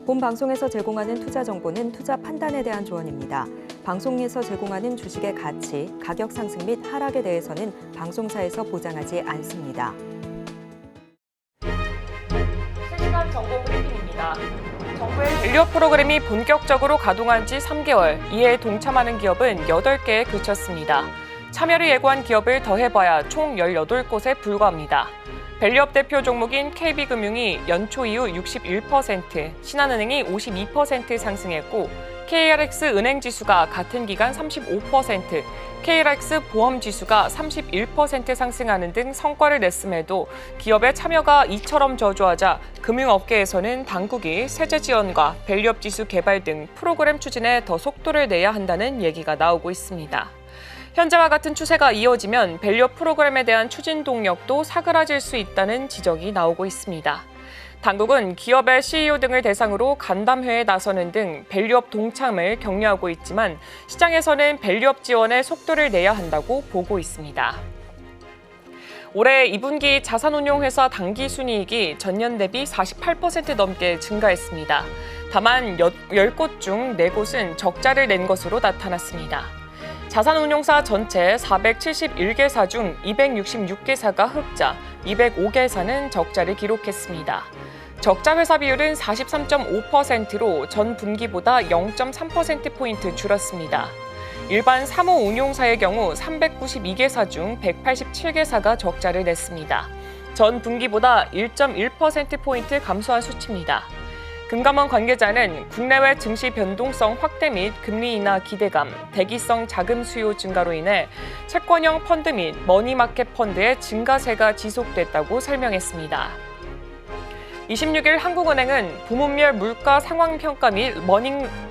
본 방송에서 제공하는 투자 정보는 투자 판단에 대한 조언입니다. 방송에서 제공하는 주식의 가치, 가격 상승 및 하락에 대해서는 방송사에서 보장하지 않습니다. 실시간 정보 브리핑입니다. 정부의 밸류업 프로그램이 본격적으로 가동한 지 3개월, 이에 동참하는 기업은 8개에 그쳤습니다. 참여를 예고한 기업을 더해봐야 총 18곳에 불과합니다. 밸류업 대표 종목인 KB금융이 연초 이후 61%, 신한은행이 52% 상승했고 KRX 은행지수가 같은 기간 35%, KRX 보험지수가 31% 상승하는 등 성과를 냈음에도 기업의 참여가 이처럼 저조하자 금융업계에서는 당국이 세제 지원과 밸류업 지수 개발 등 프로그램 추진에 더 속도를 내야 한다는 얘기가 나오고 있습니다. 현재와 같은 추세가 이어지면 밸류업 프로그램에 대한 추진 동력도 사그라질 수 있다는 지적이 나오고 있습니다. 당국은 기업의 CEO 등을 대상으로 간담회에 나서는 등 밸류업 동참을 격려하고 있지만 시장에서는 밸류업 지원에 속도를 내야 한다고 보고 있습니다. 올해 2분기 자산운용회사 당기순이익이 전년 대비 48% 넘게 증가했습니다. 다만 10곳 중 4곳은 적자를 낸 것으로 나타났습니다. 자산운용사 전체 471개사 중 266개사가 흑자, 205개사는 적자를 기록했습니다. 적자 회사 비율은 43.5%로 전 분기보다 0.3%포인트 줄었습니다. 일반 사무운용사의 경우 392개사 중 187개사가 적자를 냈습니다. 전 분기보다 1.1%포인트 감소한 수치입니다. 금감원 관계자는 국내외 증시 변동성 확대 및 금리 인하 기대감, 대기성 자금 수요 증가로 인해 채권형 펀드 및 머니마켓 펀드의 증가세가 지속됐다고 설명했습니다. 26일 한국은행은 부문별 물가 상황 평가 및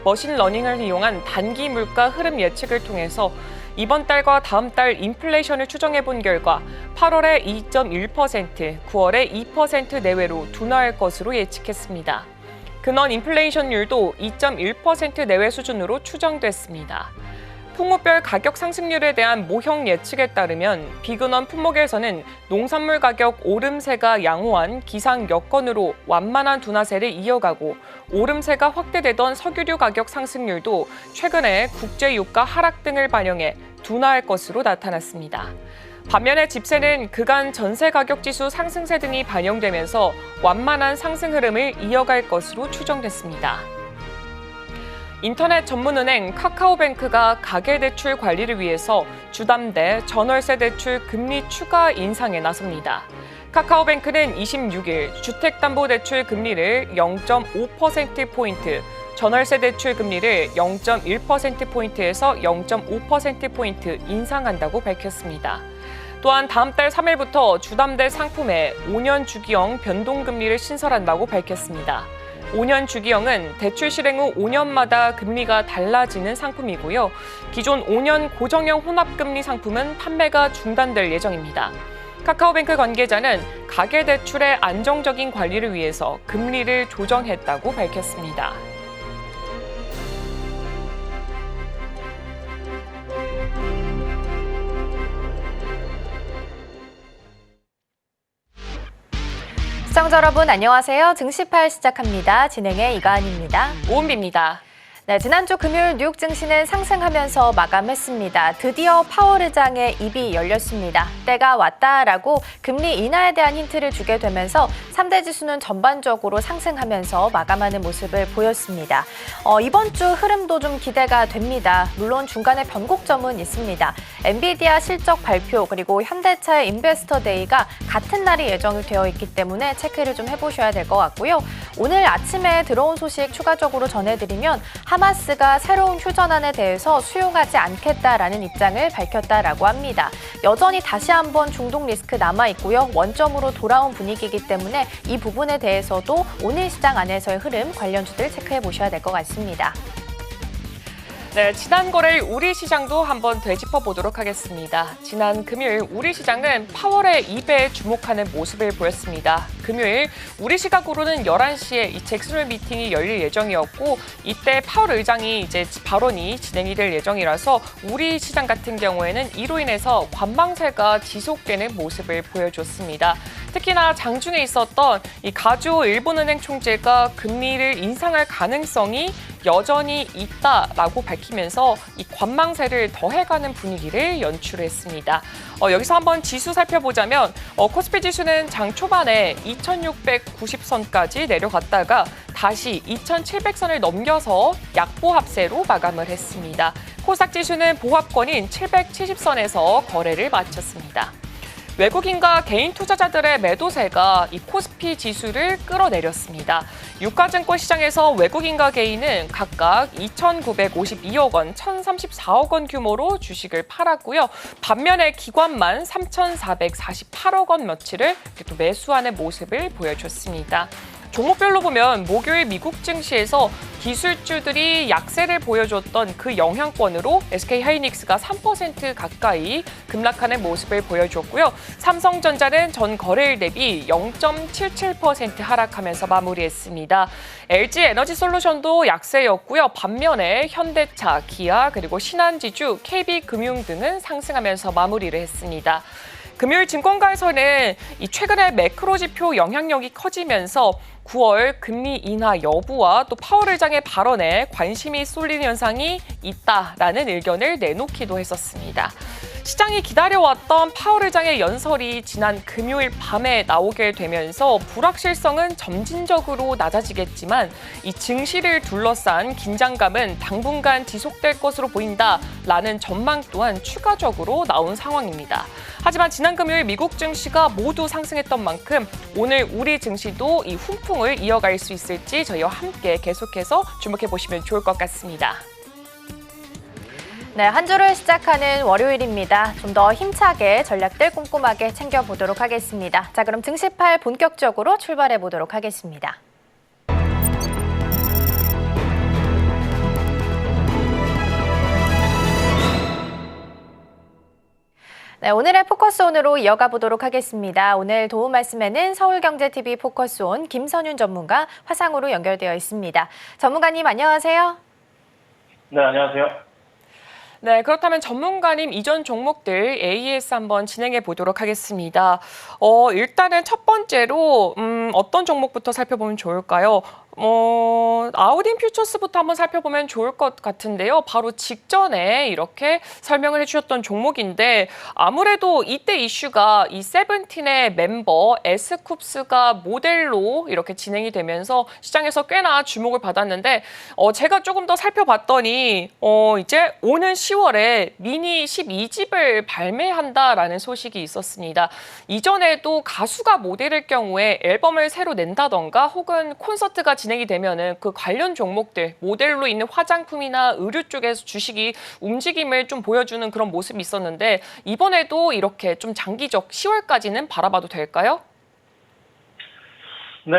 머신러닝을 이용한 단기 물가 흐름 예측을 통해서 이번 달과 다음 달 인플레이션을 추정해본 결과 8월에 2.1%, 9월에 2% 내외로 둔화할 것으로 예측했습니다. 근원 인플레이션율도 2.1% 내외 수준으로 추정됐습니다. 품목별 가격 상승률에 대한 모형 예측에 따르면 비근원 품목에서는 농산물 가격 오름세가 양호한 기상 여건으로 완만한 둔화세를 이어가고 오름세가 확대되던 석유류 가격 상승률도 최근에 국제유가 하락 등을 반영해 둔화할 것으로 나타났습니다. 반면에 집세는 그간 전세 가격 지수 상승세 등이 반영되면서 완만한 상승 흐름을 이어갈 것으로 추정됐습니다. 인터넷 전문은행 카카오뱅크가 가계대출 관리를 위해서 주담대, 전월세 대출 금리 추가 인상에 나섭니다. 카카오뱅크는 26일 주택담보대출 금리를 0.5%포인트, 전월세 대출 금리를 0.1%포인트에서 0.5%포인트 인상한다고 밝혔습니다. 또한 다음 달 3일부터 주담대 상품에 5년 주기형 변동금리를 신설한다고 밝혔습니다. 5년 주기형은 대출 실행 후 5년마다 금리가 달라지는 상품이고요. 기존 5년 고정형 혼합금리 상품은 판매가 중단될 예정입니다. 카카오뱅크 관계자는 가계대출의 안정적인 관리를 위해서 금리를 조정했다고 밝혔습니다. 시청자 여러분 안녕하세요. 증시팔 시작합니다. 진행의 이가은입니다. 오은비입니다. 네, 지난주 금요일 뉴욕 증시는 상승하면서 마감했습니다. 드디어 파월 의장의 입이 열렸습니다. 때가 왔다라고 금리 인하에 대한 힌트를 주게 되면서 3대 지수는 전반적으로 상승하면서 마감하는 모습을 보였습니다. 이번 주 흐름도 좀 기대가 됩니다. 물론 중간에 변곡점은 있습니다. 엔비디아 실적 발표 그리고 현대차의 인베스터 데이가 같은 날이 예정이 되어 있기 때문에 체크를 좀 해보셔야 될 것 같고요. 오늘 아침에 들어온 소식 추가적으로 전해드리면 하마스가 새로운 휴전안에 대해서 수용하지 않겠다라는 입장을 밝혔다라고 합니다. 여전히 다시 한번 중동 리스크 남아있고요. 원점으로 돌아온 분위기이기 때문에 이 부분에 대해서도 오늘 시장 안에서의 흐름 관련주들 체크해 보셔야 될 것 같습니다. 네, 지난 거래일 우리 시장도 한번 되짚어 보도록 하겠습니다. 지난 금요일 우리 시장은 파월의 입에 주목하는 모습을 보였습니다. 금요일 우리 시각으로는 11시에 이 잭슨홀 미팅이 열릴 예정이었고 이때 파월 의장이 이제 발언이 진행이 될 예정이라서 우리 시장 같은 경우에는 이로 인해서 관망세가 지속되는 모습을 보여줬습니다. 특히나 장중에 있었던 이 가주호 일본은행 총재가 금리를 인상할 가능성이 여전히 있다라고 밝히면서 이 관망세를 더해가는 분위기를 연출했습니다. 여기서 한번 지수 살펴보자면 코스피 지수는 장 초반에 2690선까지 내려갔다가 다시 2700선을 넘겨서 약보합세로 마감을 했습니다. 코스닥 지수는 보합권인 770선에서 거래를 마쳤습니다. 외국인과 개인 투자자들의 매도세가 이 코스피 지수를 끌어내렸습니다. 유가증권 시장에서 외국인과 개인은 각각 2,952억 원, 1,034억 원 규모로 주식을 팔았고요. 반면에 기관만 3,448억 원 며칠을 또 매수하는 모습을 보여줬습니다. 종목별로 보면 목요일 미국 증시에서 기술주들이 약세를 보여줬던 그 영향권으로 SK하이닉스가 3% 가까이 급락하는 모습을 보여줬고요. 삼성전자는 전 거래일 대비 0.77% 하락하면서 마무리했습니다. LG에너지솔루션도 약세였고요. 반면에 현대차, 기아, 그리고 신한지주, KB금융 등은 상승하면서 마무리를 했습니다. 금요일 증권가에서는 이 최근에 매크로 지표 영향력이 커지면서 9월 금리 인하 여부와 또 파월 의장의 발언에 관심이 쏠리는 현상이 있다라는 의견을 내놓기도 했었습니다. 시장이 기다려왔던 파월 의장의 연설이 지난 금요일 밤에 나오게 되면서 불확실성은 점진적으로 낮아지겠지만 이 증시를 둘러싼 긴장감은 당분간 지속될 것으로 보인다라는 전망 또한 추가적으로 나온 상황입니다. 하지만 지난 금요일 미국 증시가 모두 상승했던 만큼 오늘 우리 증시도 이 훈풍을 이어갈 수 있을지 저희와 함께 계속해서 주목해 보시면 좋을 것 같습니다. 네, 한 주를 시작하는 월요일입니다. 좀 더 힘차게 전략들 꼼꼼하게 챙겨보도록 하겠습니다. 자, 그럼 증시팔 본격적으로 출발해 보도록 하겠습니다. 네, 오늘의 포커스온으로 이어가 보도록 하겠습니다. 오늘 도움 말씀에는 서울경제TV 포커스온 김선윤 전문가 화상으로 연결되어 있습니다. 전문가님 안녕하세요. 네, 안녕하세요. 네, 그렇다면 전문가님 이전 종목들 AES 한번 진행해 보도록 하겠습니다. 일단은 첫 번째로 어떤 종목부터 살펴보면 좋을까요? 아우딘 퓨처스부터 한번 살펴보면 좋을 것 같은데요. 바로 직전에 이렇게 설명을 해주셨던 종목인데 아무래도 이때 이슈가 이 세븐틴의 멤버 에스쿱스가 모델로 이렇게 진행이 되면서 시장에서 꽤나 주목을 받았는데 제가 조금 더 살펴봤더니 이제 오는 10월에 미니 12집을 발매한다라는 소식이 있었습니다. 이전에도 가수가 모델일 경우에 앨범을 새로 낸다던가 혹은 콘서트가 진행이 되면은 그 관련 종목들 모델로 있는 화장품이나 의류 쪽에서 주식이 움직임을 좀 보여주는 그런 모습이 있었는데 이번에도 이렇게 좀 장기적 10월까지는 바라봐도 될까요? 네,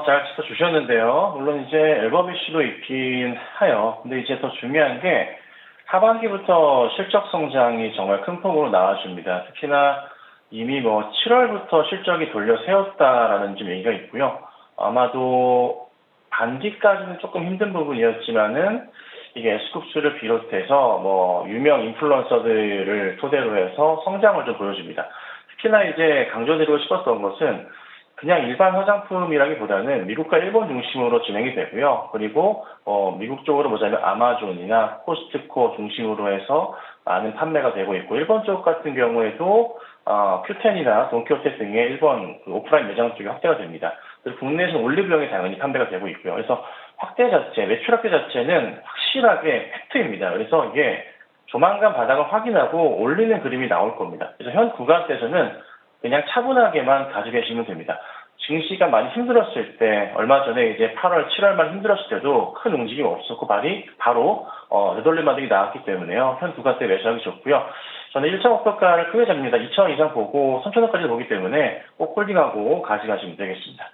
잘 짚어주셨는데요. 물론 이제 앨범 이슈도 있긴 해요. 근데 이제 더 중요한 게 하반기부터 실적 성장이 정말 큰 폭으로 나와줍니다. 특히나 이미 7월부터 실적이 돌려 세웠다라는 좀 얘기가 있고요. 아마도 반기까지는 조금 힘든 부분이었지만은 이게 에스쿱스를 비롯해서 유명 인플루언서들을 토대로 해서 성장을 좀 보여줍니다. 특히나 이제 강조드리고 싶었던 것은 그냥 일반 화장품이라기보다는 미국과 일본 중심으로 진행이 되고요. 그리고 미국 쪽으로 보자면 아마존이나 코스트코 중심으로 해서 많은 판매가 되고 있고 일본 쪽 같은 경우에도 큐텐이나 돈키호테 등의 일본 오프라인 매장 쪽이 확대가 됩니다. 그리고 국내에서는 올리브영이 당연히 판매가 되고 있고요. 그래서 확대 자체, 매출 확대 자체는 확실하게 팩트입니다. 그래서 이게 조만간 바닥을 확인하고 올리는 그림이 나올 겁니다. 그래서 현 구간대에서는 그냥 차분하게만 가지고 계시면 됩니다. 증시가 많이 힘들었을 때, 얼마 전에 이제 8월, 7월만 힘들었을 때도 큰 움직임이 없었고, 바로 되돌림 반등이 나왔기 때문에요. 현 구간대 매수하기 좋고요. 저는 1차 목표가를 크게 잡니다. 2,000원 이상 보고 3,000원까지 보기 때문에 꼭 홀딩하고 가져가시면 되겠습니다.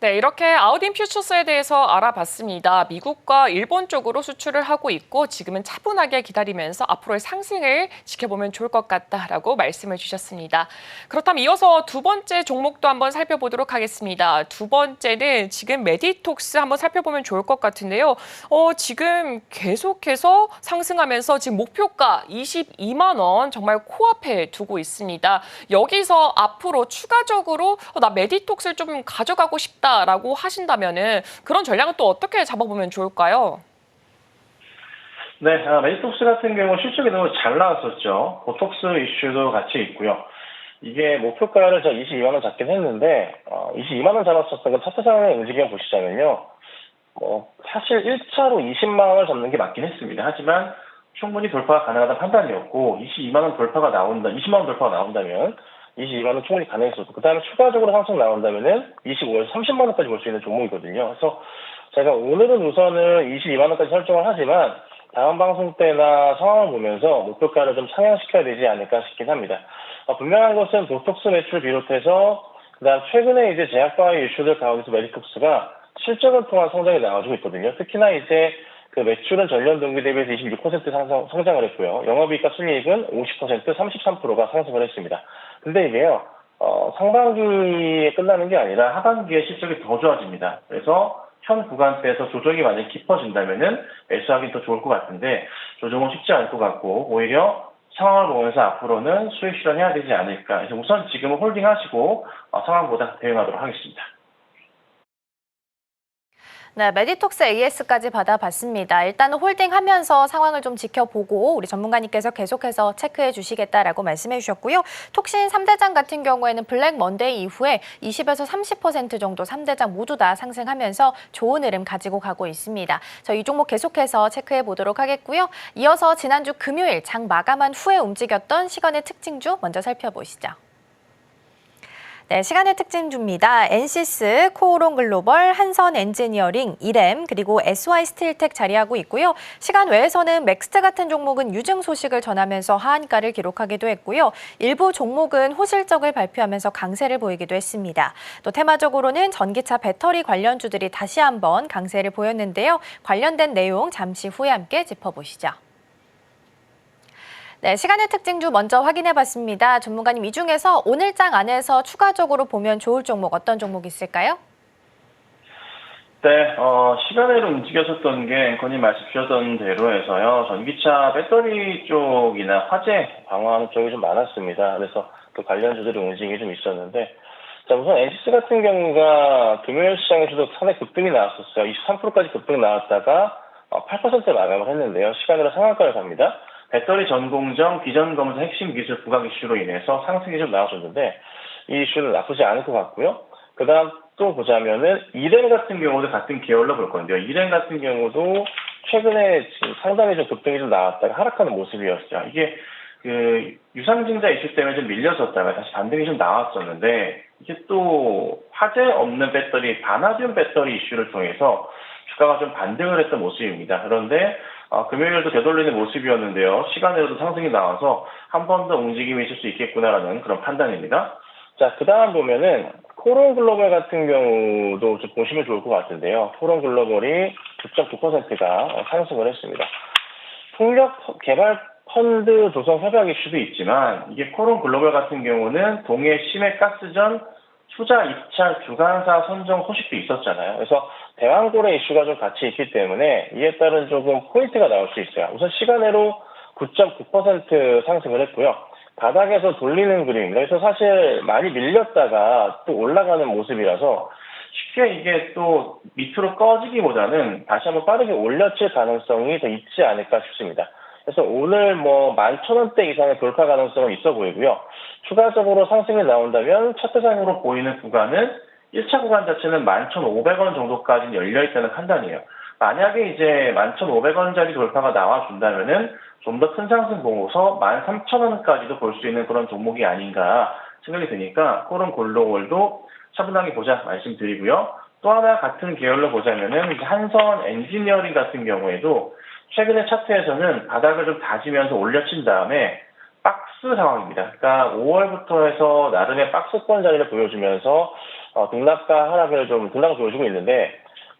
네, 이렇게 아우딘 퓨처스에 대해서 알아봤습니다. 미국과 일본 쪽으로 수출을 하고 있고 지금은 차분하게 기다리면서 앞으로의 상승을 지켜보면 좋을 것 같다라고 말씀을 주셨습니다. 그렇다면 이어서 두 번째 종목도 한번 살펴보도록 하겠습니다. 두 번째는 지금 메디톡스 한번 살펴보면 좋을 것 같은데요. 지금 계속해서 상승하면서 지금 목표가 22만 원 정말 코앞에 두고 있습니다. 여기서 앞으로 추가적으로 나 메디톡스를 좀 가져가고 싶다. 라고 하신다면은 그런 전략은 또 어떻게 잡아보면 좋을까요? 네, 메디톡스 같은 경우 실적이 너무 잘 나왔었죠. 보톡스 이슈도 같이 있고요. 이게 목표가를 제가 22만 원 잡긴 했는데 22만 원 잡았었던 건 차트상의 움직임 보시자면요. 사실 1차로 20만 원을 잡는 게 맞긴 했습니다. 하지만 충분히 돌파가 가능하다는 판단이었고 22만 원 돌파가 나온다, 20만 원 돌파가 나온다면 22만 원 충분히 가능했었고 그 다음에 추가적으로 상승 나온다면은 25에서 30만 원까지 볼 수 있는 종목이거든요. 그래서 제가 오늘은 우선은 22만 원까지 설정을 하지만 다음 방송 때나 상황을 보면서 목표가를 좀 상향시켜야 되지 않을까 싶긴 합니다. 분명한 것은 보톡스 매출 비롯해서 그다음 최근에 이제 제약바이오 이슈들 가운데서 메디톡스가 실적을 통한 성장이 나와주고 있거든요. 특히나 이제 그 매출은 전년 동기 대비해서 26% 성장을 했고요. 영업이익과 순이익은 50%, 33%가 상승을 했습니다. 근데 이게요, 상반기에 끝나는 게 아니라 하반기에 실적이 더 좋아집니다. 그래서 현 구간대에서 조정이 많이 깊어진다면은 매수하기 더 좋을 것 같은데 조정은 쉽지 않을 것 같고 오히려 상황을 보면서 앞으로는 수익 실현해야 되지 않을까. 그래서 우선 지금은 홀딩하시고 상황보다 대응하도록 하겠습니다. 네, 메디톡스 AS까지 받아봤습니다. 일단은 홀딩하면서 상황을 좀 지켜보고 우리 전문가님께서 계속해서 체크해 주시겠다라고 말씀해 주셨고요. 톡신 3대장 같은 경우에는 블랙 먼데이 이후에 20에서 30% 정도 3대장 모두 다 상승하면서 좋은 흐름 가지고 가고 있습니다. 이 종목 계속해서 체크해 보도록 하겠고요. 이어서 지난주 금요일 장 마감한 후에 움직였던 시간의 특징주 먼저 살펴보시죠. 네, 시간의 특징주입니다. 엔시스, 코오롱 글로벌, 한선 엔지니어링, 이램, 그리고 SY 스틸텍 자리하고 있고요. 시간 외에서는 맥스트 같은 종목은 유증 소식을 전하면서 하한가를 기록하기도 했고요. 일부 종목은 호실적을 발표하면서 강세를 보이기도 했습니다. 또 테마적으로는 전기차 배터리 관련주들이 다시 한번 강세를 보였는데요. 관련된 내용 잠시 후에 함께 짚어보시죠. 네, 시간의 특징주 먼저 확인해봤습니다. 전문가님, 이 중에서 오늘 장 안에서 추가적으로 보면 좋을 종목 어떤 종목 있을까요? 네, 시간으로 움직였었던 게 앵커님 말씀 주셨던 대로 해서요. 전기차 배터리 쪽이나 화재 방어하는 쪽이 좀 많았습니다. 그래서 그 관련주들의 움직임이 좀 있었는데 자, 우선 엔시스 같은 경우가 금요일 시장에서도 상당히 급등이 나왔었어요. 23%까지 급등 나왔다가 8% 마감을 했는데요. 시간으로 상한가를 갑니다. 배터리 전공정 비전 검사 핵심 기술 부각 이슈로 인해서 상승이 좀 나와줬는데 이 이슈는 나쁘지 않을 것 같고요. 그 다음 또 보자면은 이램 같은 경우도 같은 계열로 볼 건데요. 이램 같은 경우도 최근에 지금 상당히 좀 급등이 좀 나왔다가 하락하는 모습이었어요. 이게 그 유상증자 이슈 때문에 좀 밀렸었다가 다시 반등이 좀 나왔었는데 이게 또 화재 없는 배터리, 바나듐 배터리 이슈를 통해서 주가가 좀 반등을 했던 모습입니다. 그런데 금요일도 되돌리는 모습이었는데요. 시간으로도 상승이 나와서 한 번 더 움직임이 있을 수 있겠구나라는 그런 판단입니다. 자, 그 다음 보면은 코오롱 글로벌 같은 경우도 좀 보시면 좋을 것 같은데요. 코오롱 글로벌이 9.9%가 상승을 했습니다. 풍력 개발 펀드 조성 협약 이슈도 있지만 이게 코오롱 글로벌 같은 경우는 동해 심해 가스전 투자 입찰 주관사 선정 소식도 있었잖아요. 그래서 대왕고래 이슈가 좀 같이 있기 때문에 이에 따른 조금 포인트가 나올 수 있어요. 우선 시간으로 9.9% 상승을 했고요. 바닥에서 돌리는 그림입니다. 그래서 사실 많이 밀렸다가 또 올라가는 모습이라서 쉽게 이게 또 밑으로 꺼지기보다는 다시 한번 빠르게 올려칠 가능성이 더 있지 않을까 싶습니다. 그래서 오늘 11,000원대 이상의 돌파 가능성은 있어 보이고요. 추가적으로 상승이 나온다면 차트상으로 보이는 구간은 1차 구간 자체는 11,500원 정도까지 열려있다는 판단이에요. 만약에 이제 11,500원짜리 돌파가 나와준다면은 좀 더 큰 상승 보고서 13,000원까지도 볼 수 있는 그런 종목이 아닌가 생각이 드니까 코오롱 글로벌도 차분하게 보자 말씀드리고요. 또 하나 같은 계열로 보자면은 한선 엔지니어링 같은 경우에도 최근에 차트에서는 바닥을 좀 다지면서 올려친 다음에 박스 상황입니다. 그러니까 5월부터 해서 나름의 박스권 자리를 보여주면서 등락과 하락을 등락을 보여주고 있는데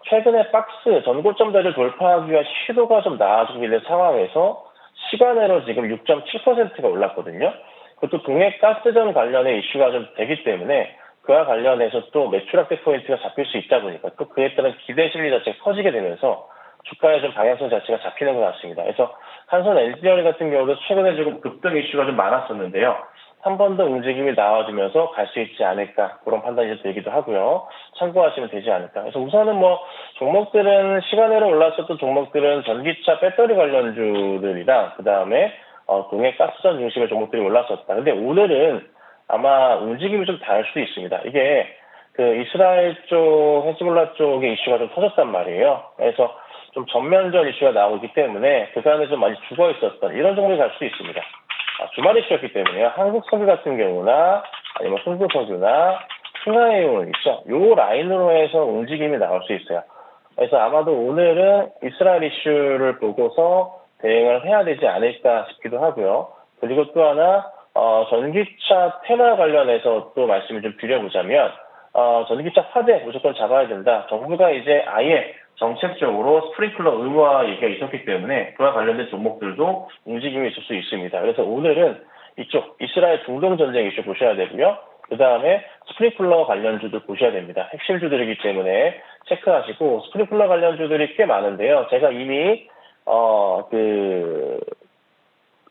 최근에 박스 전고점대를 돌파하기 위한 시도가 좀 나아지고 있는 상황에서 시간으로 지금 6.7%가 올랐거든요. 그것도 동해 가스전 관련의 이슈가 좀 되기 때문에 그와 관련해서 또 매출 확대 포인트가 잡힐 수 있다 보니까 또 그에 따른 기대 심리 자체가 커지게 되면서 주가의 좀 방향성 자체가 잡히는 것 같습니다. 그래서 한선 엔지니어링 같은 경우도 최근에 조금 급등 이슈가 좀 많았었는데요. 한 번 더 움직임이 나와주면서 갈 수 있지 않을까 그런 판단이 들기도 하고요. 참고하시면 되지 않을까. 그래서 우선은 종목들은 시간으로 올랐었던 종목들은 전기차 배터리 관련주들이랑 그 다음에 동해 가스전 중심의 종목들이 올랐었다. 근데 오늘은 아마 움직임이 좀 다를 수도 있습니다. 이게 그 이스라엘 쪽 헤즈볼라 쪽의 이슈가 좀 터졌단 말이에요. 그래서 좀 전면전 이슈가 나오기 때문에 그간에 좀 많이 죽어 있었던 이런 종목이 갈 수도 있습니다. 주말 이슈였기 때문에요. 한국석유 같은 경우나 아니면 흥국석유나 흥하해운 있죠. 요 라인으로 해서 움직임이 나올 수 있어요. 그래서 아마도 오늘은 이스라엘 이슈를 보고서 대응을 해야 되지 않을까 싶기도 하고요. 그리고 또 하나 전기차 테마 관련해서 또 말씀을 좀 드려보자면 전기차 화재 무조건 잡아야 된다. 정부가 이제 아예 정책적으로 스프링클러 의무화 얘기가 있었기 때문에 그와 관련된 종목들도 움직임이 있을 수 있습니다. 그래서 오늘은 이쪽 이스라엘 중동 전쟁 이슈 보셔야 되고요. 그 다음에 스프링클러 관련주들 보셔야 됩니다. 핵심주들이기 때문에 체크하시고 스프링클러 관련주들이 꽤 많은데요. 제가 이미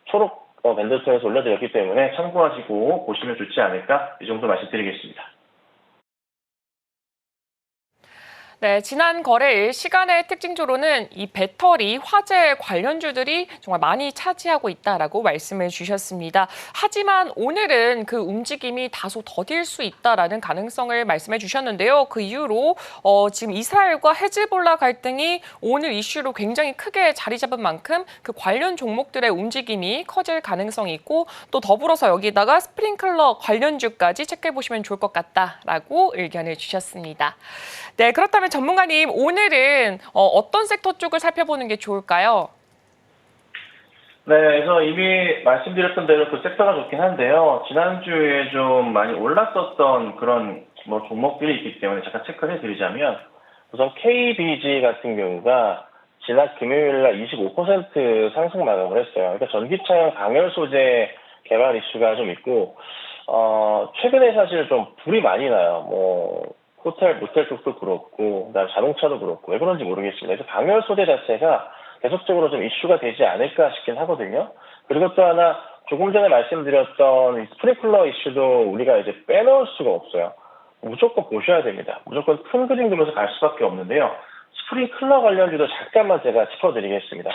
초록 밴드 통해서 올려드렸기 때문에 참고하시고 보시면 좋지 않을까 이 정도 말씀드리겠습니다. 네, 지난 거래일 시간의 특징조로는 이 배터리, 화재 관련주들이 정말 많이 차지하고 있다라고 말씀을 주셨습니다. 하지만 오늘은 그 움직임이 다소 더딜 수 있다라는 가능성을 말씀해 주셨는데요. 그 이유로 지금 이스라엘과 헤즈볼라 갈등이 오늘 이슈로 굉장히 크게 자리 잡은 만큼 그 관련 종목들의 움직임이 커질 가능성이 있고 또 더불어서 여기다가 스프링클러 관련주까지 체크해 보시면 좋을 것 같다라고 의견을 주셨습니다. 네, 그렇다면 전문가님, 오늘은 어떤 섹터 쪽을 살펴보는 게 좋을까요? 네, 그래서 이미 말씀드렸던 대로 그 섹터가 좋긴 한데요. 지난주에 좀 많이 올랐었던 그런 종목들이 있기 때문에 잠깐 체크를 해드리자면 우선 KBG 같은 경우가 지난 금요일날 25% 상승 마감을 했어요. 그러니까 전기차용 방열 소재 개발 이슈가 좀 있고 최근에 사실 좀 불이 많이 나요. 호텔, 모텔 쪽도 그렇고, 그다음에 자동차도 그렇고, 왜 그런지 모르겠습니다. 그래서 방열 소재 자체가 계속적으로 좀 이슈가 되지 않을까 싶긴 하거든요. 그리고 또 하나, 조금 전에 말씀드렸던 스프링클러 이슈도 우리가 이제 빼놓을 수가 없어요. 무조건 보셔야 됩니다. 무조건 큰 그림 그려서 갈 수밖에 없는데요. 스프링클러 관련주도 잠깐만 제가 짚어드리겠습니다.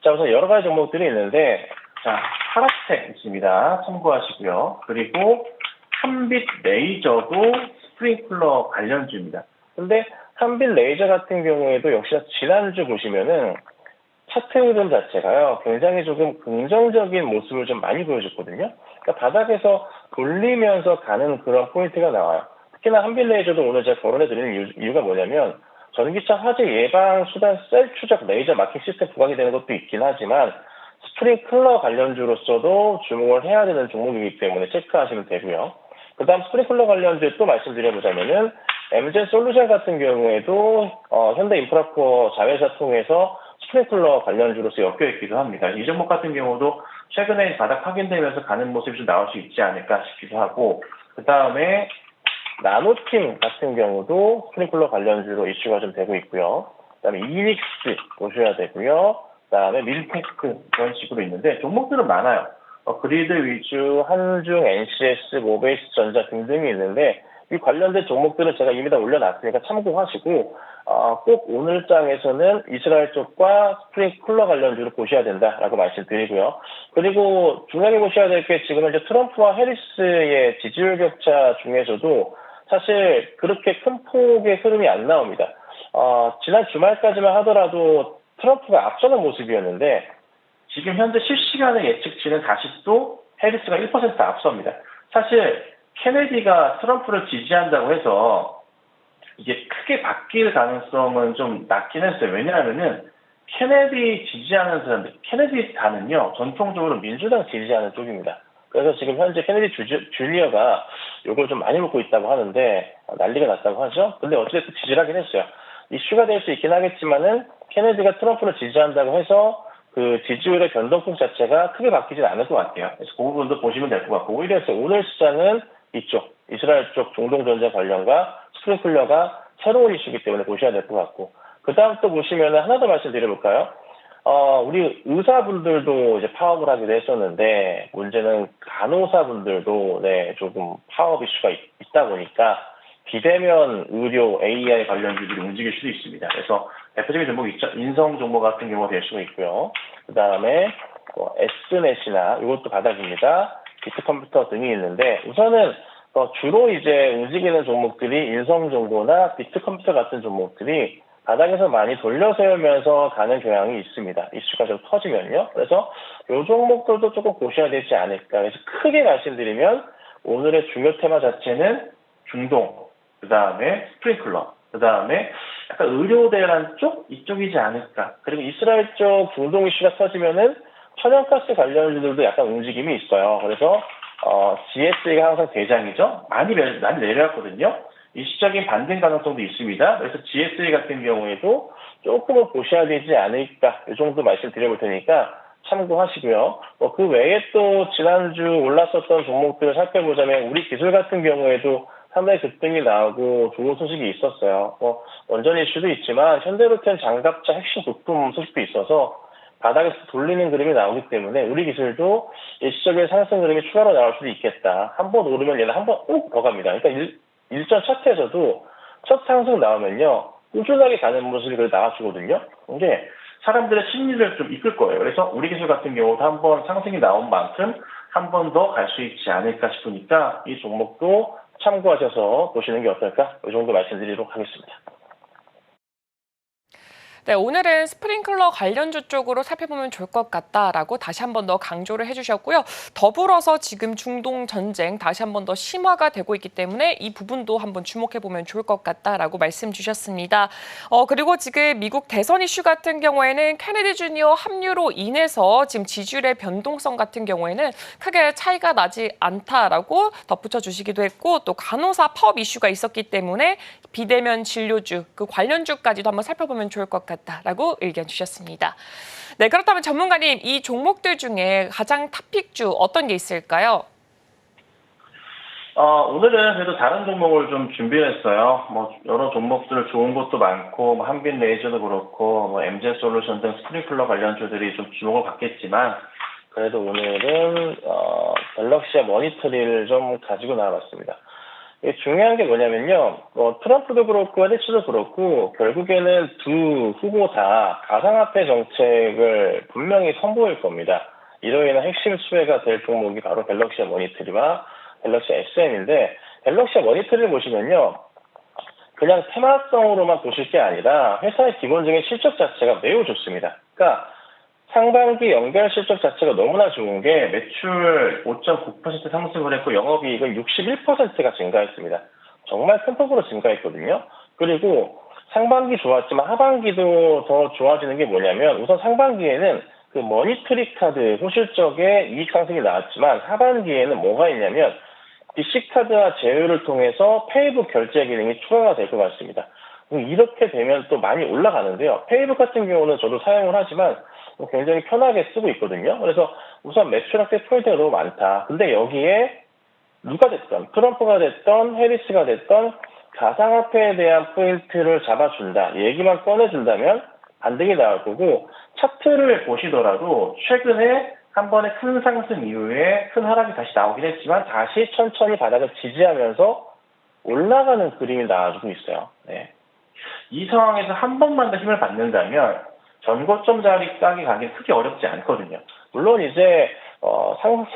자, 우선 여러 가지 종목들이 있는데, 자, 하락텍 있습니다. 참고하시고요. 그리고 한빛 레이저도 스프링클러 관련주입니다. 근데 한빛 레이저 같은 경우에도 역시나 지난주 보시면은 차트 흐름 자체가요, 굉장히 조금 긍정적인 모습을 좀 많이 보여줬거든요. 그러니까 바닥에서 돌리면서 가는 그런 포인트가 나와요. 특히나 한빛 레이저도 오늘 제가 거론해드리는 이유가 뭐냐면 전기차 화재 예방 수단 셀 추적 레이저 마킹 시스템 부각이 되는 것도 있긴 하지만 스프링클러 관련주로서도 주목을 해야 되는 종목이기 때문에 체크하시면 되고요. 그 다음 스프링클러 관련주에 또 말씀드려보자면은 MZ 솔루션 같은 경우에도 현대 인프라코어 자회사 통해서 스프링클러 관련주로서 엮여있기도 합니다. 이 종목 같은 경우도 최근에 바닥 확인되면서 가는 모습이 좀 나올 수 있지 않을까 싶기도 하고, 그 다음에 나노팀 같은 경우도 스프링클러 관련주로 이슈가 좀 되고 있고요. 그 다음에 이닉스 보셔야 되고요. 그 다음에 밀테크 그런 식으로 있는데 종목들은 많아요. 그리드 위주, 한중, NCS, 모베이스 전자 등등이 있는데 이 관련된 종목들은 제가 이미 다 올려놨으니까 참고하시고 꼭 오늘 장에서는 이스라엘 쪽과 스프링클러 관련주를 보셔야 된다라고 말씀드리고요. 그리고 중요하게 보셔야 될 게 지금 이제 트럼프와 해리스의 지지율 격차 중에서도 사실 그렇게 큰 폭의 흐름이 안 나옵니다. 지난 주말까지만 하더라도 트럼프가 앞서는 모습이었는데 지금 현재 실시간의 예측치는 다시 또 해리스가 1% 앞섭니다. 사실 케네디가 트럼프를 지지한다고 해서 이게 크게 바뀔 가능성은 좀 낮긴 했어요. 왜냐하면은 케네디 지지하는 사람들, 케네디 단은요 전통적으로 민주당 지지하는 쪽입니다. 그래서 지금 현재 케네디 주니어가 요걸 좀 많이 먹고 있다고 하는데 난리가 났다고 하죠. 근데 어쨌든 지지를 하긴 했어요. 이슈가 될 수 있긴 하겠지만은 케네디가 트럼프를 지지한다고 해서 그 지지율의 변동폭 자체가 크게 바뀌진 않을 것 같아요. 그래서 그 부분도 보시면 될 것 같고 오히려 오늘 시장은 이쪽 이스라엘 쪽 중동 전쟁 관련과 스프링클러가 새로운 이슈이기 때문에 보셔야 될 것 같고 그 다음 또 보시면 하나 더 말씀드려볼까요? 우리 의사분들도 이제 파업을 하기도 했었는데 문제는 간호사분들도 조금 파업 이슈가 있다 보니까 비대면 의료 AI 관련주들이 움직일 수도 있습니다. 그래서 대표적인 종목이 있죠. 인성 종목 같은 경우가 될 수가 있고요. 그 다음에 S넷이나 이것도 바닥입니다. 비트컴퓨터 등이 있는데 우선은 주로 이제 움직이는 종목들이 인성정보나 비트컴퓨터 같은 종목들이 바닥에서 많이 돌려 세우면서 가는 경향이 있습니다. 이슈가 좀 터지면요. 그래서 이 종목들도 조금 보셔야 되지 않을까. 그래서 크게 말씀드리면 오늘의 중요 테마 자체는 중동, 그 다음에 스프링클러, 그 다음에 약간 의료대란 쪽 이쪽이지 않을까. 그리고 이스라엘 쪽 중동 이슈가 터지면은 천연가스 관련주들도 약간 움직임이 있어요. 그래서 GS가 항상 대장이죠. 많이 내려왔거든요. 일시적인 반등 가능성도 있습니다. 그래서 GSA 같은 경우에도 조금은 보셔야 되지 않을까. 이 정도 말씀드려볼 테니까 참고하시고요. 그 외에 또 지난주 올랐었던 종목들을 살펴보자면 우리 기술 같은 경우에도 상당히 급등이 나오고 좋은 소식이 있었어요. 원전 이슈도 있지만 현대로템 장갑차 핵심 부품 소식도 있어서 바닥에서 돌리는 그림이 나오기 때문에 우리 기술도 일시적인 상승 그림이 추가로 나올 수도 있겠다. 한번 오르면 얘는 한번 꼭 더 갑니다. 그러니까 일전 차트에서도 첫 상승 나오면요. 꾸준하게 가는 모습이 나와주거든요. 이게 사람들의 심리를 좀 이끌 거예요. 그래서 우리 기술 같은 경우도 한번 상승이 나온 만큼 한 번 더 갈 수 있지 않을까 싶으니까 이 종목도 참고하셔서 보시는 게 어떨까? 이 정도 말씀드리도록 하겠습니다. 네, 오늘은 스프링클러 관련주 쪽으로 살펴보면 좋을 것 같다라고 다시 한 번 더 강조를 해주셨고요. 더불어서 지금 중동 전쟁 다시 한 번 더 심화가 되고 있기 때문에 이 부분도 한번 주목해보면 좋을 것 같다라고 말씀 주셨습니다. 그리고 지금 미국 대선 이슈 같은 경우에는 케네디 주니어 합류로 인해서 지금 지지율의 변동성 같은 경우에는 크게 차이가 나지 않다라고 덧붙여 주시기도 했고 또 간호사 파업 이슈가 있었기 때문에 비대면 진료주 그 관련주까지도 한번 살펴보면 좋을 것 같다라고 의견 주셨습니다. 네, 그렇다면 전문가님 이 종목들 중에 가장 탑픽주 어떤 게 있을까요? 오늘은 그래도 다른 종목을 좀 준비했어요. 여러 종목들 좋은 것도 많고, 한빛 레이저도 그렇고, MZ 솔루션 등 스프링클러 관련주들이 좀 주목을 받겠지만, 그래도 오늘은, 갤럭시와 머니터리를 좀 가지고 나와봤습니다. 중요한 게 뭐냐면요. 트럼프도 그렇고 해리스도 그렇고 결국에는 두 후보 다 가상화폐 정책을 분명히 선보일 겁니다. 이로 인한 핵심 수혜가 될 종목이 바로 갤럭시와 머니터리와 갤럭시 SM인데 갤럭시와 머니터리를 보시면요. 그냥 테마성으로만 보실 게 아니라 회사의 기본적인 실적 자체가 매우 좋습니다. 그러니까 상반기 연결 실적 자체가 너무나 좋은 게 매출 5.9% 상승을 했고 영업이익은 61%가 증가했습니다. 정말 큰 폭으로 증가했거든요. 그리고 상반기 좋았지만 하반기도 더 좋아지는 게 뭐냐면 우선 상반기에는 그 머니터리 카드 호실적의 이익 상승이 나왔지만 하반기에는 뭐가 있냐면 BC카드와 제휴를 통해서 페이북 결제 기능이 추가가 될 것 같습니다. 이렇게 되면 또 많이 올라가는데요. 페이북 같은 경우는 저도 사용을 하지만 굉장히 편하게 쓰고 있거든요. 그래서 우선 매출 확대 포인트가 너무 많다. 근데 여기에 누가 됐던, 트럼프가 됐던, 해리스가 됐던 가상화폐에 대한 포인트를 잡아준다. 얘기만 꺼내준다면 반등이 나올 거고 차트를 보시더라도 최근에 한 번의 큰 상승 이후에 큰 하락이 다시 나오긴 했지만 다시 천천히 바닥을 지지하면서 올라가는 그림이 나와주고 있어요. 네. 이 상황에서 한 번만 더 힘을 받는다면 전고점 자리까지 가긴 크게 어렵지 않거든요. 물론 이제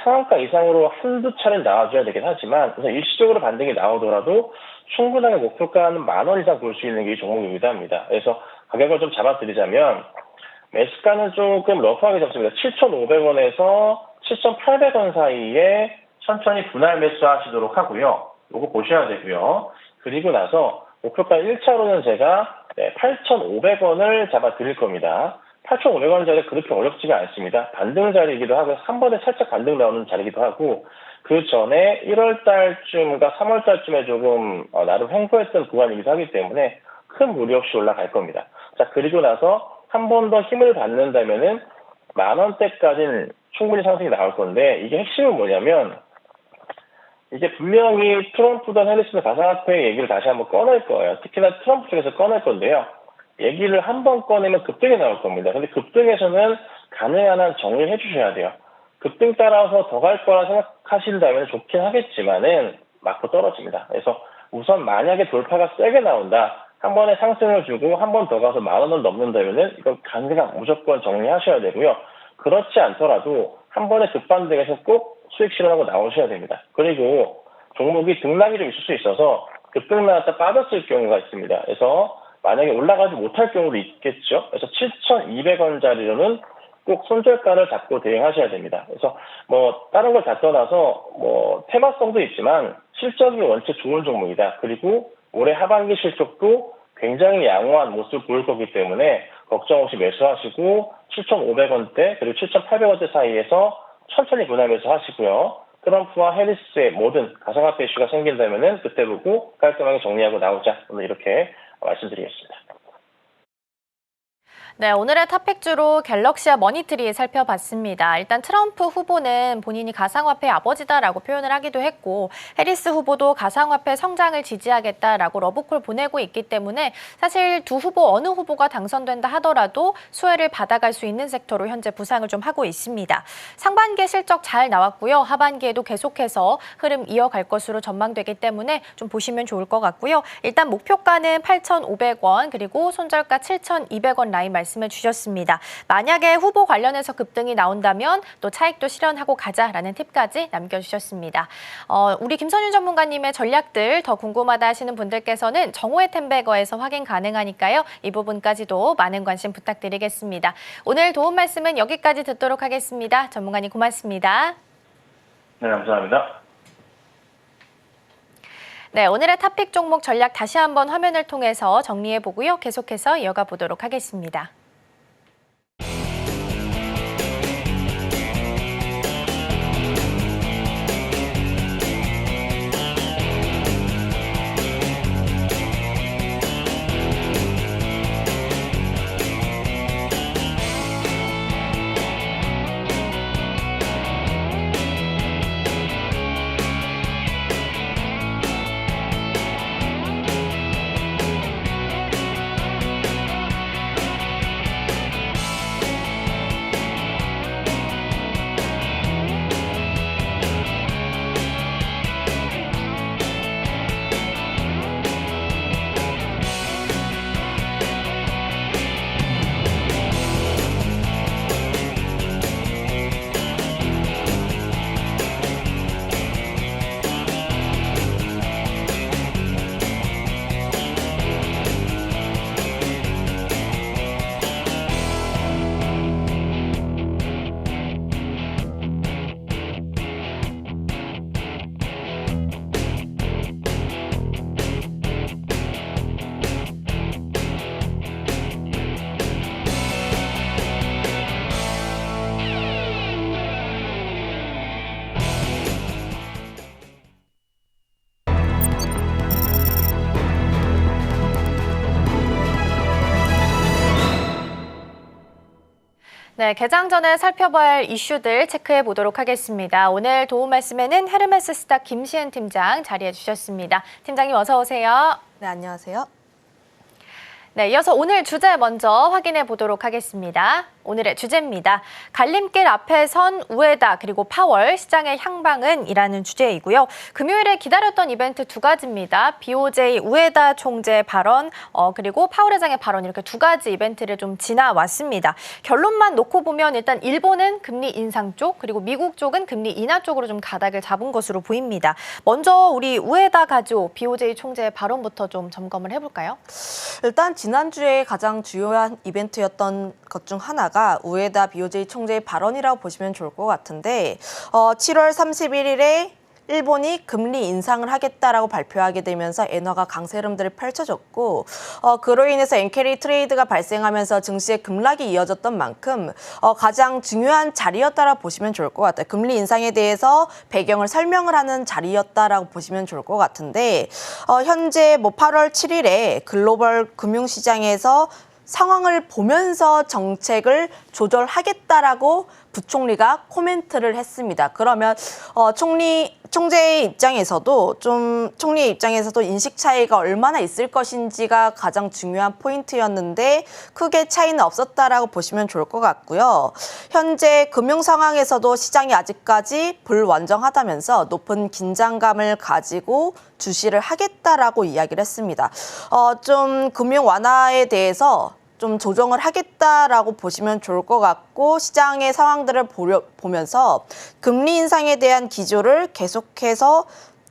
상한가 이상으로 한두 차례는 나와줘야 되긴 하지만 우선 일시적으로 반등이 나오더라도 충분하게 목표가 한 10,000원 이상 볼 수 있는 게 이 종목이기도 합니다. 그래서 가격을 좀 잡아드리자면 매수가는 조금 러프하게 잡습니다. 7,500원에서 7,800원 사이에 천천히 분할 매수하시도록 하고요. 요거 보셔야 되고요. 그리고 나서 목표가 1차로는 제가 8,500원을 잡아 드릴 겁니다. 8,500원짜리 그렇게 어렵지가 않습니다. 반등 자리이기도 하고 한 번에 살짝 반등 나오는 자리이기도 하고 그 전에 1월 달쯤과 3월 달쯤에 조금 나름 횡보했던 구간이기도 하기 때문에 큰 무리 없이 올라갈 겁니다. 자, 그리고 나서 한 번 더 힘을 받는다면은 10,000원대까지는 충분히 상승이 나올 건데 이게 핵심은 뭐냐면 이제 분명히 트럼프든 해리스는 가상화폐 얘기를 다시 한번 꺼낼 거예요. 특히나 트럼프 쪽에서 꺼낼 건데요. 얘기를 한 번 꺼내면 급등이 나올 겁니다. 근데 급등에서는 가능한 한 정리를 해주셔야 돼요. 급등 따라서 더 갈 거라 생각하신다면 좋긴 하겠지만은 맞고 떨어집니다. 그래서 우선 만약에 돌파가 세게 나온다. 한 번에 상승을 주고 한 번 더 가서 10,000원을 넘는다면은 이건 가능한 무조건 정리하셔야 되고요. 그렇지 않더라도 한 번에 급반등해서 꼭 수익 실현하고 나오셔야 됩니다. 그리고 종목이 등락이 좀 있을 수 있어서 급등 나왔다 빠졌을 경우가 있습니다. 그래서 만약에 올라가지 못할 경우도 있겠죠. 그래서 7,200원짜리로는 꼭 손절가를 잡고 대응하셔야 됩니다. 그래서 뭐 다른 걸 다 떠나서 뭐 테마성도 있지만 실적이 원체 좋은 종목이다. 그리고 올해 하반기 실적도 굉장히 양호한 모습을 보일 거기 때문에 걱정 없이 매수하시고 7,500원대 그리고 7,800원대 사이에서 천천히 분할매수 하시고요. 트럼프와 해리스의 모든 가상화폐 이슈가 생긴다면은 그때 보고 깔끔하게 정리하고 나오자. 오늘 이렇게 말씀드리겠습니다. 네, 오늘의 탑픽주로 갤럭시와 머니트리 살펴봤습니다. 일단 트럼프 후보는 본인이 가상화폐의 아버지다라고 표현을 하기도 했고 해리스 후보도 가상화폐 성장을 지지하겠다라고 러브콜 보내고 있기 때문에 사실 두 후보 어느 후보가 당선된다 하더라도 수혜를 받아갈 수 있는 섹터로 현재 부상을 좀 하고 있습니다. 상반기에 실적 잘 나왔고요. 하반기에도 계속해서 흐름 이어갈 것으로 전망되기 때문에 좀 보시면 좋을 것 같고요. 일단 목표가는 8,500원 그리고 손절가 7,200원 라인 말씀을 주셨습니다. 만약에 후보 관련해서 급등이 나온다면 또 차익도 실현하고 가자라는 팁까지 남겨주셨습니다. 우리 김선윤 전문가님의 전략들 더 궁금하다 하시는 분들께서는 정오의 템베거에서 확인 가능하니까요. 이 부분까지도 많은 관심 부탁드리겠습니다. 오늘 도움 말씀은 여기까지 듣도록 하겠습니다. 전문가님 고맙습니다. 네, 감사합니다. 네, 오늘의 탑픽 종목 전략 다시 한번 화면을 통해서 정리해보고요. 계속해서 이어가 보도록 하겠습니다. 네, 개장 전에 살펴봐야 할 이슈들 체크해 보도록 하겠습니다. 오늘 도움 말씀에는 헤르메스 스타 김시은 팀장 자리해 주셨습니다. 팀장님 어서 오세요. 네, 안녕하세요. 네, 이어서 오늘 주제 먼저 확인해 보도록 하겠습니다. 오늘의 주제입니다. 갈림길 앞에 선 우에다 그리고 파월 시장의 향방은 이라는 주제이고요. 금요일에 기다렸던 이벤트 두 가지입니다. BOJ 우에다 총재 발언 그리고 파월 회장의 발언 이렇게 두 가지 이벤트를 좀 지나왔습니다. 결론만 놓고 보면 일단 일본은 금리 인상 쪽 그리고 미국 쪽은 금리 인하 쪽으로 좀 가닥을 잡은 것으로 보입니다. 먼저 우리 우에다 가조 BOJ 총재의 발언부터 좀 점검을 해볼까요? 일단 지난주에 가장 주요한 이벤트였던 것 중 하나가 우에다 BOJ 총재의 발언이라고 보시면 좋을 것 같은데 7월 31일에 일본이 금리 인상을 하겠다라고 발표하게 되면서 엔화가 강세 흐름들을 펼쳐졌고 그로 인해서 엔캐리 트레이드가 발생하면서 증시의 급락이 이어졌던 만큼 가장 중요한 자리였다라고 보시면 좋을 것 같아요. 금리 인상에 대해서 배경을 설명을 하는 자리였다라고 보시면 좋을 것 같은데 현재 8월 7일에 글로벌 금융시장에서 상황을 보면서 정책을 조절하겠다라고 부총리가 코멘트를 했습니다. 그러면 총리의 입장에서도 인식 차이가 얼마나 있을 것인지가 가장 중요한 포인트였는데 크게 차이는 없었다라고 보시면 좋을 것 같고요. 현재 금융 상황에서도 시장이 아직까지 불완전하다면서 높은 긴장감을 가지고 주시를 하겠다라고 이야기를 했습니다. 좀 금융 완화에 대해서 좀 조정을 하겠다라고 보시면 좋을 것 같고 시장의 상황들을 보면서 금리 인상에 대한 기조를 계속해서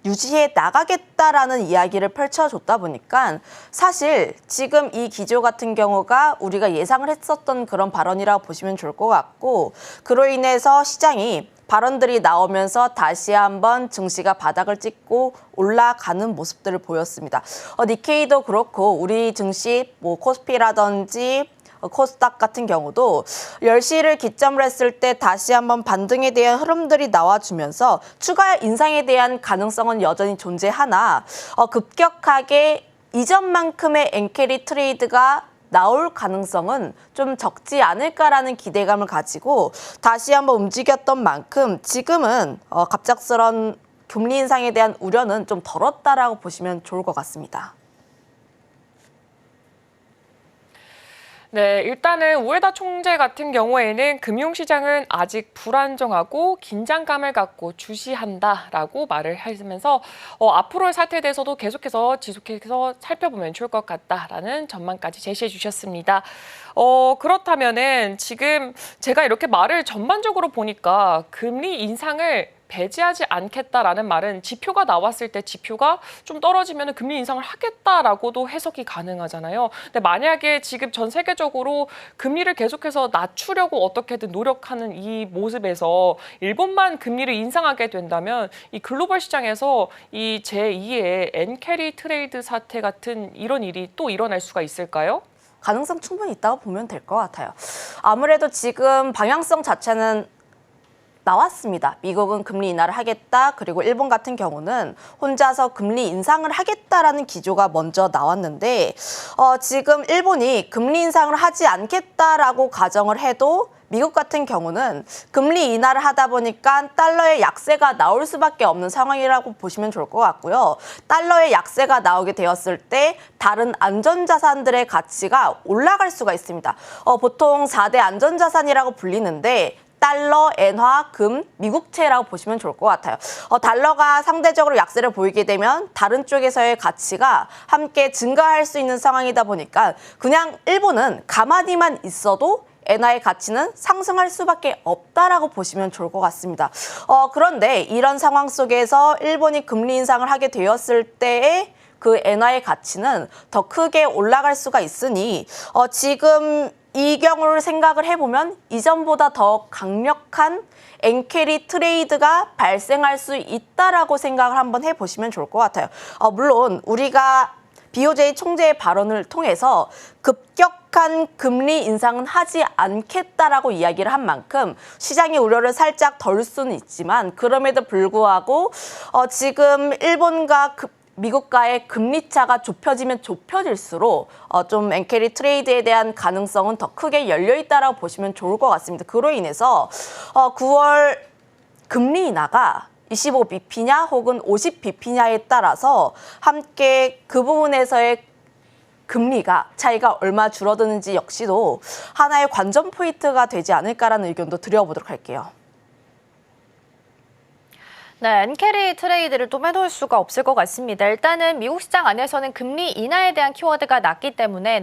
유지해 나가겠다라는 이야기를 펼쳐줬다 보니까 사실 지금 이 기조 같은 경우가 우리가 예상을 했었던 그런 발언이라고 보시면 좋을 것 같고 그로 인해서 시장이 발언들이 나오면서 다시 한번 증시가 바닥을 찍고 올라가는 모습들을 보였습니다. 니케이도 그렇고 우리 증시 코스피라든지 코스닥 같은 경우도 10시를 기점으로 했을 때 다시 한번 반등에 대한 흐름들이 나와주면서 추가 인상에 대한 가능성은 여전히 존재하나 급격하게 이전만큼의 엔캐리 트레이드가 나올 가능성은 좀 적지 않을까라는 기대감을 가지고 다시 한번 움직였던 만큼 지금은 갑작스런 금리 인상에 대한 우려는 좀 덜었다라고 보시면 좋을 것 같습니다. 네, 일단은 우에다 총재 같은 경우에는 금융시장은 아직 불안정하고 긴장감을 갖고 주시한다라고 말을 하면서 앞으로의 사태에 대해서도 계속해서 살펴보면 좋을 것 같다라는 전망까지 제시해 주셨습니다. 그렇다면은 지금 제가 이렇게 말을 전반적으로 보니까 금리 인상을 배제하지 않겠다라는 말은 지표가 나왔을 때 지표가 좀 떨어지면 금리 인상을 하겠다라고도 해석이 가능하잖아요. 근데 만약에 지금 전 세계적으로 금리를 계속해서 낮추려고 어떻게든 노력하는 이 모습에서 일본만 금리를 인상하게 된다면 이 글로벌 시장에서 이 제2의 엔캐리 트레이드 사태 같은 이런 일이 또 일어날 수가 있을까요? 가능성 충분히 있다고 보면 될 것 같아요. 아무래도 지금 방향성 자체는 나왔습니다. 미국은 금리 인하를 하겠다. 그리고 일본 같은 경우는 혼자서 금리 인상을 하겠다라는 기조가 먼저 나왔는데 지금 일본이 금리 인상을 하지 않겠다라고 가정을 해도 미국 같은 경우는 금리 인하를 하다 보니까 달러의 약세가 나올 수밖에 없는 상황이라고 보시면 좋을 것 같고요. 달러의 약세가 나오게 되었을 때 다른 안전자산들의 가치가 올라갈 수가 있습니다. 보통 4대 안전자산이라고 불리는데 달러, 엔화, 금, 미국채라고 보시면 좋을 것 같아요. 달러가 상대적으로 약세를 보이게 되면 다른 쪽에서의 가치가 함께 증가할 수 있는 상황이다 보니까 그냥 일본은 가만히만 있어도 엔화의 가치는 상승할 수밖에 없다라고 보시면 좋을 것 같습니다. 그런데 이런 상황 속에서 일본이 금리 인상을 하게 되었을 때의 그 엔화의 가치는 더 크게 올라갈 수가 있으니 지금 이 경우를 생각을 해보면 이전보다 더 강력한 엔캐리 트레이드가 발생할 수 있다라고 생각을 한번 해보시면 좋을 것 같아요. 물론 우리가 BOJ 총재의 발언을 통해서 급격한 금리 인상은 하지 않겠다라고 이야기를 한 만큼 시장의 우려를 살짝 덜 수는 있지만 그럼에도 불구하고 지금 일본과 미국과의 금리 차가 좁혀지면 좁혀질수록 좀 엔캐리 트레이드에 대한 가능성은 더 크게 열려 있다라고 보시면 좋을 것 같습니다. 그로 인해서 9월 금리 인하가 25bp냐 혹은 50bp냐에 따라서 함께 그 부분에서의 금리가 차이가 얼마 줄어드는지 역시도 하나의 관전 포인트가 되지 않을까라는 의견도 드려보도록 할게요. 네, 엔캐리 트레이드를 또 빼놓을 수가 없을 것 같습니다. 일단은 미국 시장 안에서는 금리 인하에 대한 키워드가 나왔기 때문에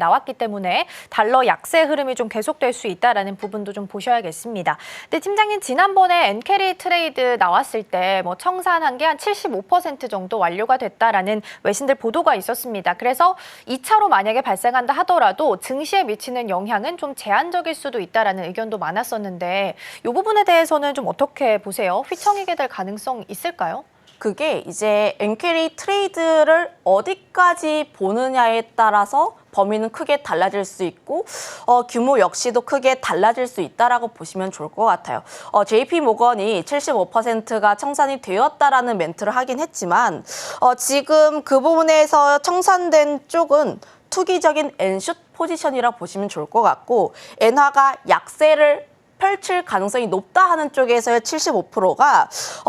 달러 약세 흐름이 좀 계속될 수 있다라는 부분도 좀 보셔야겠습니다. 근데 팀장님 지난번에 엔캐리 트레이드 나왔을 때 청산한 게 한 75% 정도 완료가 됐다라는 외신들 보도가 있었습니다. 그래서 2차로 만약에 발생한다 하더라도 증시에 미치는 영향은 좀 제한적일 수도 있다라는 의견도 많았었는데 이 부분에 대해서는 좀 어떻게 보세요? 휘청이게 될 가능성 있을까요? 그게 이제 엔캐리 트레이드를 어디까지 보느냐에 따라서 범위는 크게 달라질 수 있고 규모 역시도 크게 달라질 수 있다라고 보시면 좋을 것 같아요. JP 모건이 75%가 청산이 되었다라는 멘트를 하긴 했지만 지금 그 부분에서 청산된 쪽은 투기적인 엔숏 포지션이라 보시면 좋을 것 같고 엔화가 약세를 펼칠 가능성이 높다 하는 쪽에서의 75%가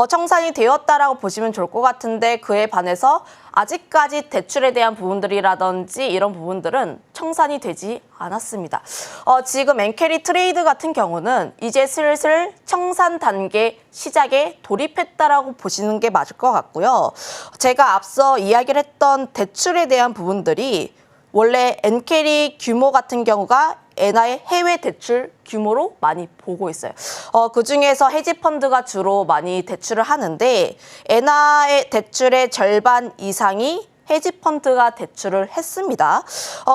청산이 되었다라고 보시면 좋을 것 같은데 그에 반해서 아직까지 대출에 대한 부분들이라든지 이런 부분들은 청산이 되지 않았습니다. 지금 엔캐리 트레이드 같은 경우는 이제 슬슬 청산 단계 시작에 돌입했다라고 보시는 게 맞을 것 같고요. 제가 앞서 이야기를 했던 대출에 대한 부분들이 원래 엔캐리 규모 같은 경우가 엔화의 해외 대출 규모로 많이 보고 있어요. 그중에서 헤지펀드가 주로 많이 대출을 하는데 엔화의 대출의 절반 이상이 헤지펀드가 대출을 했습니다.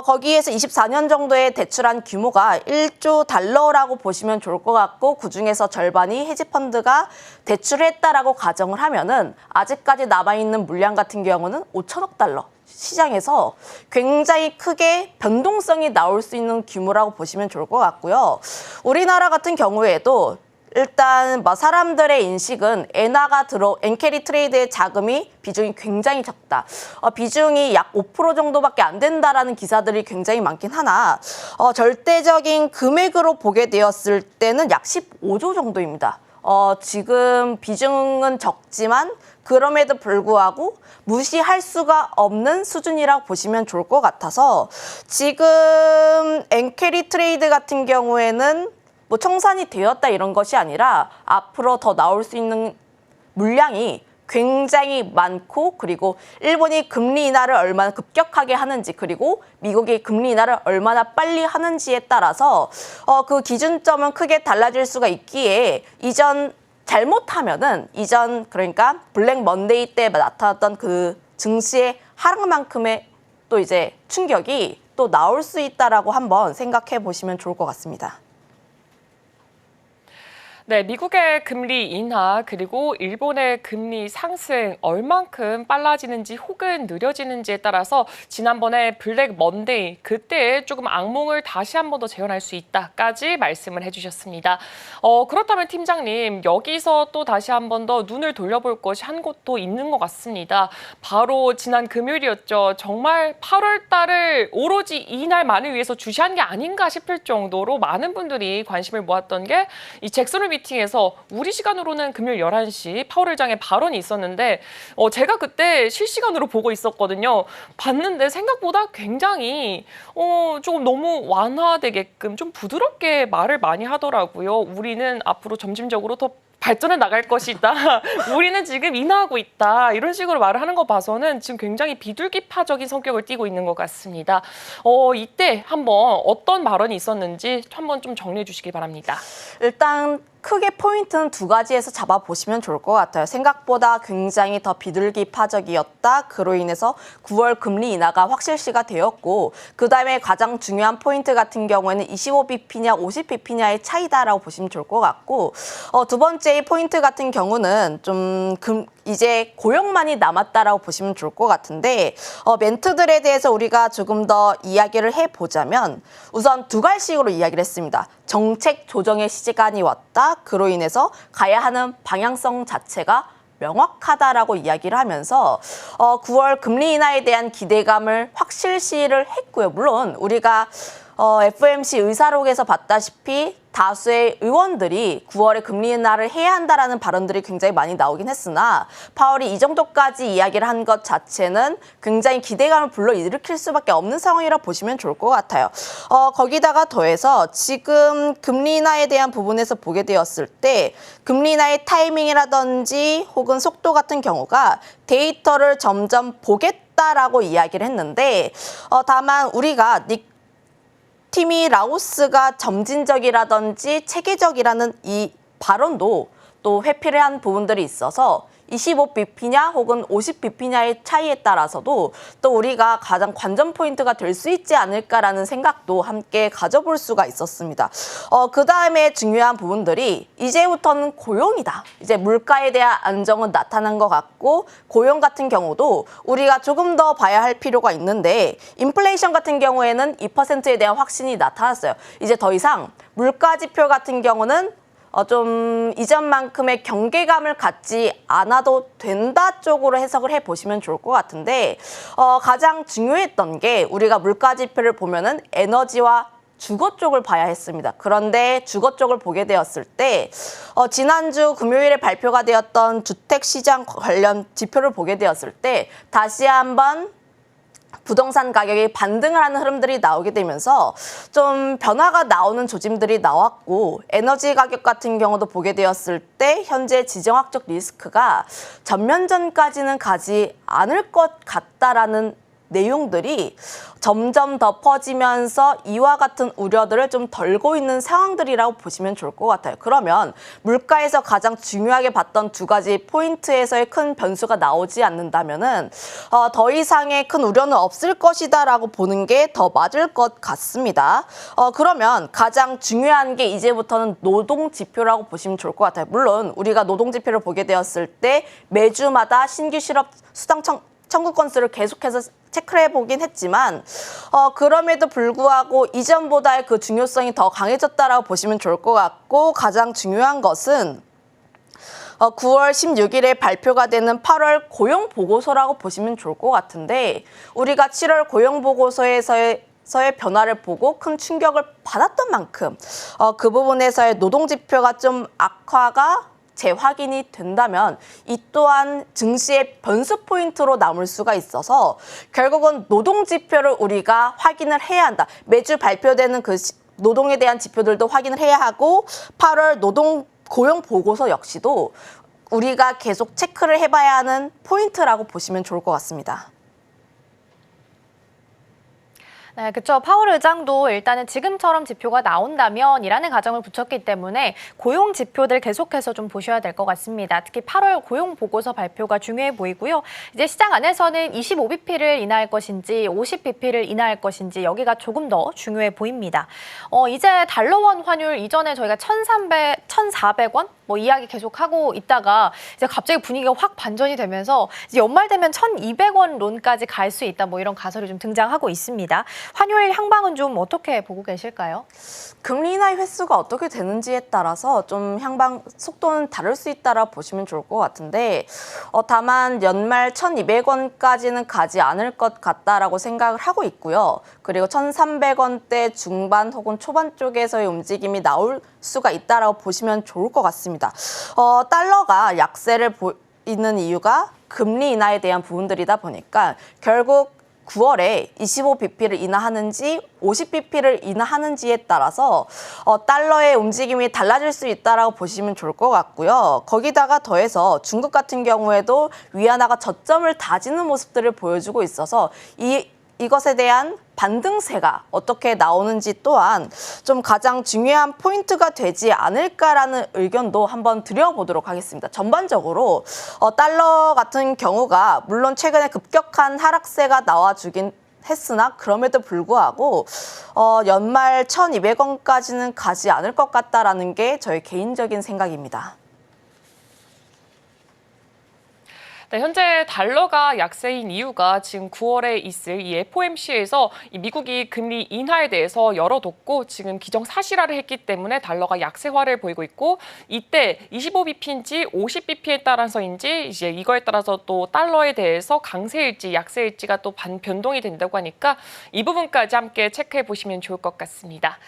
거기에서 24년 정도에 대출한 규모가 1조 달러라고 보시면 좋을 것 같고 그중에서 절반이 헤지펀드가 대출했다라고 가정을 하면은 아직까지 남아있는 물량 같은 경우는 5천억 달러. 시장에서 굉장히 크게 변동성이 나올 수 있는 규모라고 보시면 좋을 것 같고요. 우리나라 같은 경우에도 일단 사람들의 인식은 엔캐리 트레이드의 자금이 비중이 굉장히 적다. 비중이 약 5% 정도밖에 안 된다라는 기사들이 굉장히 많긴 하나 절대적인 금액으로 보게 되었을 때는 약 15조 정도입니다. 지금 비중은 적지만 그럼에도 불구하고 무시할 수가 없는 수준이라고 보시면 좋을 것 같아서 지금 엔캐리 트레이드 같은 경우에는 뭐 청산이 되었다 이런 것이 아니라 앞으로 더 나올 수 있는 물량이 굉장히 많고 그리고 일본이 금리 인하를 얼마나 급격하게 하는지 그리고 미국이 금리 인하를 얼마나 빨리 하는지에 따라서 그 기준점은 크게 달라질 수가 있기에 잘못하면은 그러니까 블랙 먼데이 때 나타났던 그 증시의 하락만큼의 또 이제 충격이 또 나올 수 있다라고 한번 생각해 보시면 좋을 것 같습니다. 네, 미국의 금리 인하 그리고 일본의 금리 상승 얼만큼 빨라지는지 혹은 느려지는지에 따라서 지난번에 블랙 먼데이 그때 조금 악몽을 다시 한 번 더 재현할 수 있다까지 말씀을 해주셨습니다. 그렇다면 팀장님 여기서 또 다시 한 번 더 눈을 돌려볼 것이 한 곳도 있는 것 같습니다. 바로 지난 금요일이었죠. 정말 8월 달을 오로지 이날만을 위해서 주시한 게 아닌가 싶을 정도로 많은 분들이 관심을 모았던 게 이 잭슨 미팅에서 우리 시간으로는 금요일 11시 파월 의장의 발언이 있었는데 제가 그때 실시간으로 보고 있었거든요. 봤는데 생각보다 굉장히 조금 너무 완화되게끔 좀 부드럽게 말을 많이 하더라고요. 우리는 앞으로 점진적으로 더 발전해 나갈 것이다. 우리는 지금 인하하고 있다. 이런 식으로 말을 하는 거 봐서는 지금 굉장히 비둘기파적인 성격을 띠고 있는 것 같습니다. 이때 한번 어떤 발언이 있었는지 한번 좀 정리해 주시기 바랍니다. 일단 크게 포인트는 두 가지에서 잡아보시면 좋을 것 같아요. 생각보다 굉장히 더 비둘기파적이었다. 그로 인해서 9월 금리 인하가 확실시가 되었고 그다음에 가장 중요한 포인트 같은 경우에는 25bp냐 50bp냐의 차이다라고 보시면 좋을 것 같고 두 번째 포인트 같은 경우는 좀 이제 고용만이 남았다라고 보시면 좋을 것 같은데 멘트들에 대해서 우리가 조금 더 이야기를 해보자면 우선 두 갈식으로 이야기를 했습니다. 정책 조정의 시간이 왔다. 그로 인해서 가야 하는 방향성 자체가 명확하다라고 이야기를 하면서 9월 금리 인하에 대한 기대감을 확실시를 했고요. 물론 우리가 FOMC 의사록에서 봤다시피 다수의 의원들이 9월에 금리 인하를 해야 한다라는 발언들이 굉장히 많이 나오긴 했으나 파월이 이 정도까지 이야기를 한 것 자체는 굉장히 기대감을 불러일으킬 수밖에 없는 상황이라 보시면 좋을 것 같아요. 거기다가 더해서 지금 금리 인하에 대한 부분에서 보게 되었을 때 금리 인하의 타이밍이라든지 혹은 속도 같은 경우가 데이터를 점점 보겠다라고 이야기를 했는데 다만 우리가 티미 라오스가 점진적이라든지 체계적이라는 이 발언도 또 회피를 한 부분들이 있어서 25bp냐 혹은 50bp냐의 차이에 따라서도 또 우리가 가장 관전 포인트가 될 수 있지 않을까라는 생각도 함께 가져볼 수가 있었습니다. 그 다음에 중요한 부분들이 이제부터는 고용이다. 이제 물가에 대한 안정은 나타난 것 같고 고용 같은 경우도 우리가 조금 더 봐야 할 필요가 있는데 인플레이션 같은 경우에는 2%에 대한 확신이 나타났어요. 이제 더 이상 물가 지표 같은 경우는 좀 이전만큼의 경계감을 갖지 않아도 된다 쪽으로 해석을 해보시면 좋을 것 같은데 가장 중요했던 게 우리가 물가 지표를 보면은 에너지와 주거 쪽을 봐야 했습니다. 그런데 주거 쪽을 보게 되었을 때 지난주 금요일에 발표가 되었던 주택시장 관련 지표를 보게 되었을 때 다시 한번 부동산 가격이 반등을 하는 흐름들이 나오게 되면서 좀 변화가 나오는 조짐들이 나왔고 에너지 가격 같은 경우도 보게 되었을 때 현재 지정학적 리스크가 전면전까지는 가지 않을 것 같다라는 내용들이 점점 더 퍼지면서 이와 같은 우려들을 좀 덜고 있는 상황들이라고 보시면 좋을 것 같아요. 그러면 물가에서 가장 중요하게 봤던 두 가지 포인트에서의 큰 변수가 나오지 않는다면은 더 이상의 큰 우려는 없을 것이다라고 보는 게 더 맞을 것 같습니다. 그러면 가장 중요한 게 이제부터는 노동 지표라고 보시면 좋을 것 같아요. 물론 우리가 노동 지표를 보게 되었을 때 매주마다 신규 실업 수당 청구 건수를 계속해서 체크를 해보긴 했지만 그럼에도 불구하고 이전보다의 그 중요성이 더 강해졌다라고 보시면 좋을 것 같고 가장 중요한 것은 9월 16일에 발표가 되는 8월 고용보고서라고 보시면 좋을 것 같은데 우리가 7월 고용보고서에서의 변화를 보고 큰 충격을 받았던 만큼 그 부분에서의 노동지표가 좀 악화가 재확인이 된다면 이 또한 증시의 변수 포인트로 남을 수가 있어서 결국은 노동 지표를 우리가 확인을 해야 한다. 매주 발표되는 그 노동에 대한 지표들도 확인을 해야 하고 8월 노동 고용 보고서 역시도 우리가 계속 체크를 해봐야 하는 포인트라고 보시면 좋을 것 같습니다. 네, 그렇죠. 파월 의장도 일단은 지금처럼 지표가 나온다면이라는 가정을 붙였기 때문에 고용 지표들 계속해서 좀 보셔야 될 것 같습니다. 특히 8월 고용 보고서 발표가 중요해 보이고요. 이제 시장 안에서는 25bp를 인하할 것인지 50bp를 인하할 것인지 여기가 조금 더 중요해 보입니다. 이제 달러원 환율 이전에 저희가 1,400원 뭐 이야기 계속 하고 있다가 이제 갑자기 분위기가 확 반전이 되면서 이제 연말 되면 1,200원 론까지 갈 수 있다 뭐 이런 가설이 좀 등장하고 있습니다. 환율 향방은 좀 어떻게 보고 계실까요? 금리 인하의 횟수가 어떻게 되는지에 따라서 좀 향방 속도는 다를 수 있다라 보시면 좋을 것 같은데 다만 연말 1,200원까지는 가지 않을 것 같다라고 생각을 하고 있고요. 그리고 1,300원대 중반 혹은 초반 쪽에서의 움직임이 나올 수가 있다라고 보시면 좋을 것 같습니다. 달러가 약세를 보이는 이유가 금리 인하에 대한 부분들이다 보니까 결국 9월에 25bp를 인하하는지 50bp를 인하하는지에 따라서 달러의 움직임이 달라질 수 있다라고 보시면 좋을 것 같고요. 거기다가 더해서 중국 같은 경우에도 위안화가 저점을 다지는 모습들을 보여주고 있어서 이것에 대한 반등세가 어떻게 나오는지 또한 좀 가장 중요한 포인트가 되지 않을까라는 의견도 한번 드려보도록 하겠습니다. 전반적으로 달러 같은 경우가 물론 최근에 급격한 하락세가 나와주긴 했으나 그럼에도 불구하고 연말 1,200원까지는 가지 않을 것 같다라는 게 저의 개인적인 생각입니다. 네, 현재 달러가 약세인 이유가 지금 9월에 있을 이 FOMC에서 미국이 금리 인하에 대해서 열어뒀고 지금 기정사실화를 했기 때문에 달러가 약세화를 보이고 있고 이때 25bp인지 50bp에 따라서인지 이제 이거에 따라서 또 달러에 대해서 강세일지 약세일지가 또 변동이 된다고 하니까 이 부분까지 함께 체크해 보시면 좋을 것 같습니다.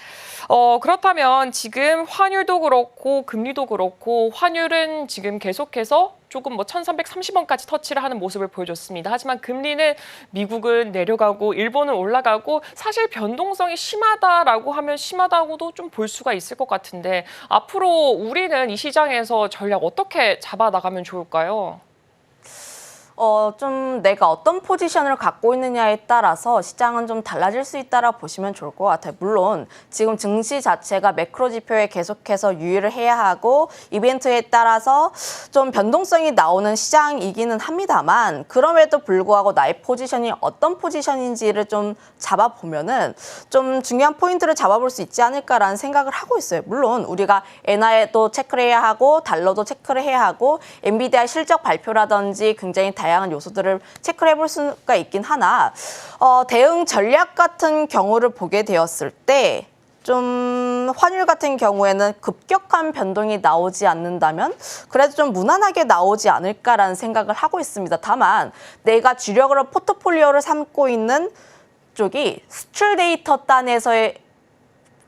그렇다면 지금 환율도 그렇고 금리도 그렇고 환율은 지금 계속해서 조금 1,330원까지 터치를 하는 모습을 보여줬습니다. 하지만 금리는 미국은 내려가고 일본은 올라가고 사실 변동성이 심하다라고 하면 심하다고도 좀 볼 수가 있을 것 같은데 앞으로 우리는 이 시장에서 전략 어떻게 잡아 나가면 좋을까요? 좀 내가 어떤 포지션을 갖고 있느냐에 따라서 시장은 좀 달라질 수 있다라 보시면 좋을 것 같아요. 물론 지금 증시 자체가 매크로 지표에 계속해서 유의를 해야 하고 이벤트에 따라서 좀 변동성이 나오는 시장이기는 합니다만 그럼에도 불구하고 나의 포지션이 어떤 포지션인지를 좀 잡아보면은 좀 중요한 포인트를 잡아볼 수 있지 않을까라는 생각을 하고 있어요. 물론 우리가 엔화에도 체크를 해야 하고 달러도 체크를 해야 하고 엔비디아 실적 발표라든지 굉장히 다양한 요소들을 체크를 해볼 수가 있긴 하나 대응 전략 같은 경우를 보게 되었을 때 좀 환율 같은 경우에는 급격한 변동이 나오지 않는다면 그래도 좀 무난하게 나오지 않을까라는 생각을 하고 있습니다. 다만 내가 주력으로 포트폴리오를 삼고 있는 쪽이 수출 데이터 단에서의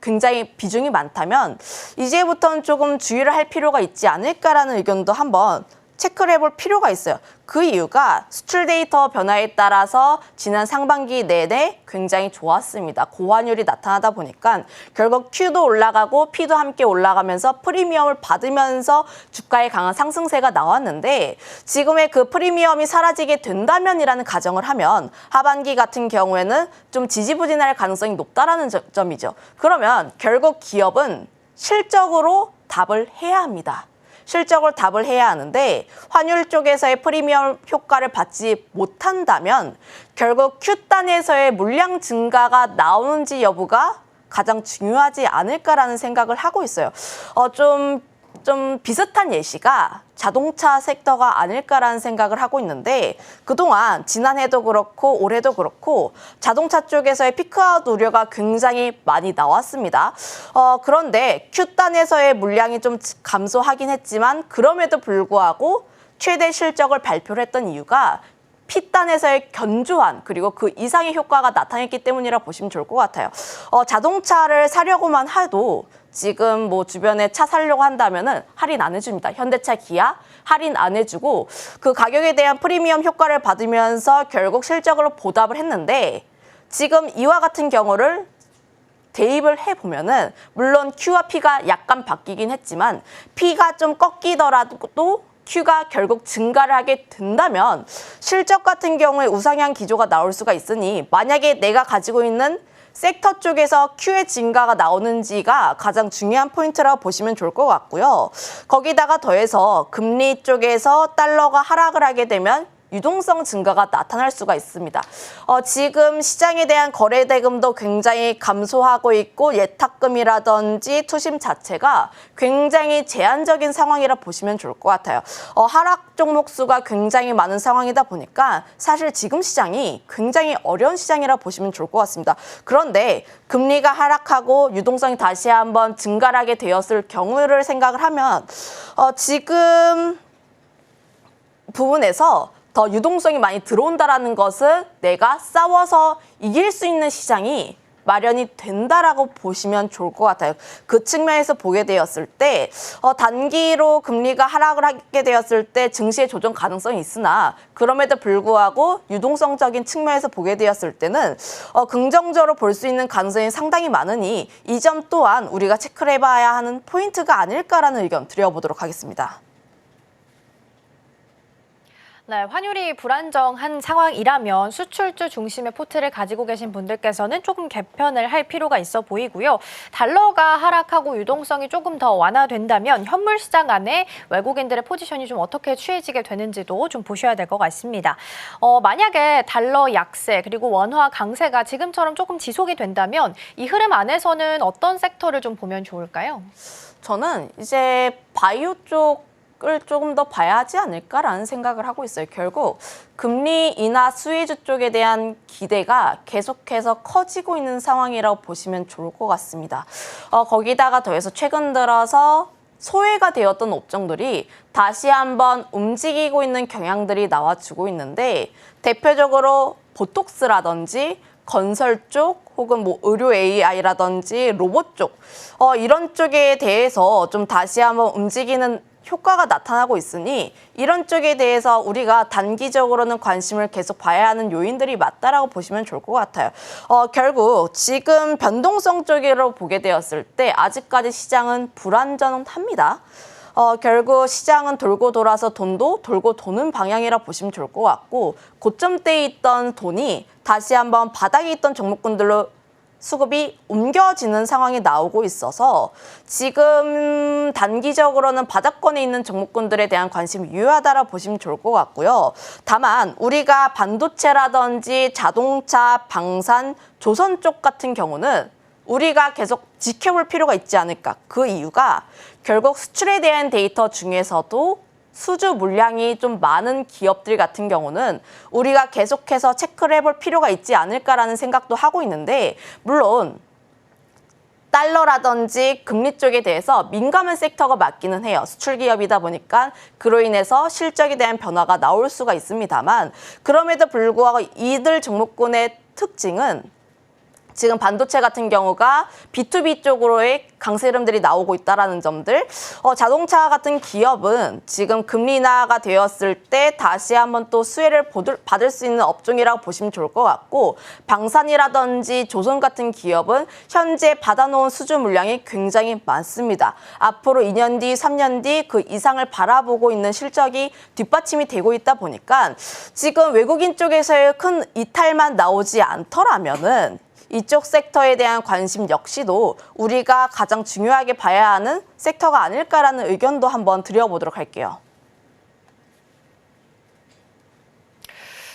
굉장히 비중이 많다면 이제부터는 조금 주의를 할 필요가 있지 않을까라는 의견도 한번 체크를 해볼 필요가 있어요. 그 이유가 수출 데이터 변화에 따라서 지난 상반기 내내 굉장히 좋았습니다. 고환율이 나타나다 보니까 결국 Q도 올라가고 P도 함께 올라가면서 프리미엄을 받으면서 주가의 강한 상승세가 나왔는데 지금의 그 프리미엄이 사라지게 된다면이라는 가정을 하면 하반기 같은 경우에는 좀 지지부진할 가능성이 높다라는 점이죠. 그러면 결국 기업은 실적으로 답을 해야 합니다. 실적을 답을 해야 하는데 환율 쪽에서의 프리미엄 효과를 받지 못한다면 결국 Q단에서의 물량 증가가 나오는지 여부가 가장 중요하지 않을까라는 생각을 하고 있어요. 좀 비슷한 예시가 자동차 섹터가 아닐까라는 생각을 하고 있는데 그동안 지난해도 그렇고 올해도 그렇고 자동차 쪽에서의 피크아웃 우려가 굉장히 많이 나왔습니다. 그런데 Q단에서의 물량이 좀 감소하긴 했지만 그럼에도 불구하고 최대 실적을 발표를 했던 이유가 P단에서의 견조한 그리고 그 이상의 효과가 나타났기 때문이라 보시면 좋을 것 같아요. 자동차를 사려고만 해도 지금 뭐 주변에 차 사려고 한다면은 할인 안 해줍니다. 현대차, 기아 할인 안 해주고 그 가격에 대한 프리미엄 효과를 받으면서 결국 실적으로 보답을 했는데 지금 이와 같은 경우를 대입을 해보면은 물론 Q와 P가 약간 바뀌긴 했지만 P가 좀 꺾이더라도 Q가 결국 증가를 하게 된다면 실적 같은 경우에 우상향 기조가 나올 수가 있으니 만약에 내가 가지고 있는 섹터 쪽에서 Q의 증가가 나오는지가 가장 중요한 포인트라고 보시면 좋을 것 같고요. 거기다가 더해서 금리 쪽에서 달러가 하락을 하게 되면 유동성 증가가 나타날 수가 있습니다. 지금 시장에 대한 거래 대금도 굉장히 감소하고 있고 예탁금이라든지 투심 자체가 굉장히 제한적인 상황이라 보시면 좋을 것 같아요. 하락 종목 수가 굉장히 많은 상황이다 보니까 사실 지금 시장이 굉장히 어려운 시장이라 보시면 좋을 것 같습니다. 그런데 금리가 하락하고 유동성이 다시 한번 증가하게 되었을 경우를 생각을 하면 지금 부분에서 더 유동성이 많이 들어온다라는 것은 내가 싸워서 이길 수 있는 시장이 마련이 된다라고 보시면 좋을 것 같아요. 그 측면에서 보게 되었을 때 단기로 금리가 하락을 하게 되었을 때 증시의 조정 가능성이 있으나 그럼에도 불구하고 유동성적인 측면에서 보게 되었을 때는 긍정적으로 볼 수 있는 가능성이 상당히 많으니 이 점 또한 우리가 체크를 해봐야 하는 포인트가 아닐까라는 의견 드려보도록 하겠습니다. 네, 환율이 불안정한 상황이라면 수출주 중심의 포트를 가지고 계신 분들께서는 조금 개편을 할 필요가 있어 보이고요. 달러가 하락하고 유동성이 조금 더 완화된다면 현물 시장 안에 외국인들의 포지션이 좀 어떻게 취해지게 되는지도 좀 보셔야 될 것 같습니다. 만약에 달러 약세 그리고 원화 강세가 지금처럼 조금 지속이 된다면 이 흐름 안에서는 어떤 섹터를 좀 보면 좋을까요? 저는 이제 바이오 쪽을 조금 더 봐야 하지 않을까라는 생각을 하고 있어요. 결국 금리 인하 수혜주 쪽에 대한 기대가 계속해서 커지고 있는 상황이라고 보시면 좋을 것 같습니다. 거기다가 더해서 최근 들어서 소외가 되었던 업종들이 다시 한번 움직이고 있는 경향들이 나와주고 있는데 대표적으로 보톡스라든지 건설 쪽 혹은 뭐 의료 AI라든지 로봇 쪽 이런 쪽에 대해서 좀 다시 한번 움직이는 효과가 나타나고 있으니 이런 쪽에 대해서 우리가 단기적으로는 관심을 계속 봐야 하는 요인들이 맞다라고 보시면 좋을 것 같아요. 결국 지금 변동성 쪽으로 보게 되었을 때 아직까지 시장은 불안전합니다. 결국 시장은 돌고 돌아서 돈도 돌고 도는 방향이라 보시면 좋을 것 같고 고점대에 있던 돈이 다시 한번 바닥에 있던 종목군들로 수급이 옮겨지는 상황이 나오고 있어서 지금 단기적으로는 바닥권에 있는 종목군들에 대한 관심이 유효하다라 보시면 좋을 것 같고요. 다만 우리가 반도체라든지 자동차, 방산, 조선 쪽 같은 경우는 우리가 계속 지켜볼 필요가 있지 않을까. 그 이유가 결국 수출에 대한 데이터 중에서도 수주 물량이 좀 많은 기업들 같은 경우는 우리가 계속해서 체크를 해볼 필요가 있지 않을까라는 생각도 하고 있는데 물론 달러라든지 금리 쪽에 대해서 민감한 섹터가 맞기는 해요. 수출 기업이다 보니까 그로 인해서 실적에 대한 변화가 나올 수가 있습니다만 그럼에도 불구하고 이들 종목군의 특징은 지금 반도체 같은 경우가 B2B 쪽으로의 강세 흐름들이 나오고 있다는 점들. 자동차 같은 기업은 지금 금리 인하가 되었을 때 다시 한번 또 수혜를 받을 수 있는 업종이라고 보시면 좋을 것 같고 방산이라든지 조선 같은 기업은 현재 받아놓은 수주 물량이 굉장히 많습니다. 앞으로 2년 뒤, 3년 뒤 그 이상을 바라보고 있는 실적이 뒷받침이 되고 있다 보니까 지금 외국인 쪽에서의 큰 이탈만 나오지 않더라면은 이쪽 섹터에 대한 관심 역시도 우리가 가장 중요하게 봐야 하는 섹터가 아닐까라는 의견도 한번 드려보도록 할게요.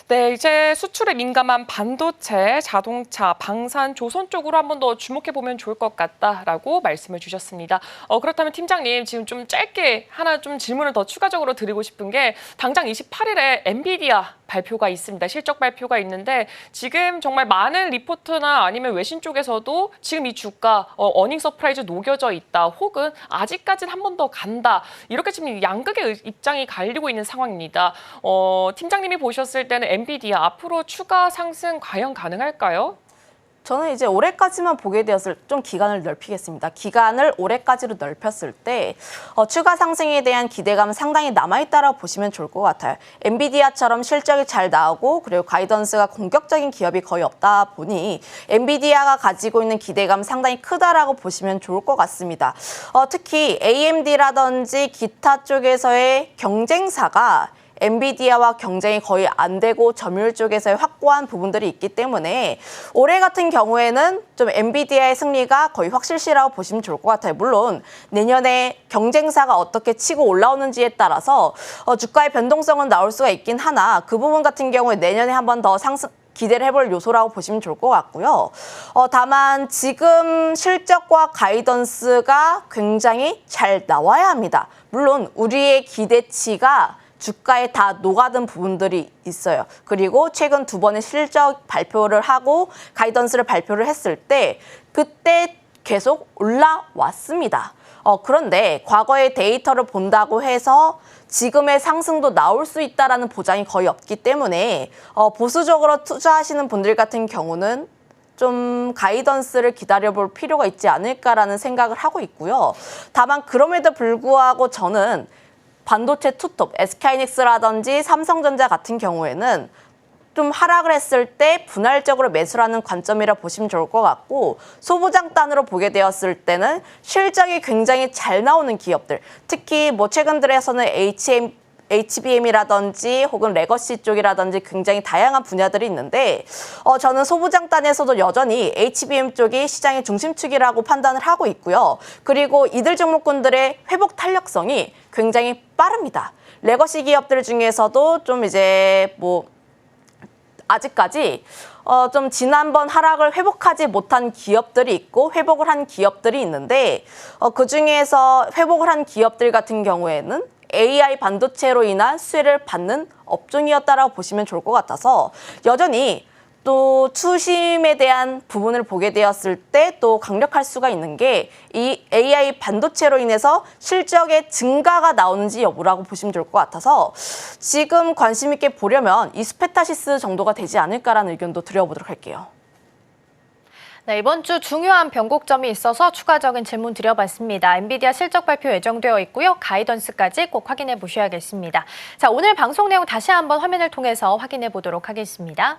네, 이제 수출에 민감한 반도체, 자동차, 방산, 조선 쪽으로 한 번 더 주목해보면 좋을 것 같다라고 말씀을 주셨습니다. 그렇다면 팀장님, 지금 좀 짧게 하나 좀 질문을 더 추가적으로 드리고 싶은 게 당장 28일에 엔비디아 발표가 있습니다. 실적 발표가 있는데 지금 정말 많은 리포트나 아니면 외신 쪽에서도 지금 이 주가 어닝 서프라이즈 녹여져 있다. 혹은 아직까지는 한 번 더 간다. 이렇게 지금 양극의 입장이 갈리고 있는 상황입니다. 팀장님이 보셨을 때는 엔비디아 앞으로 추가 상승 과연 가능할까요? 저는 이제 올해까지만 보게 되었을 좀 기간을 넓히겠습니다. 기간을 올해까지로 넓혔을 때 추가 상승에 대한 기대감은 상당히 남아있다라고 보시면 좋을 것 같아요. 엔비디아처럼 실적이 잘 나오고 그리고 가이던스가 공격적인 기업이 거의 없다 보니 엔비디아가 가지고 있는 기대감 상당히 크다라고 보시면 좋을 것 같습니다. 특히 AMD라든지 기타 쪽에서의 경쟁사가 엔비디아와 경쟁이 거의 안 되고 점유율 쪽에서의 확고한 부분들이 있기 때문에 올해 같은 경우에는 좀 엔비디아의 승리가 거의 확실시라고 보시면 좋을 것 같아요. 물론 내년에 경쟁사가 어떻게 치고 올라오는지에 따라서 주가의 변동성은 나올 수가 있긴 하나 그 부분 같은 경우에 내년에 한 번 더 상승 기대를 해볼 요소라고 보시면 좋을 것 같고요. 다만 지금 실적과 가이던스가 굉장히 잘 나와야 합니다. 물론 우리의 기대치가 주가에 다 녹아든 부분들이 있어요. 그리고 최근 2번의 실적 발표를 하고 가이던스를 발표를 했을 때 그때 계속 올라왔습니다. 그런데 과거의 데이터를 본다고 해서 지금의 상승도 나올 수 있다라는 보장이 거의 없기 때문에 보수적으로 투자하시는 분들 같은 경우는 좀 가이던스를 기다려볼 필요가 있지 않을까라는 생각을 하고 있고요. 다만 그럼에도 불구하고 저는 반도체 투톱, SK하이닉스라든지 삼성전자 같은 경우에는 좀 하락을 했을 때 분할적으로 매수를 하는 관점이라 보시면 좋을 것 같고 소부장단으로 보게 되었을 때는 실적이 굉장히 잘 나오는 기업들, 특히 뭐 최근 들에서는 HBM이라든지 혹은 레거시 쪽이라든지 굉장히 다양한 분야들이 있는데 저는 소부장단에서도 여전히 HBM 쪽이 시장의 중심축이라고 판단을 하고 있고요. 그리고 이들 종목군들의 회복 탄력성이 굉장히 빠릅니다. 레거시 기업들 중에서도 좀 이제 뭐 아직까지 좀 지난번 하락을 회복하지 못한 기업들이 있고 회복을 한 기업들이 있는데 그중에서 회복을 한 기업들 같은 경우에는 AI 반도체로 인한 수혜를 받는 업종이었다라고 보시면 좋을 것 같아서 여전히 또 투심에 대한 부분을 보게 되었을 때 또 강력할 수가 있는 게 이 AI 반도체로 인해서 실적의 증가가 나오는지 여부라고 보시면 좋을 것 같아서 지금 관심 있게 보려면 이스페타시스 정도가 되지 않을까라는 의견도 드려보도록 할게요. 네, 이번 주 중요한 변곡점이 있어서 추가적인 질문 드려봤습니다. 엔비디아 실적 발표 예정되어 있고요. 가이던스까지 꼭 확인해 보셔야겠습니다. 자, 오늘 방송 내용 다시 한번 화면을 통해서 확인해 보도록 하겠습니다.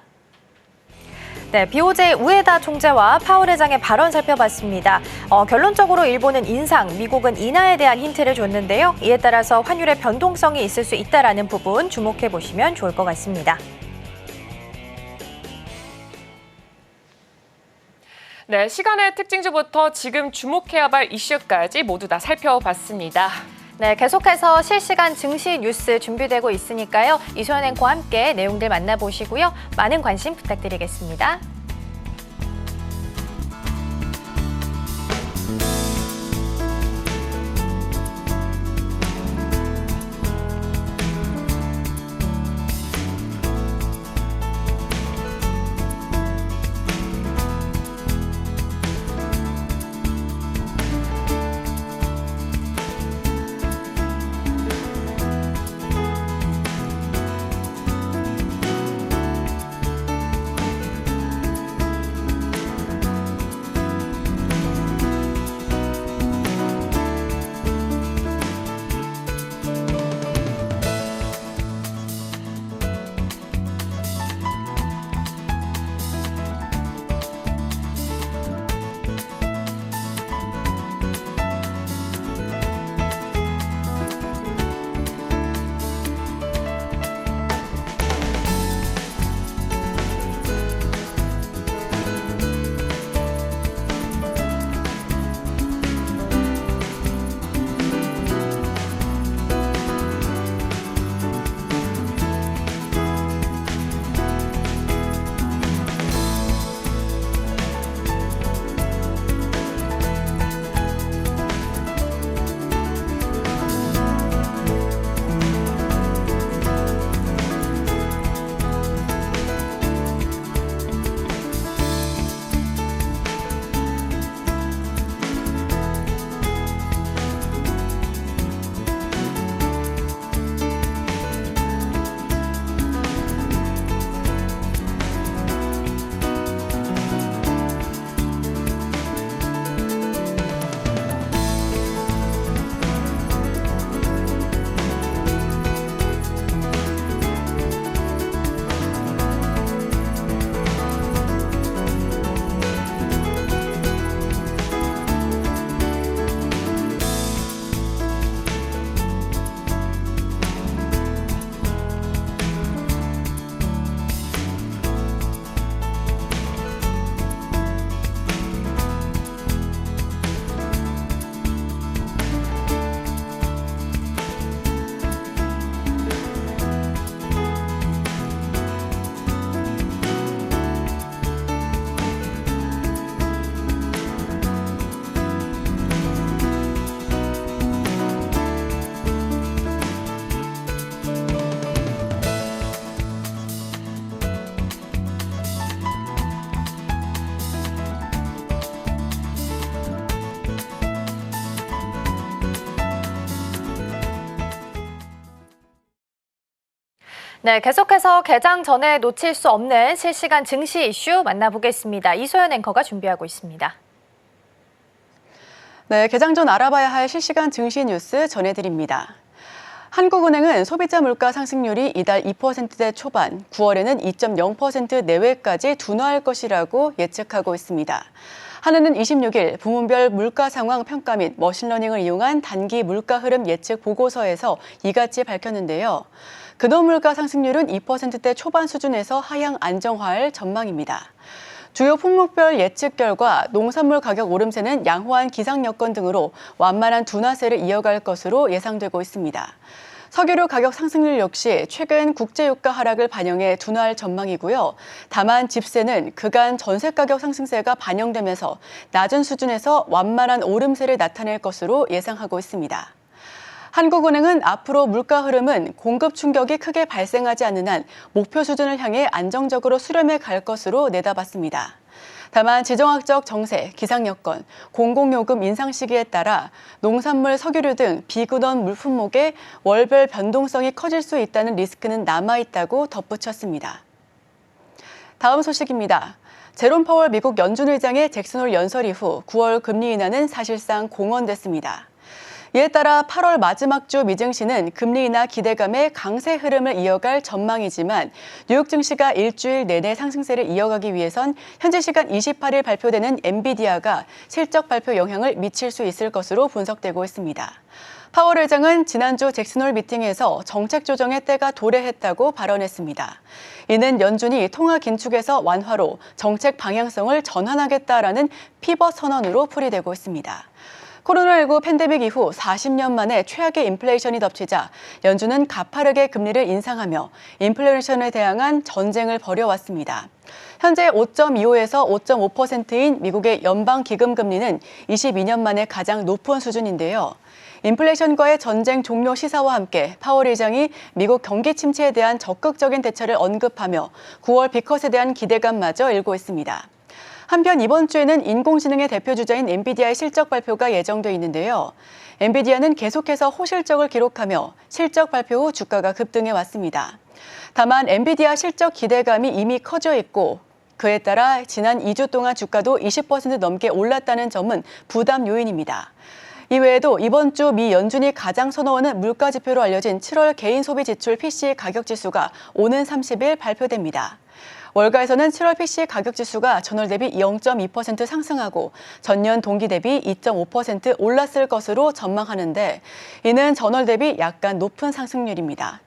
네, BOJ 우에다 총재와 파월 의장의 발언 살펴봤습니다. 결론적으로 일본은 인상, 미국은 인하에 대한 힌트를 줬는데요. 이에 따라서 환율의 변동성이 있을 수 있다라는 부분 주목해 보시면 좋을 것 같습니다. 네, 시간의 특징주부터 지금 주목해야 할 이슈까지 모두 다 살펴봤습니다. 네, 계속해서 실시간 증시 뉴스 준비되고 있으니까요. 이소연 앵커와 함께 내용들 만나보시고요. 많은 관심 부탁드리겠습니다. 네, 계속해서 개장 전에 놓칠 수 없는 실시간 증시 이슈 만나보겠습니다. 이소연 앵커가 준비하고 있습니다. 네, 개장 전 알아봐야 할 실시간 증시 뉴스 전해드립니다. 한국은행은 소비자 물가 상승률이 이달 2%대 초반, 9월에는 2.0% 내외까지 둔화할 것이라고 예측하고 있습니다. 한은은 26일 부문별 물가 상황 평가 및 머신러닝을 이용한 단기 물가 흐름 예측 보고서에서 이같이 밝혔는데요. 근원 물가 상승률은 2%대 초반 수준에서 하향 안정화할 전망입니다. 주요 품목별 예측 결과 농산물 가격 오름세는 양호한 기상 여건 등으로 완만한 둔화세를 이어갈 것으로 예상되고 있습니다. 석유류 가격 상승률 역시 최근 국제유가 하락을 반영해 둔화할 전망이고요. 다만 집세는 그간 전세 가격 상승세가 반영되면서 낮은 수준에서 완만한 오름세를 나타낼 것으로 예상하고 있습니다. 한국은행은 앞으로 물가 흐름은 공급 충격이 크게 발생하지 않는 한 목표 수준을 향해 안정적으로 수렴해 갈 것으로 내다봤습니다. 다만 지정학적 정세, 기상 여건, 공공요금 인상 시기에 따라 농산물, 석유류 등 비근원 물품목의 월별 변동성이 커질 수 있다는 리스크는 남아있다고 덧붙였습니다. 다음 소식입니다. 제롬 파월 미국 연준 의장의 잭슨 홀 연설 이후 9월 금리 인하는 사실상 공언됐습니다. 이에 따라 8월 마지막 주 미증시는 금리 인하 기대감의 강세 흐름을 이어갈 전망이지만 뉴욕 증시가 일주일 내내 상승세를 이어가기 위해선 현지 시간 28일 발표되는 엔비디아가 실적 발표 영향을 미칠 수 있을 것으로 분석되고 있습니다. 파월 의장은 지난주 잭슨홀 미팅에서 정책 조정의 때가 도래했다고 발언했습니다. 이는 연준이 통화 긴축에서 완화로 정책 방향성을 전환하겠다라는 피벗 선언으로 풀이되고 있습니다. 코로나19 팬데믹 이후 40년 만에 최악의 인플레이션이 덮치자 연준은 가파르게 금리를 인상하며 인플레이션에 대항한 전쟁을 벌여왔습니다. 현재 5.25에서 5.5%인 미국의 연방기금 금리는 22년 만에 가장 높은 수준인데요. 인플레이션과의 전쟁 종료 시사와 함께 파월 의장이 미국 경기 침체에 대한 적극적인 대처를 언급하며 9월 빅컷에 대한 기대감마저 일고 있습니다. 한편 이번 주에는 인공지능의 대표 주자인 엔비디아의 실적 발표가 예정돼 있는데요. 엔비디아는 계속해서 호실적을 기록하며 실적 발표 후 주가가 급등해 왔습니다. 다만 엔비디아 실적 기대감이 이미 커져 있고 그에 따라 지난 2주 동안 주가도 20% 넘게 올랐다는 점은 부담 요인입니다. 이외에도 이번 주 미 연준이 가장 선호하는 물가 지표로 알려진 7월 개인 소비 지출 PCE 가격 지수가 오는 30일 발표됩니다. 월가에서는 7월 PCE 가격 지수가 전월 대비 0.2% 상승하고 전년 동기 대비 2.5% 올랐을 것으로 전망하는데 이는 전월 대비 약간 높은 상승률입니다.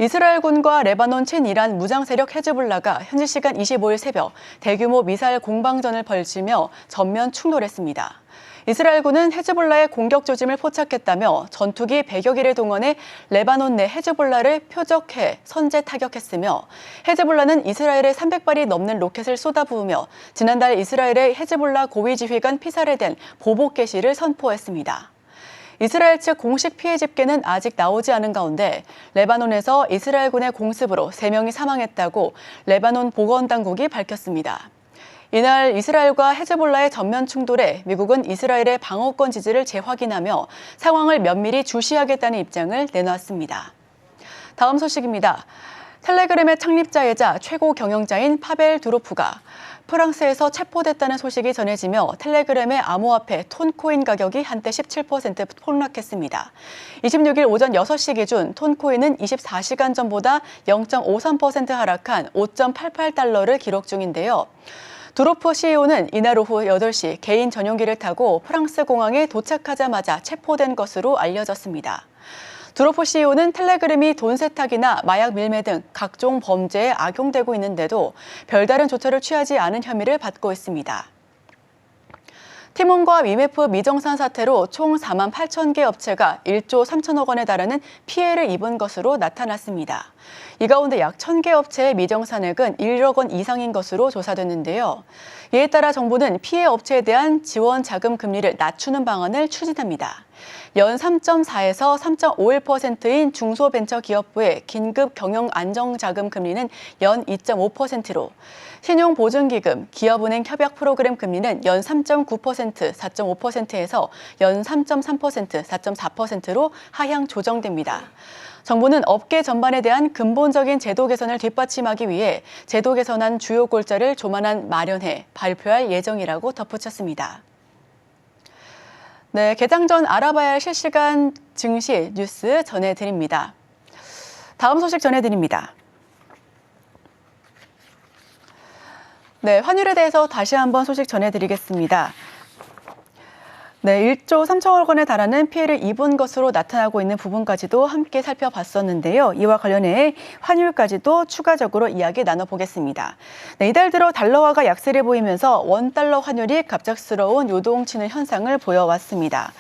이스라엘군과 레바논 친이란 무장 세력 헤즈볼라가 현지 시간 25일 새벽 대규모 미사일 공방전을 벌이며 전면 충돌했습니다. 이스라엘군은 헤즈볼라의 공격 조짐을 포착했다며 전투기 100여 기를 동원해 레바논 내 헤즈볼라를 표적해 선제 타격했으며 헤즈볼라는 이스라엘에 300발이 넘는 로켓을 쏟아부으며 지난달 이스라엘의 헤즈볼라 고위 지휘관 피살에 대한 보복 개시를 선포했습니다. 이스라엘 측 공식 피해 집계는 아직 나오지 않은 가운데 레바논에서 이스라엘군의 공습으로 3명이 사망했다고 레바논 보건당국이 밝혔습니다. 이날 이스라엘과 헤즈볼라의 전면 충돌에 미국은 이스라엘의 방어권 지지를 재확인하며 상황을 면밀히 주시하겠다는 입장을 내놨습니다. 다음 소식입니다. 텔레그램의 창립자이자 최고 경영자인 파벨 두로프가 프랑스에서 체포됐다는 소식이 전해지며 텔레그램의 암호화폐 톤코인 가격이 한때 17% 폭락했습니다. 26일 오전 6시 기준 톤코인은 24시간 전보다 0.53% 하락한 5.88달러를 기록 중인데요. 두로프 CEO는 이날 오후 8시 개인 전용기를 타고 프랑스 공항에 도착하자마자 체포된 것으로 알려졌습니다. 두로프 CEO는 텔레그램이 돈 세탁이나 마약 밀매 등 각종 범죄에 악용되고 있는데도 별다른 조처를 취하지 않은 혐의를 받고 있습니다. 티몬과 위메프 미정산 사태로 총 4만 8천 개 업체가 1조 3천억 원에 달하는 피해를 입은 것으로 나타났습니다. 이 가운데 약 1,000개 업체의 미정산액은 1억 원 이상인 것으로 조사됐는데요. 이에 따라 정부는 피해 업체에 대한 지원 자금 금리를 낮추는 방안을 추진합니다. 연 3.4에서 3.51%인 중소벤처기업부의 긴급 경영 안정자금 금리는 연 2.5%로 신용보증기금, 기업은행 협약 프로그램 금리는 연 3.9%, 4.5%에서 연 3.3%, 4.4%로 하향 조정됩니다. 정부는 업계 전반에 대한 근본적인 제도 개선을 뒷받침하기 위해 제도 개선안 주요 골자를 조만한 마련해 발표할 예정이라고 덧붙였습니다. 네, 개장 전 알아봐야 할 실시간 증시 뉴스 전해드립니다. 다음 소식 전해드립니다. 네, 환율에 대해서 다시 한번 소식 전해드리겠습니다. 네, 1조 3천억 원에 달하는 피해를 입은 것으로 나타나고 있는 부분까지도 함께 살펴봤었는데요. 이와 관련해 환율까지도 추가적으로 이야기 나눠보겠습니다. 네, 이달 들어 달러화가 약세를 보이면서 원달러 환율이 갑작스러운 요동치는 현상을 보여왔습니다.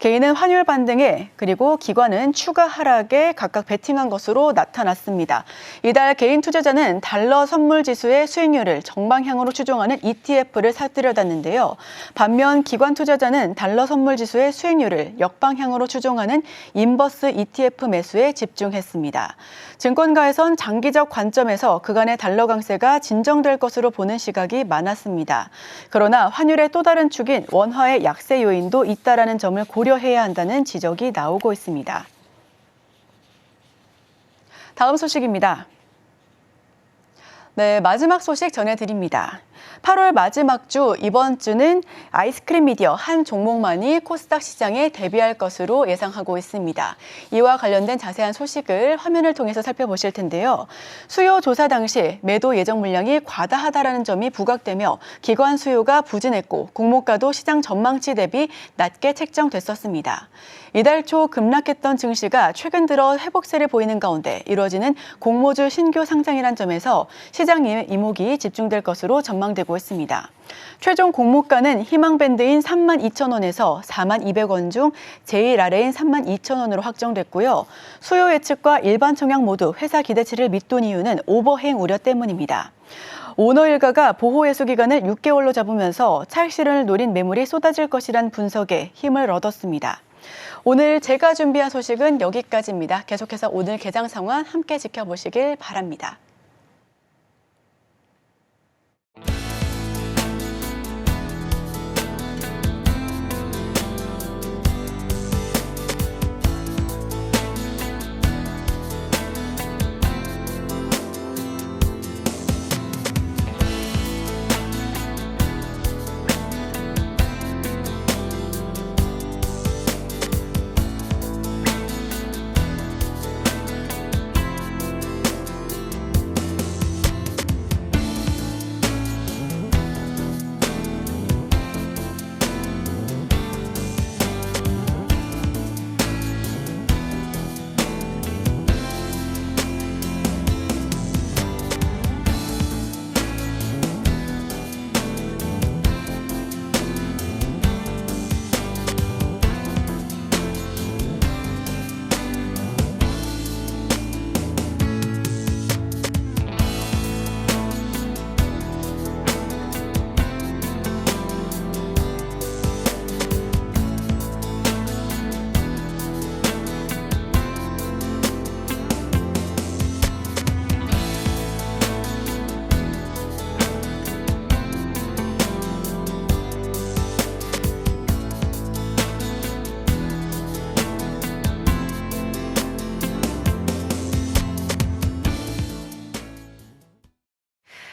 개인은 환율 반등에 그리고 기관은 추가 하락에 각각 베팅한 것으로 나타났습니다. 이달 개인 투자자는 달러 선물 지수의 수익률을 정방향으로 추종하는 ETF를 사들여놨는데요. 반면 기관 투자자는 달러 선물 지수의 수익률을 역방향으로 추종하는 인버스 ETF 매수에 집중했습니다. 증권가에선 장기적 관점에서 그간의 달러 강세가 진정될 것으로 보는 시각이 많았습니다. 그러나 환율의 또 다른 축인 원화의 약세 요인도 있다라는 점을 고려해야 한다는 지적이 나오고 있습니다. 다음 소식입니다. 네, 마지막 소식 전해드립니다. 8월 마지막 주, 이번 주는 아이스크림 미디어 한 종목만이 코스닥 시장에 데뷔할 것으로 예상하고 있습니다. 이와 관련된 자세한 소식을 화면을 통해서 살펴보실 텐데요. 수요 조사 당시 매도 예정 물량이 과다하다라는 점이 부각되며 기관 수요가 부진했고 공모가도 시장 전망치 대비 낮게 책정됐었습니다. 이달 초 급락했던 증시가 최근 들어 회복세를 보이는 가운데 이루어지는 공모주 신규 상장이란 점에서 시장 이목이 집중될 것으로 전망되고 있습니다. 최종 공모가는 희망밴드인 32,000원에서 42,200원 중 제일 아래인 32,000원으로 확정됐고요. 수요 예측과 일반 청약 모두 회사 기대치를 밑돈 이유는 오버행 우려 때문입니다. 오너 일가가 보호 예수 기간을 6개월로 잡으면서 차익 실현을 노린 매물이 쏟아질 것이란 분석에 힘을 얻었습니다. 오늘 제가 준비한 소식은 여기까지입니다. 계속해서 오늘 개장 상황 함께 지켜보시길 바랍니다.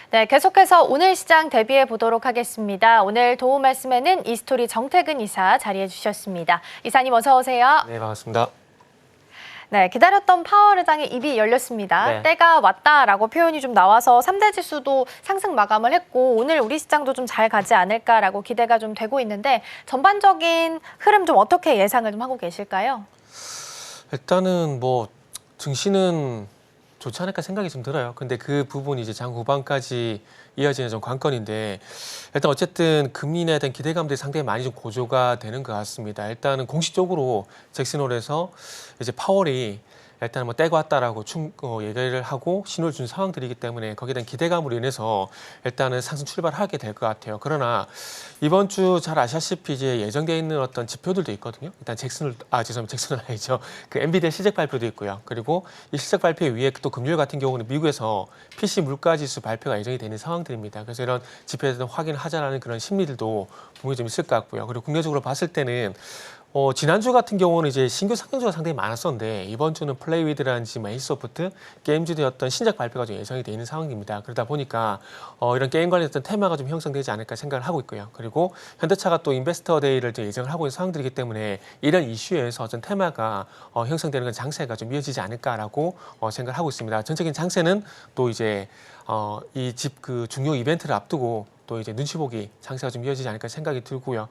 네, 계속해서 오늘 시장 대비해 보도록 하겠습니다. 오늘 도움 말씀에는 이스토리 정태근 이사 자리해 주셨습니다. 이사님 어서 오세요. 네, 반갑습니다. 네, 기다렸던 파월 의장의 입이 열렸습니다. 네. 때가 왔다라고 표현이 좀 나와서 3대 지수도 상승 마감을 했고 오늘 우리 시장도 좀 잘 가지 않을까라고 기대가 좀 되고 있는데 전반적인 흐름 좀 어떻게 예상을 좀 하고 계실까요? 일단은 뭐 증시는 좋지 않을까 생각이 좀 들어요. 근데 그 부분이 이제 장 후반까지 이어지는 좀 관건인데 일단 어쨌든 금리 인하에 대한 기대감들이 상당히 많이 좀 고조가 되는 것 같습니다. 일단은 공식적으로 잭슨홀에서 이제 파월이 일단 뭐 때가 왔다라고 얘기를 하고 신호를 준 상황들이기 때문에 거기에 대한 기대감으로 인해서 일단은 상승 출발하게 될 것 같아요. 그러나 이번 주 잘 아시다시피 이제 예정되어 있는 어떤 지표들도 있거든요. 일단 죄송합니다. 잭슨홀 아니죠. 그 엔비디아 실적 발표도 있고요. 그리고 이 실적 발표 위에 또 금요일 같은 경우는 미국에서 PC 물가지수 발표가 예정이 되는 상황들입니다. 그래서 이런 지표에 대한 확인을 하자라는 그런 심리들도 분명히 좀 있을 것 같고요. 그리고 국내적으로 봤을 때는 지난주 같은 경우는 이제 신규 상장주가 상당히 많았었는데 이번 주는 플레이위드라든지 에이스소프트, 게임즈의 어떤 신작 발표가 좀 예정이 되어 있는 상황입니다. 그러다 보니까 이런 게임 관련된 테마가 좀 형성되지 않을까 생각을 하고 있고요. 그리고 현대차가 또 인베스터 데이를 좀 예정을 하고 있는 상황들이기 때문에 이런 이슈에서 어떤 테마가 형성되는 건 장세가 좀 이어지지 않을까라고 생각을 하고 있습니다. 전체적인 장세는 또 이제 이 집 그 중요 이벤트를 앞두고 또 이제 눈치 보기 장세가 좀 이어지지 않을까 생각이 들고요.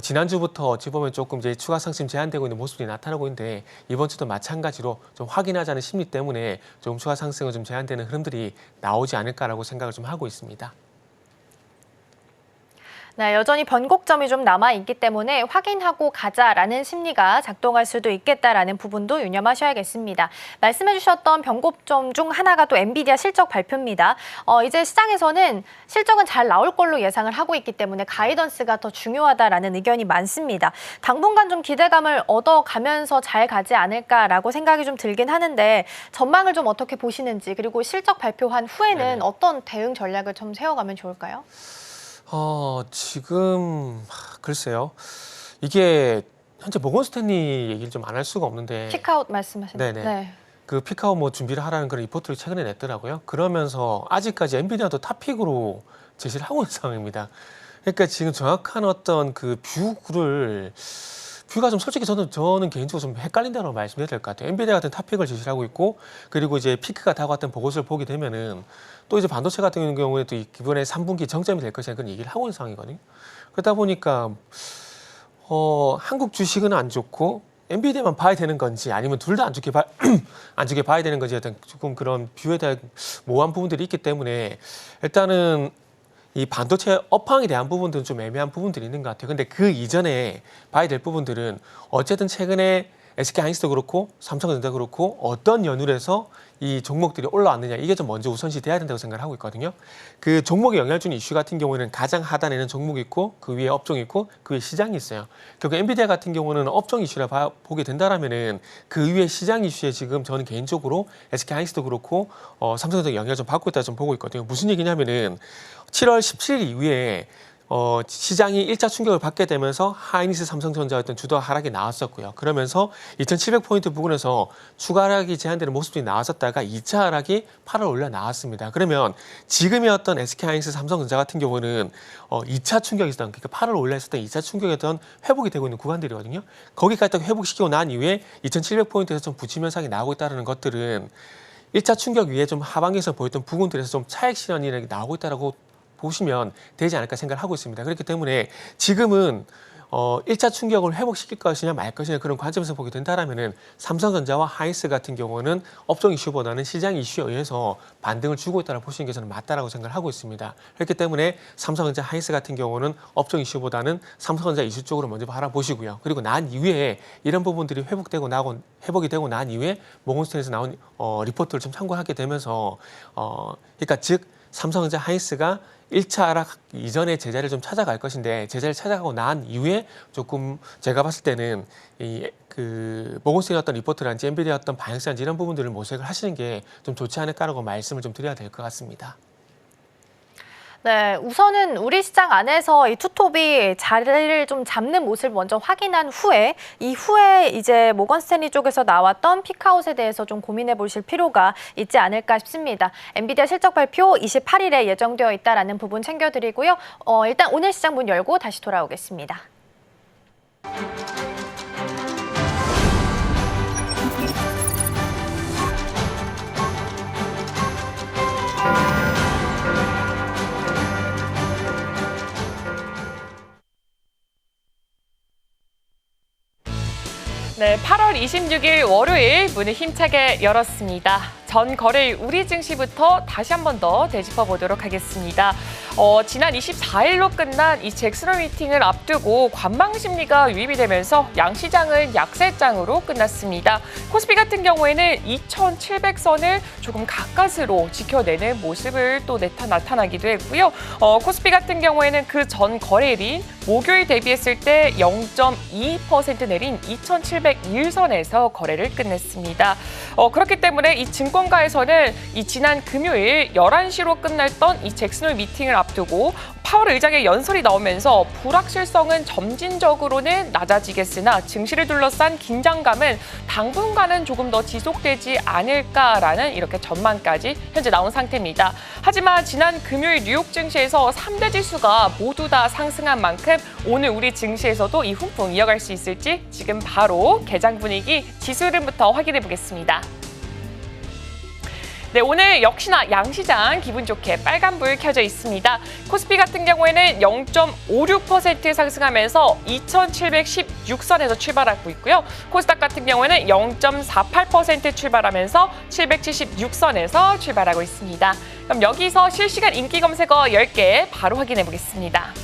지난주부터 어찌 보면 조금 이제 추가 상승 제한되고 있는 모습이 나타나고 있는데 이번 주도 마찬가지로 좀 확인하자는 심리 때문에 좀 추가 상승은 좀 제한되는 흐름들이 나오지 않을까라고 생각을 좀 하고 있습니다. 네, 여전히 변곡점이 좀 남아있기 때문에 확인하고 가자라는 심리가 작동할 수도 있겠다라는 부분도 유념하셔야겠습니다. 말씀해 주셨던 변곡점 중 하나가 또 엔비디아 실적 발표입니다. 이제 시장에서는 실적은 잘 나올 걸로 예상을 하고 있기 때문에 가이던스가 더 중요하다라는 의견이 많습니다. 당분간 좀 기대감을 얻어가면서 잘 가지 않을까라고 생각이 좀 들긴 하는데 전망을 좀 어떻게 보시는지 그리고 실적 발표한 후에는 어떤 대응 전략을 좀 세워가면 좋을까요? 지금 글쎄요. 이게 현재 모건 스탠리 얘기를 좀 안 할 수가 없는데 킥아웃 말씀하시는 네네. 네. 그 피카오 뭐 준비를 하라는 그런 리포트를 최근에 냈더라고요. 그러면서 아직까지 엔비디아도 탑픽으로 제시를 하고 있는 상황입니다. 그러니까 지금 정확한 어떤 그 뷰가 좀 솔직히 저는 개인적으로 좀 헷갈린다고 말씀드려야 될 것 같아요. 엔비디아 같은 탑픽을 제시를 하고 있고, 그리고 이제 피크가 다가왔던 보고서를 보게 되면은 또 이제 반도체 같은 경우에 또 이번에 3분기 정점이 될 것이라는 그런 얘기를 하고 있는 상황이거든요. 그러다 보니까 한국 주식은 안 좋고 엔비디아만 봐야 되는 건지, 아니면 둘 다 안 좋게 봐야 되는 건지, 어떤 조금 그런 뷰에 대한 모호한 부분들이 있기 때문에 일단은 이 반도체 업황에 대한 부분들은 좀 애매한 부분들이 있는 것 같아요. 근데 그 이전에 봐야 될 부분들은 어쨌든 최근에 SK하이닉스도 그렇고 삼성전자도 그렇고 어떤 연율에서 이 종목들이 올라왔느냐, 이게 좀 먼저 우선시 돼야 된다고 생각을 하고 있거든요. 그 종목에 영향을 주는 이슈 같은 경우에는 가장 하단에는 종목이 있고 그 위에 업종이 있고 그 위에 시장이 있어요. 결국 엔비디아 같은 경우는 업종 이슈라 보게 된다라면은 그 위에 시장 이슈에 지금 저는 개인적으로 SK하이닉스도 그렇고 삼성전자 영향을 좀 받고 있다 좀 보고 있거든요. 무슨 얘기냐면은 7월 17일 이후에 시장이 1차 충격을 받게 되면서 하이닉스, 삼성전자였던 주도 하락이 나왔었고요. 그러면서 2700포인트 부근에서 추가 하락이 제한되는 모습들이 나왔었다가 2차 하락이 8월 올라 나왔습니다. 그러면 지금의 어떤 SK하이닉스, 삼성전자 같은 경우는 2차 충격이었던, 그러니까 8월 올라 있었던 2차 충격이었던 회복이 되고 있는 구간들이거든요. 거기까지 딱 회복시키고 난 이후에 2700포인트에서 좀 부침 현상이 나오고 있다는 것들은 1차 충격 위에 좀 하반기에서 보였던 부분들에서 좀 차익 실현이 나오고 있다라고 보시면 되지 않을까 생각을 하고 있습니다. 그렇기 때문에 지금은 1차 충격을 회복시킬 것이냐 말 것이냐 그런 관점에서 보게 된다라면은 삼성전자와 하이닉스 같은 경우는 업종 이슈보다는 시장 이슈에 의해서 반등을 주고 있다고 보시는 게 저는 맞다라고 생각을 하고 있습니다. 그렇기 때문에 삼성전자, 하이닉스 같은 경우는 업종 이슈보다는 삼성전자 이슈 쪽으로 먼저 바라보시고요. 그리고 난 이후에 이런 부분들이 회복이 되고 난 이후에 모건스탠에서 나온 리포트를 좀 참고하게 되면서 그러니까 즉 삼성전자, 하이닉스가 1차 하락 이전에 제자리를 좀 찾아갈 것인데, 제자리를 찾아가고 난 이후에 조금 제가 봤을 때는 모건스탠의 어떤 리포트라든지 엔비디아 어떤 방향성인지 이런 부분들을 모색을 하시는 게 좀 좋지 않을까라고 말씀을 좀 드려야 될 것 같습니다. 네, 우선은 우리 시장 안에서 이 투톱이 자리를 좀 잡는 모습을 먼저 확인한 후에 이후에 이제 모건 스탠리 쪽에서 나왔던 피크아웃에 대해서 좀 고민해 보실 필요가 있지 않을까 싶습니다. 엔비디아 실적 발표 28일에 예정되어 있다라는 부분 챙겨드리고요. 일단 오늘 시장 문 열고 다시 돌아오겠습니다. 네, 8월 26일 월요일 문을 힘차게 열었습니다. 전 거래일 우리 증시부터 다시 한 번 더 되짚어 보도록 하겠습니다. 지난 24일로 끝난 이 잭슨홀 미팅을 앞두고 관망 심리가 유입이 되면서 양시장은 약세장으로 끝났습니다. 코스피 같은 경우에는 2,700선을 조금 가까스로 지켜내는 모습을 또 나타나기도 했고요. 코스피 같은 경우에는 그 전 거래일인 목요일 대비했을 때 0.2% 내린 2,701선에서 거래를 끝냈습니다. 그렇기 때문에 이 증권가에서는 이 지난 금요일 11시로 끝났던 이 잭슨홀 미팅을 앞두고 파월 의장의 연설이 나오면서 불확실성은 점진적으로는 낮아지겠으나 증시를 둘러싼 긴장감은 당분간은 조금 더 지속되지 않을까라는 이렇게 전망까지 현재 나온 상태입니다. 하지만 지난 금요일 뉴욕 증시에서 3대 지수가 모두 다 상승한 만큼 오늘 우리 증시에서도 이 훈풍 이어갈 수 있을지 지금 바로 개장 분위기 지수 흐름부터 확인해 보겠습니다. 네, 오늘 역시나 양시장 기분 좋게 빨간불 켜져 있습니다. 코스피 같은 경우에는 0.56% 상승하면서 2,716선에서 출발하고 있고요. 코스닥 같은 경우에는 0.48% 출발하면서 776선에서 출발하고 있습니다. 그럼 여기서 실시간 인기 검색어 10개 바로 확인해 보겠습니다.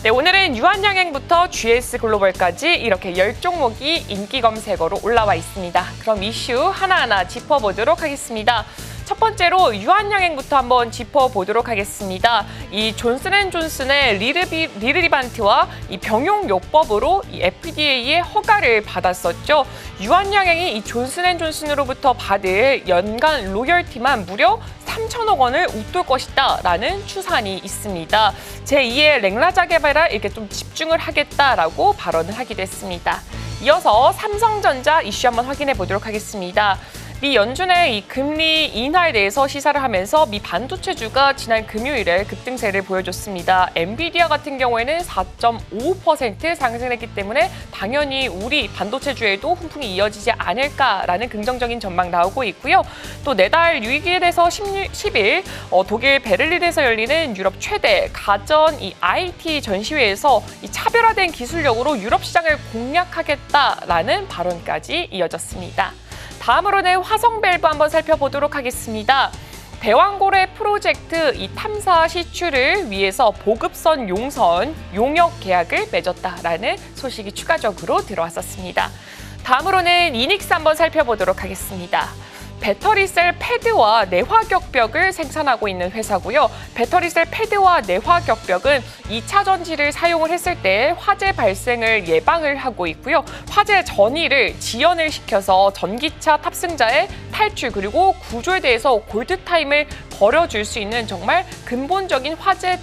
네, 오늘은 유한양행부터 GS 글로벌까지 이렇게 10종목이 인기 검색어로 올라와 있습니다. 그럼 이슈 하나하나 짚어보도록 하겠습니다. 첫 번째로 유한양행부터 한번 짚어보도록 하겠습니다. 이 존슨앤존슨의 리르리반트와 이 병용요법으로 이 FDA의 허가를 받았었죠. 유한양행이 이 존슨앤존슨으로부터 받을 연간 로열티만 무려 3천억 원을 웃돌 것이다 라는 추산이 있습니다. 제2의 랭라자 개발에 이렇게 좀 집중을 하겠다라고 발언을 하기도 했습니다. 이어서 삼성전자 이슈 한번 확인해 보도록 하겠습니다. 미 연준의 이 금리 인하에 대해서 시사를 하면서 미 반도체주가 지난 금요일에 급등세를 보여줬습니다. 엔비디아 같은 경우에는 4.5% 상승했기 때문에 당연히 우리 반도체주에도 훈풍이 이어지지 않을까라는 긍정적인 전망 나오고 있고요. 또 내달 6일에서 10일 독일 베를린에서 열리는 유럽 최대 가전 이 IT 전시회에서 이 차별화된 기술력으로 유럽 시장을 공략하겠다라는 발언까지 이어졌습니다. 다음으로는 화성 밸브 한번 살펴보도록 하겠습니다. 대왕고래 프로젝트 이 탐사 시추를 위해서 보급선 용역 계약을 맺었다라는 소식이 추가적으로 들어왔었습니다. 다음으로는 이닉스 한번 살펴보도록 하겠습니다. 배터리셀 패드와 내화격벽을 생산하고 있는 회사고요. 배터리셀 패드와 내화격벽은 2차 전지를 사용을 했을 때 화재 발생을 예방을 하고 있고요. 화재 전이를 지연을 시켜서 전기차 탑승자의 탈출 그리고 구조에 대해서 골드타임을 벌여줄 수 있는 정말 근본적인 화재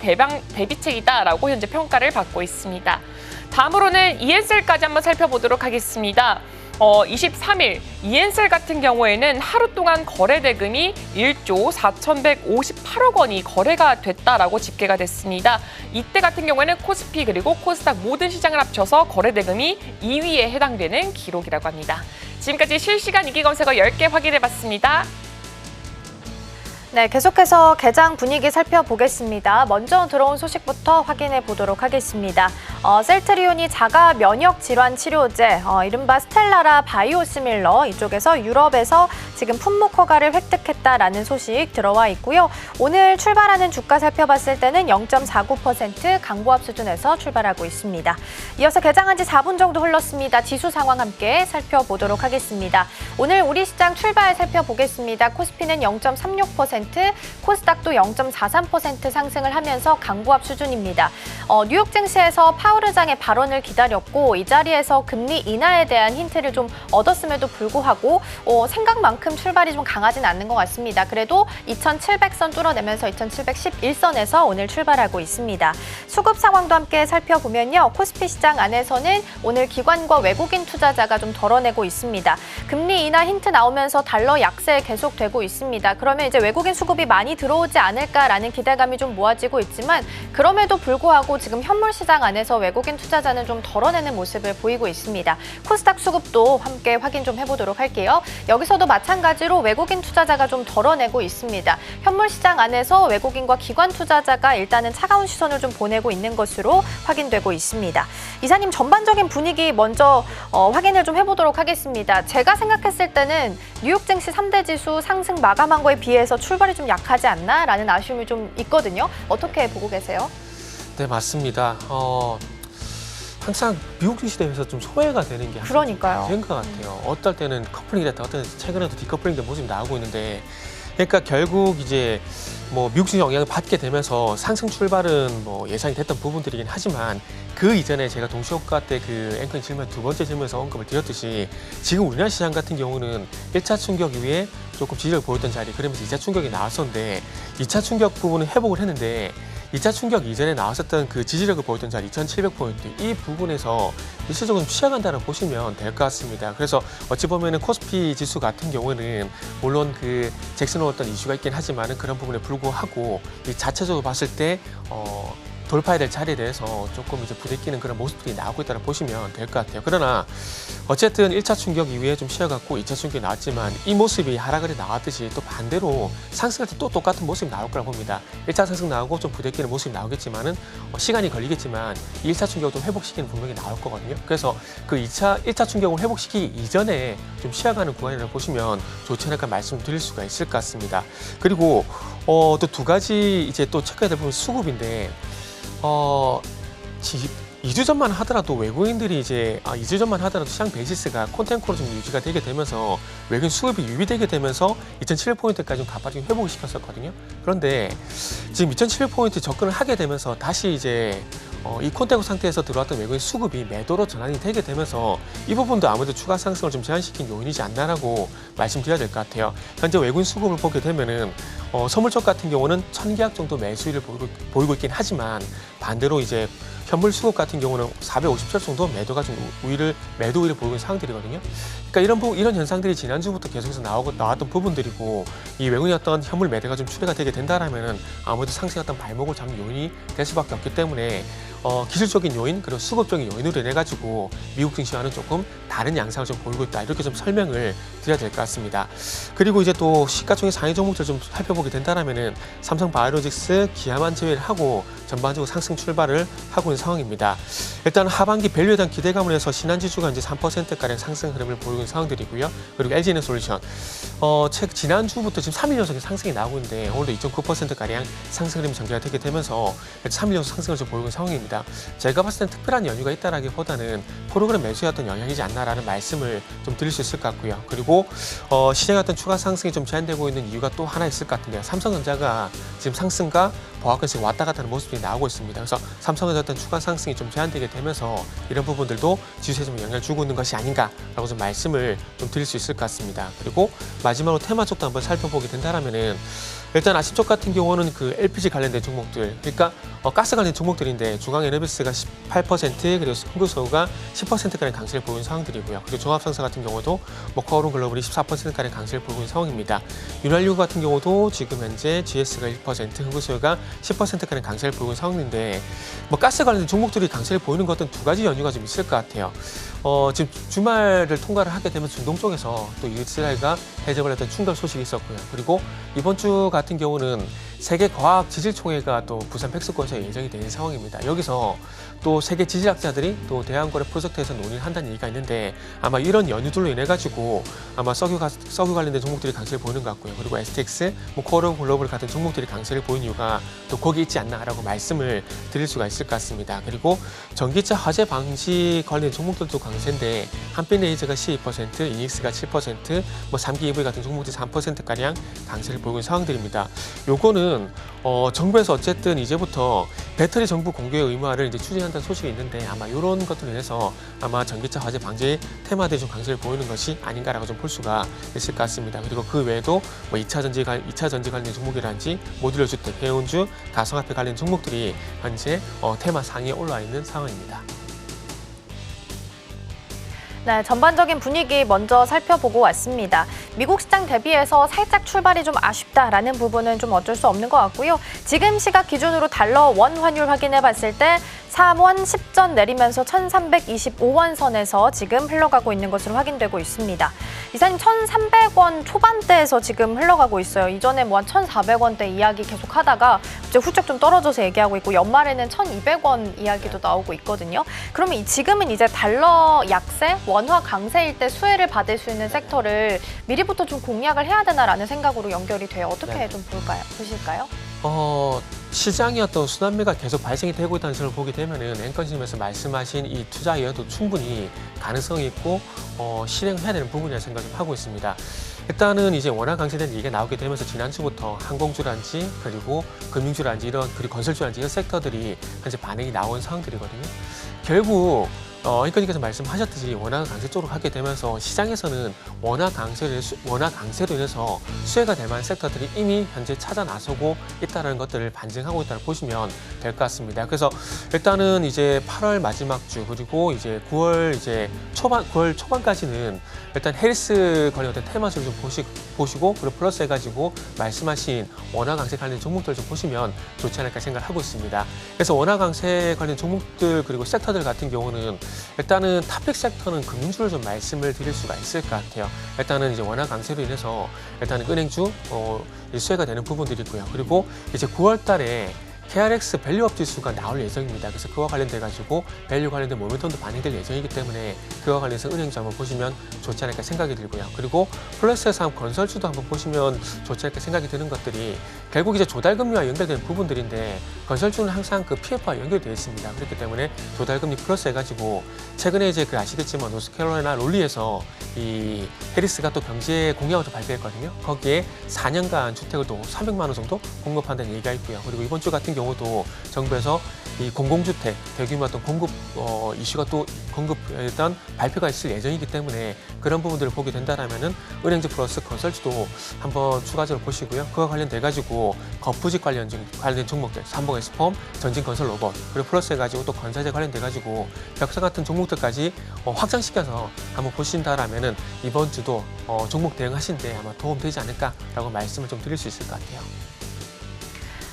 대비책이다라고 현재 평가를 받고 있습니다. 다음으로는 이엔셀까지 한번 살펴보도록 하겠습니다. 23일 이엔셀 같은 경우에는 하루 동안 거래 대금이 1조 4,158억 원이 거래가 됐다라고 집계가 됐습니다. 이때 같은 경우에는 코스피 그리고 코스닥 모든 시장을 합쳐서 거래 대금이 2위에 해당되는 기록이라고 합니다. 지금까지 실시간 이기 검색어 10개 확인해봤습니다. 네, 계속해서 개장 분위기 살펴보겠습니다. 먼저 들어온 소식부터 확인해 보도록 하겠습니다. 셀트리온이 자가 면역 질환 치료제, 이른바 스텔라라 바이오시밀러 이쪽에서 유럽에서 지금 품목 허가를 획득했다라는 소식 들어와 있고요. 오늘 출발하는 주가 살펴봤을 때는 0.49% 강보합 수준에서 출발하고 있습니다. 이어서 개장한 지 4분 정도 흘렀습니다. 지수 상황 함께 살펴보도록 하겠습니다. 오늘 우리 시장 출발 살펴보겠습니다. 코스피는 0.36%, 코스닥도 0.43% 상승을 하면서 강보합 수준입니다. 뉴욕 증시에서 파월 의장의 발언을 기다렸고 이 자리에서 금리 인하에 대한 힌트를 좀 얻었음에도 불구하고 생각만큼 출발이 좀 강하진 않는 것 같습니다. 그래도 2,700선 뚫어내면서 2,711선에서 오늘 출발하고 있습니다. 수급 상황도 함께 살펴보면요. 코스피 시장 안에서는 오늘 기관과 외국인 투자자가 좀 덜어내고 있습니다. 금리 인하 힌트 나오면서 달러 약세 계속되고 있습니다. 그러면 이제 외국인 수급이 많이 들어오지 않을까라는 기대감이 좀 모아지고 있지만 그럼에도 불구하고 지금 현물 시장 안에서 외국인 투자자는 좀 덜어내는 모습을 보이고 있습니다. 코스닥 수급도 함께 확인 좀 해보도록 할게요. 여기서도 마찬가지로 외국인 투자자가 좀 덜어내고 있습니다. 현물 시장 안에서 외국인과 기관 투자자가 일단은 차가운 시선을 좀 보내고 있는 것으로 확인되고 있습니다. 이사님 전반적인 분위기 먼저 확인을 좀 해보도록 하겠습니다. 제가 생각했을 때는 뉴욕 증시 3대 지수 상승 마감한 거에 비해서 출발이 좀 약하지 않나라는 아쉬움이 좀 있거든요. 어떻게 보고 계세요? 네, 맞습니다. 항상 미국 증시 대해서 좀 소외가 되는 게 그러니까요. 된 것 같아요. 어떨 때는 커플링이 됐다, 어떨 때는 최근에도 디커플링된 모습이 나오고 있는데, 그러니까 결국 이제 뭐 미국 증시 영향을 받게 되면서 상승 출발은 뭐 예상이 됐던 부분들이긴 하지만 그 이전에 제가 동시효과 때 그 앵커인 질문 두 번째 질문에서 언급을 드렸듯이 지금 우리나라 시장 같은 경우는 1차 충격 이후에 조금 지지를 보였던 자리, 그러면서 2차 충격이 나왔었는데 2차 충격 부분은 회복을 했는데 2차 충격 이전에 나왔었던 그 지지력을 보였던 자리 2,700포인트 이 부분에서 일시적으로 취약한다고 보시면 될 것 같습니다. 그래서 어찌 보면은 코스피 지수 같은 경우는 물론 그 잭슨 어떤 이슈가 있긴 하지만은 그런 부분에 불구하고 이 자체적으로 봤을 때 돌파해야 될 자리에 대해서 조금 이제 부대끼는 그런 모습들이 나오고 있다고 보시면 될 것 같아요. 그러나 어쨌든 1차 충격 이후에 좀 쉬어갖고 2차 충격이 나왔지만 이 모습이 하락을 나왔듯이 또 반대로 상승할 때 또 똑같은 모습이 나올 거라고 봅니다. 1차 상승 나오고 좀 부대끼는 모습이 나오겠지만은 시간이 걸리겠지만 1차 충격을 좀 회복시키는 분명히 나올 거거든요. 그래서 그 1차 충격을 회복시키기 이전에 좀 쉬어가는 구간이라고 보시면 좋지 않을까 말씀드릴 수가 있을 것 같습니다. 그리고 또 두 가지 이제 또 체크해야 될 부분이 수급인데 2주 전만 하더라도 외국인들이 이제 2주 전만 하더라도 시장 베이시스가 콘텐코로 좀 유지가 되게 되면서 외국인 수급이 유비되게 되면서 2,700포인트까지 좀 가파르게 회복을 시켰었거든요. 그런데 지금 2,700포인트 접근을 하게 되면서 다시 이제 이 콘텐코 상태에서 들어왔던 외국인 수급이 매도로 전환이 되게 되면서 이 부분도 아무래도 추가 상승을 좀 제한시킨 요인이지 않나라고 말씀드려야 될 것 같아요. 현재 외국인 수급을 보게 되면은 선물 쪽 같은 경우는 1,000계약 정도 매수율을 보이고 있긴 하지만 반대로 이제 현물 수급 같은 경우는 457 정도 매도 우위를 보이고 있는 상황들이거든요. 그러니까 이런 현상들이 지난주부터 계속해서 나왔던 부분들이고 이 외국인 어떤 현물 매도가 좀 출회가 되게 된다라면은 아무래도 상승의 어떤 발목을 잡는 요인이 될 수밖에 없기 때문에 기술적인 요인 그리고 수급적인 요인으로 인해 가지고 미국 증시와는 조금 다른 양상을 좀 보이고 있다 이렇게 좀 설명을 드려야 될 것 같습니다. 그리고 이제 또 시가총액 상위 종목들 좀 살펴보게 된다라면은 삼성바이오로직스, 기아만 제외를 하고 전반적으로 상승 출발을 하고 있는 상황입니다. 일단 하반기 밸류에 대한 기대감을 해서 신한지주가 이제 3%가량 상승 흐름을 보이고 있는 상황들이고요. 그리고 LG에너솔루션 지난주부터 지금 3일 연속의 상승이 나오고 있는데 오늘도 2.9%가량 상승 흐름이 전개가 되게 되면서 3일 연속 상승을 좀 보이고 있는 상황입니다. 제가 봤을 땐 특별한 연유가 있다라기보다는 프로그램 매수의 어떤 영향이지 않나라는 말씀을 좀 드릴 수 있을 것 같고요. 그리고 시장의 어떤 추가 상승이 좀 제한되고 있는 이유가 또 하나 있을 것 같은데요. 삼성전자가 지금 상승과 보합권씩 왔다 갔다 하는 모습이 나오고 있습니다. 그래서 삼성의 어떤 추가 상승이 좀 제한되게 되면서 이런 부분들도 지수에 좀 영향을 주고 있는 것이 아닌가라고 좀 말씀을 좀 드릴 수 있을 것 같습니다. 그리고 마지막으로 테마 쪽도 한번 살펴보게 된다라면은 일단 아침 쪽 같은 경우는 그 LPG 관련된 종목들, 그러니까 가스 관련 종목들인데 중앙에너비스가 18% 그리고 흥국서울가 10%가량 강세를 보이는 상황들이고요. 그리고 종합상사 같은 경우도 코어론 글로벌이 14%가량 강세를 보이고 있는 상황입니다. 윤활유 같은 경우도 지금 현재 GS가 1%, 흥국서울가 10%가량 강세를 보이고 있는 상황인데 가스 관련된 종목들이 강세를 보이는 것은 두 가지 연유가 좀 있을 것 같아요. 지금 주말을 통과를 하게 되면 중동 쪽에서 또 이스라엘과 해적을 했던 충돌 소식이 있었고요. 그리고 이번 주 같은 경우는 세계과학지질총회가 또 부산 팩스코에서 예정이 되는 상황입니다. 여기서 또 세계 지질학자들이 또 대한거래 프로젝트에서 논의를 한다는 얘기가 있는데 아마 이런 연유들로 인해 가지고 아마 석유 관련된 종목들이 강세를 보이는 것 같고요. 그리고 STX, 코어론 글로벌 같은 종목들이 강세를 보이는 이유가 또 거기 있지 않나라고 말씀을 드릴 수가 있을 것 같습니다. 그리고 전기차 화재 방지 관련 종목들도 강세인데 한빛레이저가 12%, 이닉스가 7%, 3기 EV 같은 종목들이 3%가량 강세를 보이고 있는 상황들입니다. 요거는 정부에서 어쨌든 이제부터 배터리 정부 공개 의무화를 이제 추진한다는 소식이 있는데 아마 이런 것들로 인해서 아마 전기차 화재 방지 테마들이 좀 강세를 보이는 것이 아닌가라고 좀 볼 수가 있을 것 같습니다. 그리고 그 외에도 2차 전지 관련 종목이라든지 모듈러 주택, 해운주, 가상화폐 관련 종목들이 현재 테마 상위에 올라와 있는 상황입니다. 네, 전반적인 분위기 먼저 살펴보고 왔습니다. 미국 시장 대비해서 살짝 출발이 좀 아쉽다라는 부분은 좀 어쩔 수 없는 것 같고요. 지금 시각 기준으로 달러 원 환율 확인해 봤을 때 3원 10전 내리면서 1325원 선에서 지금 흘러가고 있는 것으로 확인되고 있습니다. 이사님 1300원 초반대에서 지금 흘러가고 있어요. 이전에 한 1400원대 이야기 계속 하다가 갑자기 훌쩍 좀 떨어져서 얘기하고 있고 연말에는 1200원 이야기도 나오고 있거든요. 그러면 지금은 이제 달러 약세, 원화 강세일 때 수혜를 받을 수 있는 섹터를 미리부터 좀 공략을 해야 되나라는 생각으로 연결이 돼요. 어떻게 좀 보실까요? 시장의 어떤 순환매가 계속 발생이 되고 있다는 점을 보게 되면은 앵커님께서 말씀하신 이 투자이어도 충분히 가능성이 있고 실행해야 되는 부분이라 생각을 하고 있습니다. 일단은 이제 원화 강세된 얘기가 나오게 되면서 지난주부터 항공주라든지 그리고 금융주라든지 그리고 건설주라든지 이런 섹터들이 현재 반응이 나온 상황들이거든요. 결국 앵커님께서 말씀하셨듯이 원화 강세 쪽으로 가게 되면서 시장에서는 원화 강세로 인해서 수혜가 될 만한 섹터들이 이미 현재 찾아 나서고 있다는 것들을 반증하고 있다고 보시면 될 것 같습니다. 그래서 일단은 이제 8월 마지막 주 그리고 이제 9월 초반까지는 일단 헬스 관련된 테마주를 좀 보시고 그리고 플러스 해가지고 말씀하신 원화 강세 관련 종목들 좀 보시면 좋지 않을까 생각하고 있습니다. 그래서 원화 강세 관련 종목들 그리고 섹터들 같은 경우는 일단은 탑픽 섹터는 금융주를 좀 말씀을 드릴 수가 있을 것 같아요. 일단은 이제 원화 강세로 인해서 일단은 은행주 수혜가 되는 부분들이 있고요. 그리고 이제 9월 달에 KRX 밸류업 지수가 나올 예정입니다. 그래서 그와 관련돼 가지고 밸류 관련된 모멘텀도 반영될 예정이기 때문에 그와 관련해서 은행주 한번 보시면 좋지 않을까 생각이 들고요. 그리고 플러스에서 한번 건설주도 한번 보시면 좋지 않을까 생각이 드는 것들이 결국 이제 조달금리와 연결되는 부분들인데 건설주는 항상 그 PF와 연결되어 있습니다. 그렇기 때문에 조달금리 플러스 해가지고 최근에 이제 아시겠지만 노스캐롤라이나 롤리에서 이 해리스가 또 경제 공약을 좀 발표했거든요. 거기에 4년간 주택을 또 300만 원 정도 공급한다는 얘기가 있고요. 그리고 이번 주 같은 경우 경우도 정부에서 이 공공주택 대규모 어떤 공급 이슈가 또 공급했던 발표가 있을 예정이기 때문에 그런 부분들을 보게 된다라면은 은행주 플러스 건설주도 한번 추가적으로 보시고요. 그와 관련돼 가지고 거푸집 관련 종목들, 삼봉에스폼, 전진건설로봇 그리고 플러스 해가지고 또 건설재 관련돼 가지고 벽사 같은 종목들까지 확장시켜서 한번 보신다라면은 이번 주도 종목 대응하신데 아마 도움되지 않을까라고 말씀을 좀 드릴 수 있을 것 같아요.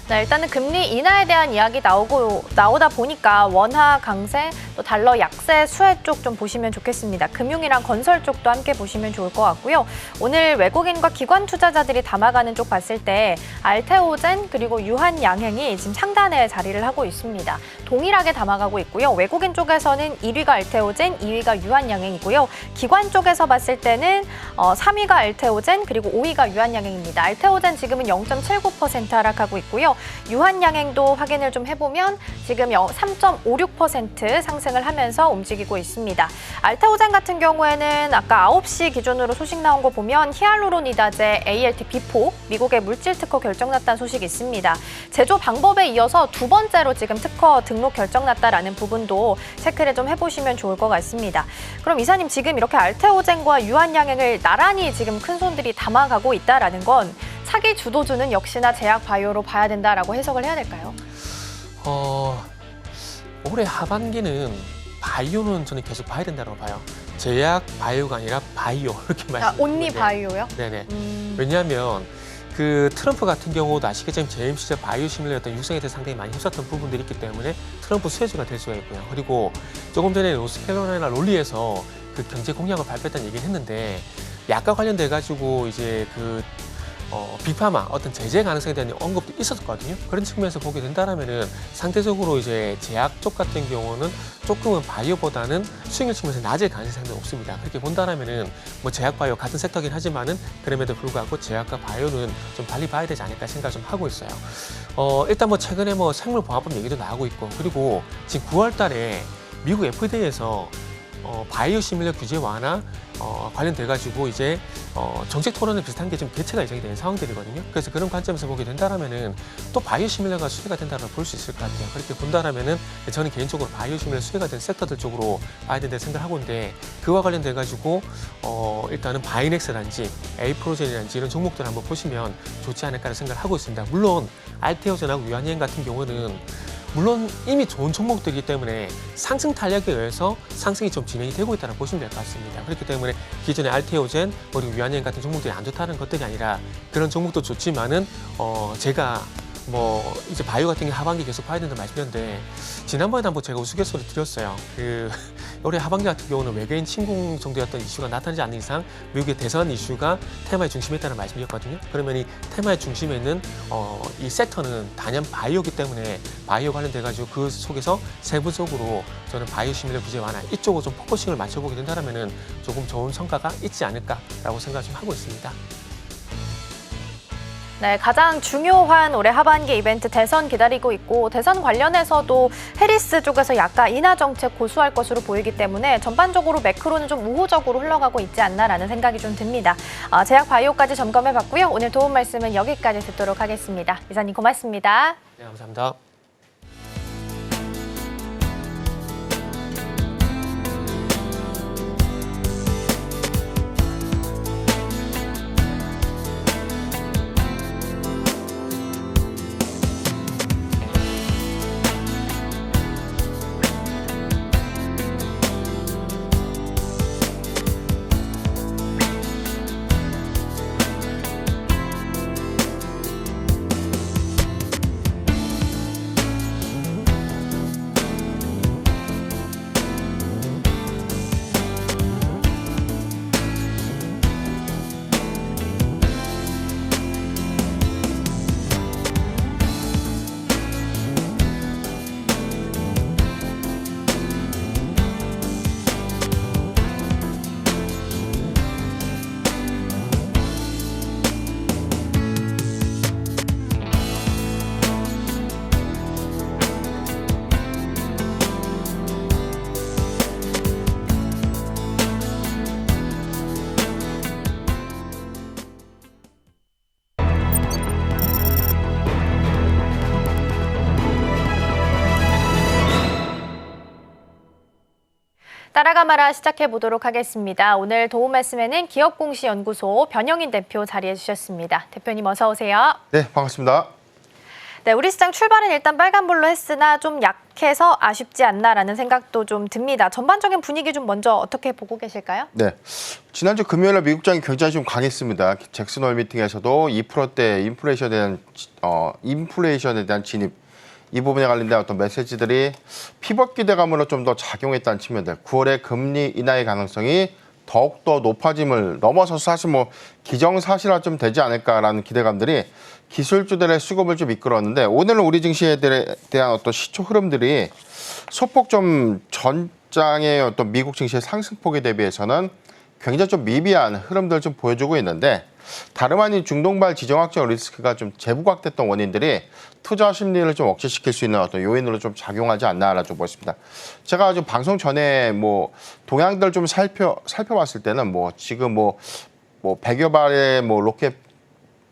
네, 일단은 금리 인하에 대한 이야기 나오다 보니까 원화 강세, 또 달러 약세, 수혜 쪽 좀 보시면 좋겠습니다. 금융이랑 건설 쪽도 함께 보시면 좋을 것 같고요. 오늘 외국인과 기관 투자자들이 담아가는 쪽 봤을 때 알테오젠 그리고 유한양행이 지금 상단에 자리를 하고 있습니다. 동일하게 담아가고 있고요. 외국인 쪽에서는 1위가 알테오젠, 2위가 유한양행이고요. 기관 쪽에서 봤을 때는 3위가 알테오젠 그리고 5위가 유한양행입니다. 알테오젠 지금은 0.79% 하락하고 있고요. 유한양행도 확인을 좀 해보면 지금 3.56% 상승을 하면서 움직이고 있습니다. 알테오젠 같은 경우에는 아까 9시 기준으로 소식 나온 거 보면 히알루론이다제 ALT-B4 미국의 물질 특허 결정났다는 소식이 있습니다. 제조 방법에 이어서 두 번째로 지금 특허 등록 결정났다라는 부분도 체크를 좀 해보시면 좋을 것 같습니다. 그럼 이사님 지금 이렇게 알테오젠과 유한양행을 나란히 지금 큰 손들이 담아가고 있다라는 건 차기 주도주는 역시나 제약 바이오로 봐야 된다라고 해석을 해야 될까요? 올해 하반기는 바이오는 저는 계속 봐야 된다고 봐요. 제약 바이오가 아니라 바이오 이렇게 말씀드리는데. 온리 바이오요? 네네. 왜냐하면 그 트럼프 같은 경우도 아시겠지만 재임 시절 바이오 시뮬레 어떤 육성에 대해서 상당히 많이 힘썼던 부분들이 있기 때문에 트럼프 수혜주가 될 수가 있고요. 그리고 조금 전에 노스캐롤라이나 롤리에서 그 경제 공약을 발표했다는 얘기를 했는데 약과 관련돼 가지고 이제 그 빅파마 어떤 제재 가능성에 대한 언급도 있었거든요. 그런 측면에서 보게 된다라면은 상대적으로 이제 제약 쪽 같은 경우는 조금은 바이오보다는 수익률 측면에서 낮을 가능성이 상당히 높습니다. 그렇게 본다라면은 뭐 제약 바이오 같은 섹터긴 하지만은 그럼에도 불구하고 제약과 바이오는 좀 달리 봐야 되지 않을까 생각을 좀 하고 있어요. 일단 뭐 최근에 뭐 생물보호법 얘기도 나오고 있고 그리고 지금 9월달에 미국 FDA에서 바이오 시뮬러 규제 완화 관련돼 가지고 이제 정책 토론을 비슷한 게 좀 개최가 예정이 되는 상황들이거든요. 그래서 그런 관점에서 보게 된다라면은 또 바이오 시뮬러가 수혜가 된다고 볼 수 있을 것 같아요. 그렇게 본다라면은 저는 개인적으로 바이오 시뮬러 수혜가 된 섹터들 쪽으로 봐야 된다 생각을 하고 있는데 그와 관련돼 가지고 일단은 바이넥스라든지 에이프로젠이라든지 이런 종목들 한번 보시면 좋지 않을까라는 생각을 하고 있습니다. 물론 알테오젠하고 유한양 같은 경우는 물론 이미 좋은 종목들이기 때문에 상승 탄력에 의해서 상승이 좀 진행이 되고 있다고 보시면 될 것 같습니다. 그렇기 때문에 기존의 알테오젠 그리고 유한양 같은 종목들이 안 좋다는 것들이 아니라 그런 종목도 좋지만은 제가 뭐 이제 바이오 같은 게 하반기 계속 봐야 된다는 말씀이었는데 지난번에 한번 제가 우스갯소리 드렸어요. 올해 하반기 같은 경우는 외계인 침공 정도였던 이슈가 나타나지 않는 이상 미국의 대선 이슈가 테마의 중심에 있다는 말씀이었거든요. 그러면 이 테마의 중심에 있는 이 섹터는 단연 바이오기 때문에 바이오 관련돼 가지고 그 속에서 세부적으로 저는 바이오 시뮬러 규제 완화 이쪽으로 좀 포커싱을 맞춰보게 된다면은 조금 좋은 성과가 있지 않을까라고 생각 좀 하고 있습니다. 네, 가장 중요한 올해 하반기 이벤트 대선 기다리고 있고 대선 관련해서도 해리스 쪽에서 약간 인하 정책 고수할 것으로 보이기 때문에 전반적으로 매크로는 좀 우호적으로 흘러가고 있지 않나라는 생각이 좀 듭니다. 제약 바이오까지 점검해봤고요. 오늘 도움 말씀은 여기까지 듣도록 하겠습니다. 이사님 고맙습니다. 네, 감사합니다. 따라가 말아 시작해 보도록 하겠습니다. 오늘 도움 말씀에는 기업공시연구소 변영인 대표 자리해 주셨습니다. 대표님 어서 오세요. 네, 반갑습니다. 네, 우리 시장 출발은 일단 빨간불로 했으나 좀 약해서 아쉽지 않나라는 생각도 좀 듭니다. 전반적인 분위기 좀 먼저 어떻게 보고 계실까요? 네, 지난주 금요일에 미국장이 굉장히 좀 강했습니다. 잭슨홀 미팅에서도 2%대 인플레이션에 대한 진입, 이 부분에 관련된 어떤 메시지들이 피벗 기대감으로 좀 더 작용했다는 측면들, 9월에 금리 인하의 가능성이 더욱더 높아짐을 넘어서서 사실 뭐 기정사실화 좀 되지 않을까라는 기대감들이 기술주들의 수급을 좀 이끌었는데, 오늘은 우리 증시에 대한 어떤 시초 흐름들이 소폭 좀 전장의 어떤 미국 증시의 상승폭에 대비해서는 굉장히 좀 미비한 흐름들을 좀 보여주고 있는데, 다름 아닌 중동발 지정학적 리스크가 좀 재부각됐던 원인들이 투자 심리를 좀 억제시킬 수 있는 어떤 요인으로 좀 작용하지 않나라 좀 보였습니다. 제가 좀 방송 전에 뭐 동향들 좀 살펴봤을 때는 뭐 지금 뭐 100여 발의 뭐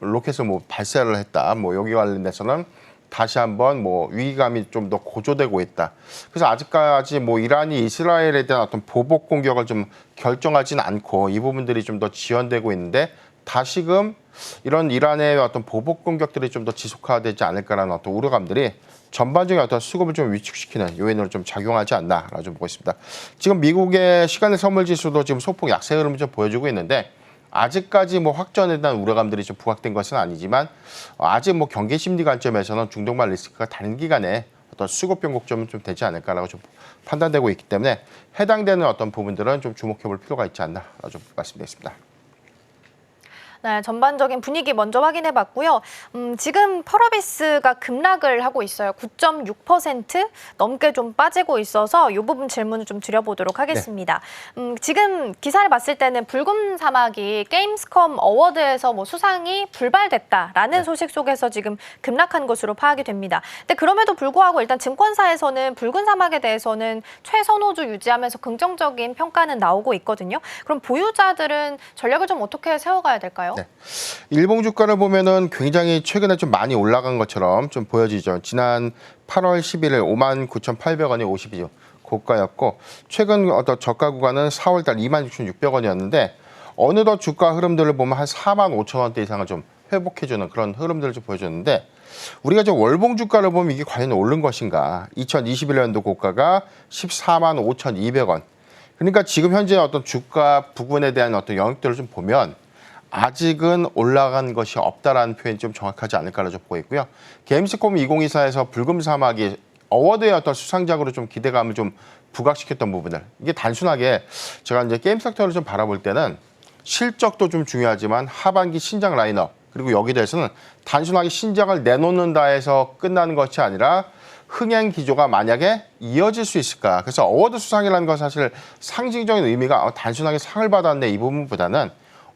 로켓을 뭐 발사를 했다. 뭐 여기 관련돼서는 다시 한번 뭐 위기감이 좀 더 고조되고 있다. 그래서 아직까지 뭐 이란이 이스라엘에 대한 어떤 보복 공격을 좀 결정하진 않고 이 부분들이 좀 더 지연되고 있는데, 다시금 이런 이란의 어떤 보복 공격들이 좀 더 지속화되지 않을까라는 어떤 우려감들이 전반적인 어떤 수급을 좀 위축시키는 요인으로 좀 작용하지 않나라고 좀 보고 있습니다. 지금 미국의 시간의 선물 지수도 지금 소폭 약세 흐름을 좀 보여주고 있는데, 아직까지 뭐 확전에 대한 우려감들이 좀 부각된 것은 아니지만, 아직 뭐 경기 심리 관점에서는 중동발 리스크가 단기간에 어떤 수급 변곡점은 좀 되지 않을까라고 좀 판단되고 있기 때문에 해당되는 어떤 부분들은 좀 주목해볼 필요가 있지 않나라고 좀 말씀드리겠습니다. 네, 전반적인 분위기 먼저 확인해 봤고요. 지금 펄어비스가 급락을 하고 있어요. 9.6% 넘게 좀 빠지고 있어서 이 부분 질문을 좀 드려보도록 하겠습니다. 지금 기사를 봤을 때는 붉은 사막이 게임스컴 어워드에서 뭐 수상이 불발됐다라는 소식 속에서 지금 급락한 것으로 파악이 됩니다. 근데 그럼에도 불구하고 일단 증권사에서는 붉은 사막에 대해서는 최선호주 유지하면서 긍정적인 평가는 나오고 있거든요. 그럼 보유자들은 전략을 좀 어떻게 세워가야 될까요? 네. 일봉 주가를 보면은 굉장히 최근에 좀 많이 올라간 것처럼 좀 보여지죠. 지난 8월 11일 59,800원이 52주 고가였고, 최근 어떤 저가 구간은 4월달 26,600원이었는데 어느덧 주가 흐름들을 보면 한 45,000원대 이상을 좀 회복해주는 그런 흐름들을 좀 보여줬는데, 우리가 좀 월봉 주가를 보면 이게 과연 오른 것인가? 2021년도 고가가 145,200원. 그러니까 지금 현재 어떤 주가 부분에 대한 어떤 영역들을 좀 보면 아직은 올라간 것이 없다라는 표현이 좀 정확하지 않을까라고 좀 보고 있고요. 게임스콤 2024에서 붉은 사막이 어워드의 어떤 수상작으로 좀 기대감을 좀 부각시켰던 부분들, 이게 단순하게 제가 이제 게임 섹터를 좀 바라볼 때는 실적도 좀 중요하지만 하반기 신작 라인업, 그리고 여기에 대해서는 단순하게 신작을 내놓는다 해서 끝나는 것이 아니라 흥행 기조가 만약에 이어질 수 있을까. 그래서 어워드 수상이라는 건 사실 상징적인 의미가 단순하게 상을 받았네 이 부분보다는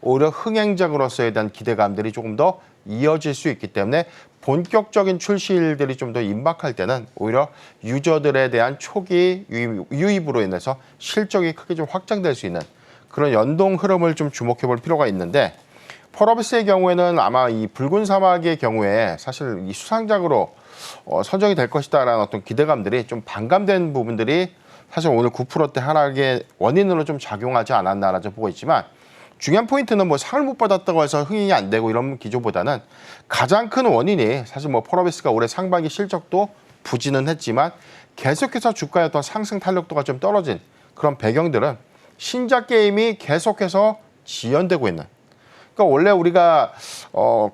오히려 흥행작으로서에 대한 기대감들이 조금 더 이어질 수 있기 때문에 본격적인 출시일들이 좀 더 임박할 때는 오히려 유저들에 대한 초기 유입으로 인해서 실적이 크게 좀 확장될 수 있는 그런 연동 흐름을 좀 주목해 볼 필요가 있는데, 펄어비스의 경우에는 아마 이 붉은 사막의 경우에 사실 이 수상작으로 선정이 될 것이다라는 어떤 기대감들이 좀 반감된 부분들이 사실 오늘 9%대 하락의 원인으로 좀 작용하지 않았나라고 보고 있지만, 중요한 포인트는 뭐 상을 못 받았다고 해서 흥행이 안 되고 이런 기조보다는 가장 큰 원인이 사실 뭐 펄어비스가 올해 상반기 실적도 부진은 했지만 계속해서 주가의 어떤 상승 탄력도가 좀 떨어진 그런 배경들은 신작 게임이 계속해서 지연되고 있는. 그러니까 원래 우리가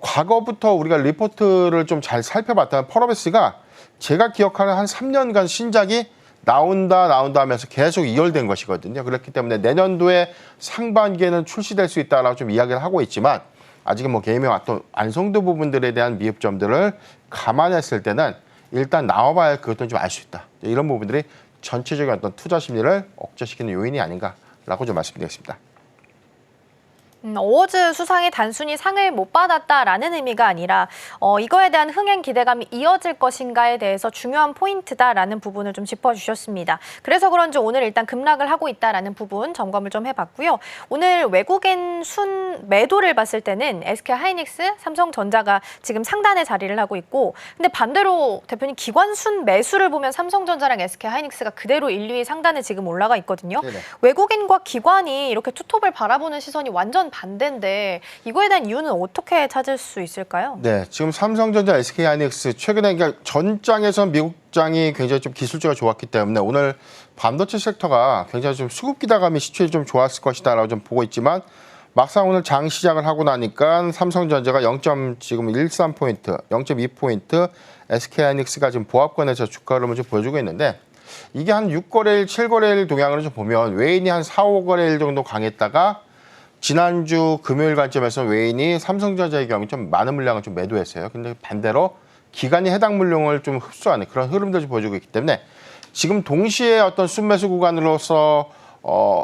과거부터 우리가 리포트를 좀 잘 살펴봤다면 펄어비스가 제가 기억하는 한 3년간 신작이 나온다 하면서 계속 이열된 것이거든요. 그렇기 때문에 내년도에 상반기에는 출시될 수 있다라고 좀 이야기를 하고 있지만, 아직은 뭐 게임의 어떤 완성도 부분들에 대한 미흡점들을 감안했을 때는 일단 나와봐야 그것도 좀 알 수 있다. 이런 부분들이 전체적인 어떤 투자 심리를 억제시키는 요인이 아닌가라고 좀 말씀드리겠습니다. 어워즈 수상이 단순히 상을 못 받았다라는 의미가 아니라 이거에 대한 흥행 기대감이 이어질 것인가에 대해서 중요한 포인트다라는 부분을 좀 짚어주셨습니다. 그래서 그런지 오늘 일단 급락을 하고 있다라는 부분 점검을 좀 해봤고요. 오늘 외국인 순 매도를 봤을 때는 SK하이닉스, 삼성전자가 지금 상단에 자리를 하고 있고, 근데 반대로 대표님 기관 순 매수를 보면 삼성전자랑 SK하이닉스가 그대로 1, 2위 상단에 지금 올라가 있거든요. 네네. 외국인과 기관이 이렇게 투톱을 바라보는 시선이 완전 반대인데 이거에 대한 이유는 어떻게 찾을 수 있을까요? 네, 지금 삼성전자, SK하이닉스 최근에 그러니까 전장에선 미국장이 굉장히 좀 기술주가 좋았기 때문에 오늘 반도체 섹터가 굉장히 좀 수급 기대감이 시초에 좀 좋았을 것이다라고 좀 보고 있지만 막상 오늘 장 시작을 하고 나니까 삼성전자가 0.13포인트, 0.2포인트, SK하이닉스가 지금 보합권에서 주가 흐름을 좀 보여주고 있는데 이게 한 6거래일, 7거래일 동향으로 좀 보면 외인이 한 4, 5거래일 정도 강했다가 지난주 금요일 관점에서 외인이 삼성전자의 경우 좀 많은 물량을 좀 매도했어요. 근데 반대로 기관이 해당 물량을 좀 흡수하는 그런 흐름들을 보여주고 있기 때문에 지금 동시에 어떤 순매수 구간으로서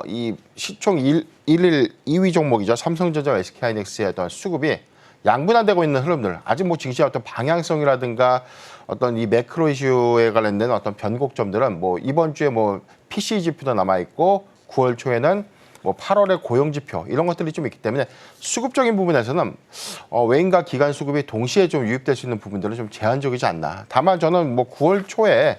이 시총 1일 2위 종목이죠. 삼성전자와 SK하이닉스의 어떤 수급이 양분화되고 있는 흐름들, 아직 뭐 증시의 어떤 방향성이라든가 어떤 이 매크로 이슈에 관련된 어떤 변곡점들은 뭐 이번 주에 뭐 PCE 지표도 남아 있고 9월 초에는 뭐 8월의 고용 지표 이런 것들이 좀 있기 때문에 수급적인 부분에서는 외인과 기관 수급이 동시에 좀 유입될 수 있는 부분들은 좀 제한적이지 않나. 다만 저는 뭐 9월 초에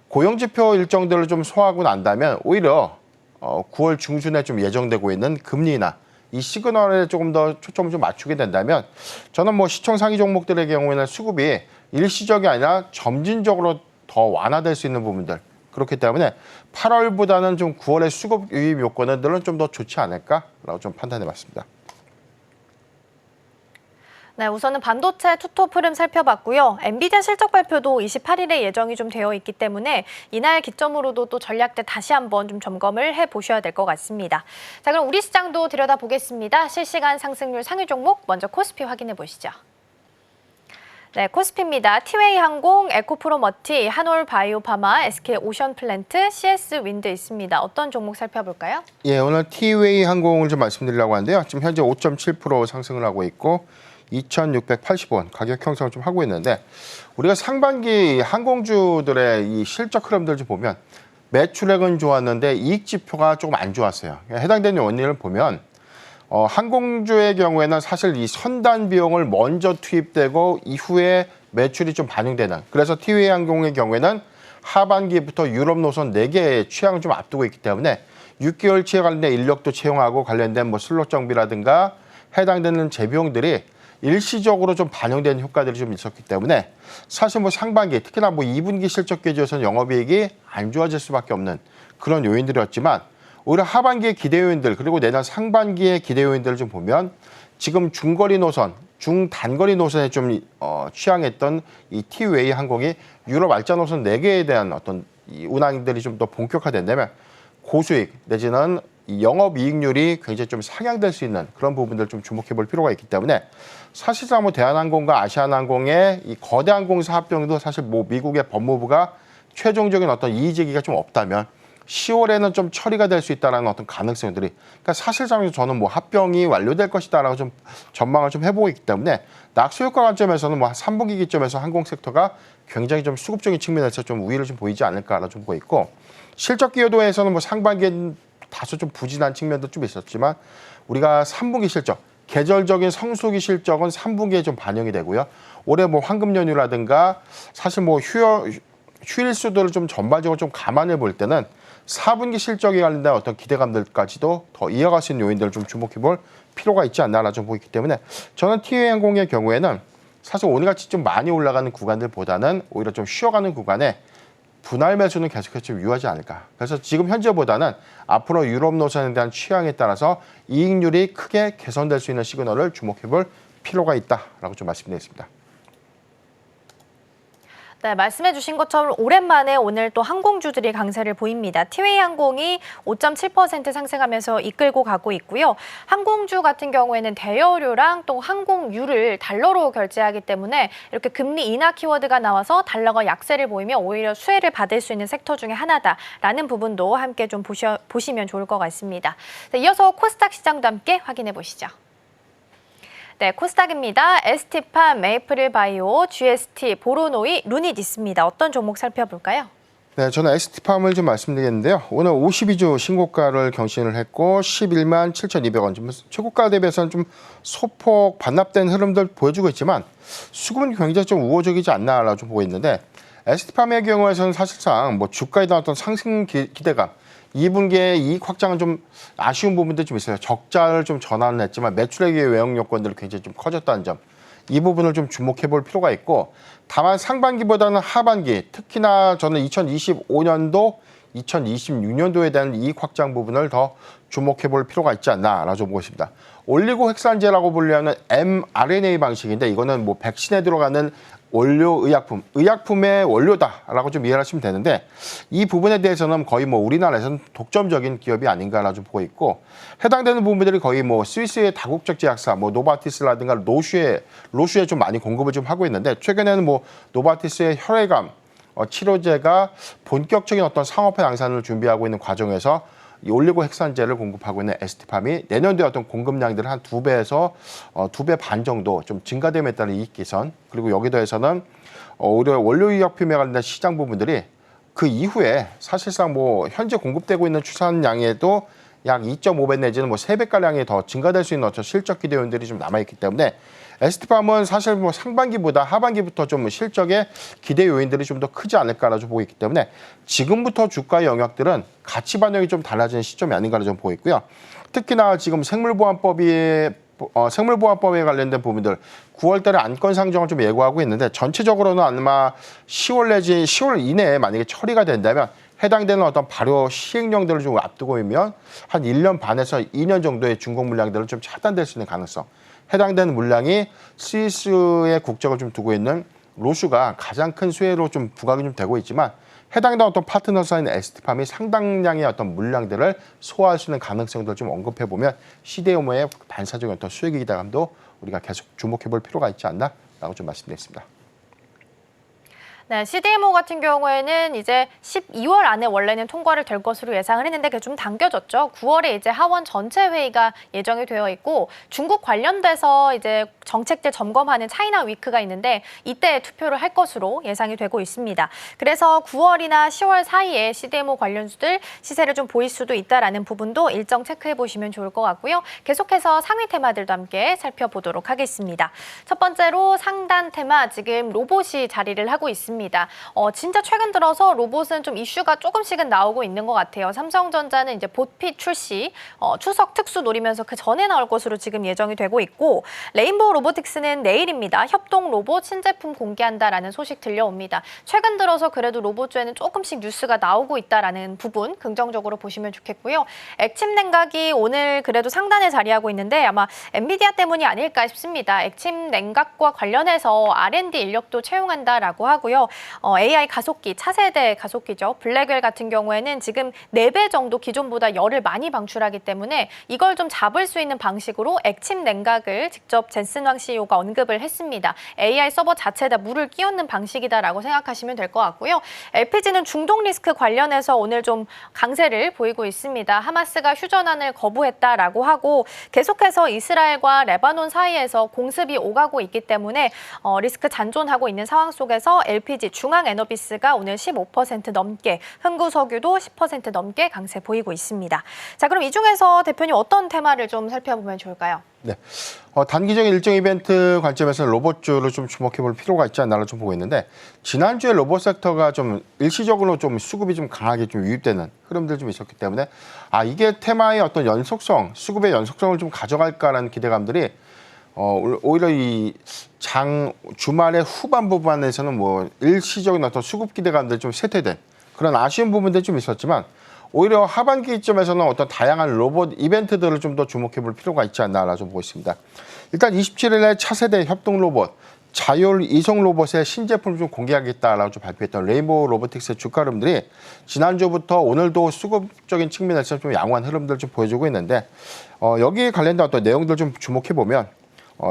고용 지표 일정들을 좀 소화하고 난다면 오히려 9월 중순에 좀 예정되고 있는 금리 인하 이 시그널에 조금 더 초점을 좀 맞추게 된다면 저는 뭐 시총 상위 종목들의 경우에는 수급이 일시적이 아니라 점진적으로 더 완화될 수 있는 부분들. 그렇기 때문에 8월보다는 좀 9월의 수급 유입 요건들은 좀 더 좋지 않을까라고 좀 판단해봤습니다. 네, 우선은 반도체 투톱 흐름 살펴봤고요. 엔비디아 실적 발표도 28일에 예정이 좀 되어 있기 때문에 이날 기점으로도 또 전략대 다시 한번 좀 점검을 해보셔야 될 것 같습니다. 자, 그럼 우리 시장도 들여다보겠습니다. 실시간 상승률 상위 종목 먼저 코스피 확인해 보시죠. 네, 코스피입니다. 티웨이 항공, 에코프로머티, 한올 바이오파마, SK 오션플랜트, CS 윈드 있습니다. 어떤 종목 살펴볼까요? 예, 오늘 티웨이 항공을 좀 말씀드리려고 하는데요. 지금 현재 5.7% 상승을 하고 있고 2,680원 가격 형성을 좀 하고 있는데 우리가 상반기 항공주들의 이 실적 흐름들 좀 보면 매출액은 좋았는데 이익 지표가 조금 안 좋았어요. 해당되는 원인을 보면 항공주의 경우에는 사실 이 선단 비용을 먼저 투입되고 이후에 매출이 좀 반영되는, 그래서 티웨이 항공의 경우에는 하반기부터 유럽 노선 4개의 취항을 좀 앞두고 있기 때문에 6개월치에 관련된 인력도 채용하고 관련된 뭐 슬롯 정비라든가 해당되는 재비용들이 일시적으로 좀 반영되는 효과들이 좀 있었기 때문에 사실 뭐 상반기 특히나 뭐 2분기 실적 기조에서는 영업이익이 안 좋아질 수밖에 없는 그런 요인들이었지만 오히려 하반기의 기대 요인들 그리고 내년 상반기의 기대 요인들을 좀 보면 지금 중거리 노선, 중단거리 노선에 좀 취항했던 이 티웨이 항공이 유럽 알짜 노선 4개에 대한 어떤 이 운항들이 좀 더 본격화된다면 고수익 내지는 이 영업이익률이 굉장히 좀 상향될 수 있는 그런 부분들 좀 주목해 볼 필요가 있기 때문에 사실상 뭐 대한항공과 아시아나항공의 이 거대 항공사 합병도 사실 뭐 미국의 법무부가 최종적인 어떤 이의제기가 좀 없다면 10월에는 좀 처리가 될 수 있다는 어떤 가능성들이, 그러니까 사실상 저는 뭐 합병이 완료될 것이다라고 좀 전망을 좀 해보고 있기 때문에 낙수 효과 관점에서는 뭐 3분기 기점에서 항공 섹터가 굉장히 좀 수급적인 측면에서 좀 우위를 좀 보이지 않을까라고 좀 보고 있고 실적 기여도에서는 뭐 상반기엔 다소 좀 부진한 측면도 좀 있었지만 우리가 3분기 실적, 계절적인 성수기 실적은 3분기에 좀 반영이 되고요. 올해 뭐 황금 연휴라든가 사실 뭐 휴일 수들을 좀 전반적으로 좀 감안해 볼 때는 4분기 실적에 관련된 어떤 기대감들까지도 더 이어갈 수 있는 요인들을 좀 주목해 볼 필요가 있지 않나라 좀 보이기 때문에 저는 티웨이 항공의 경우에는 사실 오늘같이 좀 많이 올라가는 구간들보다는 오히려 좀 쉬어가는 구간에 분할 매수는 계속해서 좀 유효하지 않을까. 그래서 지금 현재보다는 앞으로 유럽 노선에 대한 취향에 따라서 이익률이 크게 개선될 수 있는 시그널을 주목해 볼 필요가 있다라고 좀 말씀드리겠습니다. 네, 말씀해 주신 것처럼 오랜만에 오늘 또 항공주들이 강세를 보입니다. 티웨이 항공이 5.7% 상승하면서 이끌고 가고 있고요. 항공주 같은 경우에는 대여료랑 또 항공유를 달러로 결제하기 때문에 이렇게 금리 인하 키워드가 나와서 달러가 약세를 보이며 오히려 수혜를 받을 수 있는 섹터 중에 하나다라는 부분도 함께 좀 보시면 좋을 것 같습니다. 네, 이어서 코스닥 시장도 함께 확인해 보시죠. 네, 코스닥입니다. ST팜, 메이플바이오, GST, 보로노이, 루닛 있습니다. 어떤 종목 살펴볼까요? 네, 저는 ST팜을 좀 말씀드리겠는데요. 오늘 52주 신고가를 경신을 했고 11만 7,200원. 좀 최고가 대비해서는 좀 소폭 반납된 흐름들 보여주고 있지만 수급은 굉장히 좀 우호적이지 않나라고 좀 보고 있는데 ST팜의 경우에서는 사실상 뭐 주가에 대한 어떤 상승 기대감 2분기에 이익 확장은 좀 아쉬운 부분도 좀 있어요. 적자를 좀 전환을 했지만 매출액의 외형 요건들이 굉장히 좀 커졌다는 점. 이 부분을 좀 주목해 볼 필요가 있고 다만 상반기보다는 하반기 특히나 저는 2025년도, 2026년도에 대한 이익 확장 부분을 더 주목해 볼 필요가 있지 않나라고 좀 보고 있습니다. 올리고핵산제라고 불리는 mRNA 방식인데 이거는 뭐 백신에 들어가는 원료 의약품의 원료다라고 좀 이해를 하시면 되는데 이 부분에 대해서는 거의 뭐 우리나라에서는 독점적인 기업이 아닌가라고 좀 보고 있고 해당되는 부분들이 거의 뭐 스위스의 다국적 제약사 뭐 노바티스라든가 로슈에 좀 많이 공급을 좀 하고 있는데 최근에는 뭐 노바티스의 혈액암 치료제가 본격적인 어떤 상업화 양산을 준비하고 있는 과정에서 이 올리고핵산제를 공급하고 있는 ST팜이 내년도에 어떤 공급량들을 한 2배에서 2배 반 정도 좀 증가됨에 따른 이익 개선 그리고 여기 더해서는 오히려 원료의약품에 관련된 시장 부분들이 그 이후에 사실상 뭐 현재 공급되고 있는 추산량에도 약 2.5배 내지는 뭐 3배가량이 더 증가될 수 있는 어떤 실적 기대 요인들이 좀 남아있기 때문에 ST팜은 사실 뭐 상반기보다 하반기부터 좀 실적의 기대 요인들이 좀 더 크지 않을까라고 보고 있기 때문에 지금부터 주가 영역들은 가치 반영이 좀 달라지는 시점이 아닌가라고 좀 보고 있고요. 특히나 지금 생물보안법에 관련된 부분들 9월 달에 안건 상정을 좀 예고하고 있는데 전체적으로는 아마 10월 내지 10월 이내에 만약에 처리가 된다면 해당되는 어떤 발효 시행령들을 좀 앞두고 있면 한 1년 반에서 2년 정도의 중국 물량들은 좀 차단될 수 있는 가능성. 해당되는 물량이 스위스의 국적을 좀 두고 있는 로슈가 가장 큰 수혜로 좀 부각이 좀 되고 있지만 해당되는 어떤 파트너사인 ST팜이 상당량의 어떤 물량들을 소화할 수 있는 가능성들을 좀 언급해 보면 CDMO의 반사적인 어떤 수혜 기대감도 우리가 계속 주목해 볼 필요가 있지 않나라고 좀 말씀드리겠습니다. 네, CDMO 같은 경우에는 이제 12월 안에 원래는 통과를 될 것으로 예상을 했는데 그게 좀 당겨졌죠. 9월에 이제 하원 전체 회의가 예정이 되어 있고 중국 관련돼서 이제 정책들 점검하는 차이나 위크가 있는데 이때 투표를 할 것으로 예상이 되고 있습니다. 그래서 9월이나 10월 사이에 CDMO 관련주들 시세를 좀 보일 수도 있다라는 부분도 일정 체크해 보시면 좋을 것 같고요. 계속해서 상위 테마들도 함께 살펴보도록 하겠습니다. 첫 번째로 상단 테마 지금 로봇이 자리를 하고 있습니다. 진짜 최근 들어서 로봇은 좀 이슈가 조금씩은 나오고 있는 것 같아요. 삼성전자는 이제 보핏 출시, 추석 특수 노리면서 그 전에 나올 것으로 지금 예정이 되고 있고 레인보우 로보틱스는 내일입니다. 협동 로봇 신제품 공개한다라는 소식 들려옵니다. 최근 들어서 그래도 로봇주에는 조금씩 뉴스가 나오고 있다라는 부분 긍정적으로 보시면 좋겠고요. 액침 냉각이 오늘 그래도 상단에 자리하고 있는데 아마 엔비디아 때문이 아닐까 싶습니다. 액침 냉각과 관련해서 R&D 인력도 채용한다라고 하고요. AI 가속기, 차세대 가속기죠. 블랙웰 같은 경우에는 지금 4배 정도 기존보다 열을 많이 방출하기 때문에 이걸 좀 잡을 수 있는 방식으로 액침 냉각을 직접 젠슨 왕 CEO가 언급을 했습니다. AI 서버 자체에다 물을 끼얹는 방식이다라고 생각하시면 될 것 같고요. LPG는 중동 리스크 관련해서 오늘 좀 강세를 보이고 있습니다. 하마스가 휴전안을 거부했다라고 하고 계속해서 이스라엘과 레바논 사이에서 공습이 오가고 있기 때문에 리스크 잔존하고 있는 상황 속에서 LPG 중앙에너비스가 오늘 15% 넘게, 흥구석유도 10% 넘게 강세 보이고 있습니다. 자, 그럼 이 중에서 대표님 어떤 테마를 좀 살펴보면 좋을까요? 네, 단기적인 일정 이벤트 관점에서 로봇주를 좀 주목해 볼 필요가 있지 않나를 좀 보고 있는데 지난주에 로봇 섹터가 좀 일시적으로 좀 수급이 좀 강하게 좀 유입되는 흐름들 좀 있었기 때문에 이게 테마의 어떤 연속성, 수급의 연속성을 좀 가져갈까라는 기대감들이 오히려 이 주말의 후반 부분에서는 뭐 일시적인 어떤 수급 기대감들이 좀 쇠퇴된 그런 아쉬운 부분들이 좀 있었지만 오히려 하반기점에서는 어떤 다양한 로봇 이벤트들을 좀 더 주목해 볼 필요가 있지 않나라 좀 보고 있습니다. 일단 27일에 차세대 협동 로봇 자율 이송 로봇의 신제품을 좀 공개하겠다라고 좀 발표했던 레인보우 로보틱스의 주가 흐름들이 지난주부터 오늘도 수급적인 측면에서 좀 양호한 흐름들 좀 보여주고 있는데 여기에 관련된 어떤 내용들 좀 주목해 보면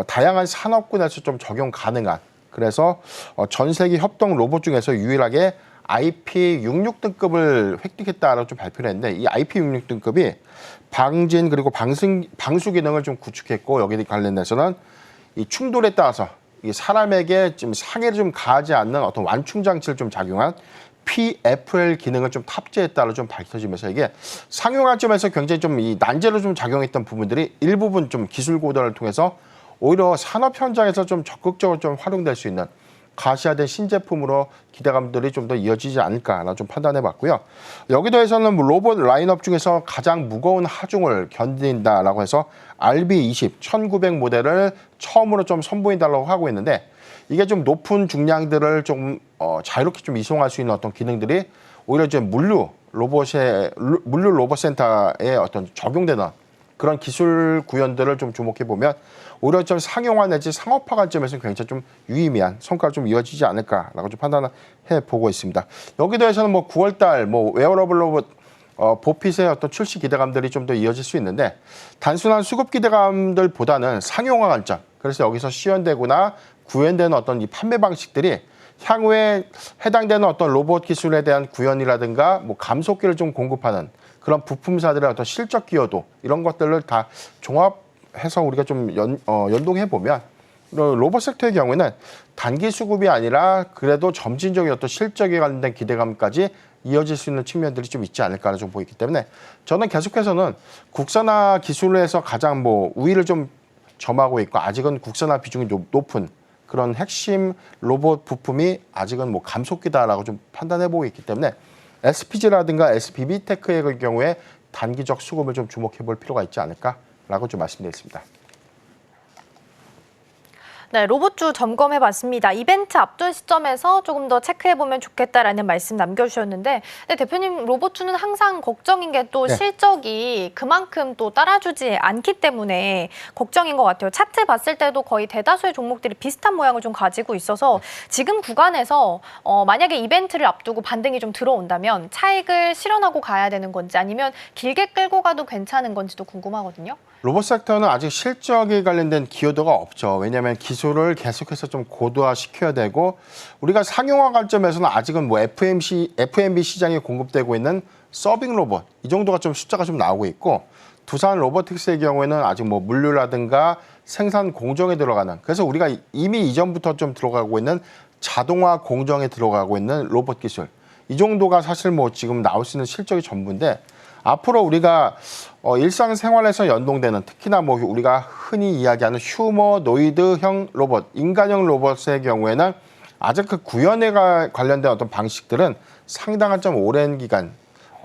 다양한 산업군에서 좀 적용 가능한 그래서 전 세계 협동 로봇 중에서 유일하게 IP66 등급을 획득했다라고 좀 발표를 했는데 이 IP66 등급이 방진 그리고 방수 기능을 좀 구축했고 여기에 관련해서는 이 충돌에 따라서 이 사람에게 좀 상해를 좀 가하지 않는 어떤 완충 장치를 좀 작용한 PFL 기능을 좀 탑재했다로 좀 밝혀지면서 이게 상용 관점에서 굉장히 좀 이 난제로 좀 작용했던 부분들이 일부분 좀 기술 고도를 통해서 오히려 산업 현장에서 좀 적극적으로 좀 활용될 수 있는 가시화된 신제품으로 기대감들이 좀 더 이어지지 않을까라는 좀 판단해봤고요. 여기 더해서는 로봇 라인업 중에서 가장 무거운 하중을 견딘다라고 해서 RB20 1900 모델을 처음으로 좀 선보인다라고 하고 있는데 이게 좀 높은 중량들을 좀 자유롭게 좀 이송할 수 있는 어떤 기능들이 오히려 이제 물류 로봇 센터에 어떤 적용되는 그런 기술 구현들을 좀 주목해 보면 오히려 좀 상용화 내지 상업화 관점에서 굉장히 좀 유의미한 성과가 좀 이어지지 않을까라고 좀 판단해 보고 있습니다. 여기 더해서는 뭐 9월달 뭐 웨어러블 로봇 보핏의 어떤 출시 기대감들이 좀 더 이어질 수 있는데 단순한 수급 기대감들보다는 상용화 관점. 그래서 여기서 시연되거나 구현되는 어떤 이 판매 방식들이 향후에 해당되는 어떤 로봇 기술에 대한 구현이라든가 뭐 감속기를 좀 공급하는 그런 부품사들의 어떤 실적 기여도 이런 것들을 다 종합해서 우리가 좀 연동해 보면 로봇 섹터의 경우에는 단기 수급이 아니라 그래도 점진적인 어떤 실적에 관련된 기대감까지 이어질 수 있는 측면들이 좀 있지 않을까 좀 보이기 때문에 저는 계속해서는 국산화 기술에서 가장 뭐 우위를 좀 점하고 있고 아직은 국산화 비중이 높은 그런 핵심 로봇 부품이 아직은 뭐 감속기다라고 좀 판단해 보고 있기 때문에 SPG라든가 SBB테크의 경우에 단기적 수급을 좀 주목해 볼 필요가 있지 않을까라고 좀 말씀드리겠습니다. 네, 로봇주 점검해봤습니다. 이벤트 앞둔 시점에서 조금 더 체크해보면 좋겠다라는 말씀 남겨주셨는데 네, 대표님 로봇주는 항상 걱정인 게 또 네. 실적이 그만큼 또 따라주지 않기 때문에 걱정인 것 같아요. 차트 봤을 때도 거의 대다수의 종목들이 비슷한 모양을 좀 가지고 있어서 지금 구간에서 만약에 이벤트를 앞두고 반등이 좀 들어온다면 차익을 실현하고 가야 되는 건지 아니면 길게 끌고 가도 괜찮은 건지도 궁금하거든요. 로봇 섹터는 아직 실적에 관련된 기여도가 없죠. 왜냐하면 기술을 계속해서 좀 고도화시켜야 되고 우리가 상용화 관점에서는 아직은 뭐 FMB 시장에 공급되고 있는 서빙 로봇 이 정도가 좀 숫자가 좀 나오고 있고 두산 로보틱스의 경우에는 아직 뭐 물류라든가 생산 공정에 들어가는 그래서 우리가 이미 이전부터 좀 들어가고 있는 자동화 공정에 들어가고 있는 로봇 기술 이 정도가 사실 뭐 지금 나올 수 있는 실적이 전부인데 앞으로 우리가 일상생활에서 연동되는 특히나 뭐 우리가 흔히 이야기하는 휴머노이드형 로봇, 인간형 로봇의 경우에는 아직 그 구현에 관련된 어떤 방식들은 상당한 좀 오랜 기간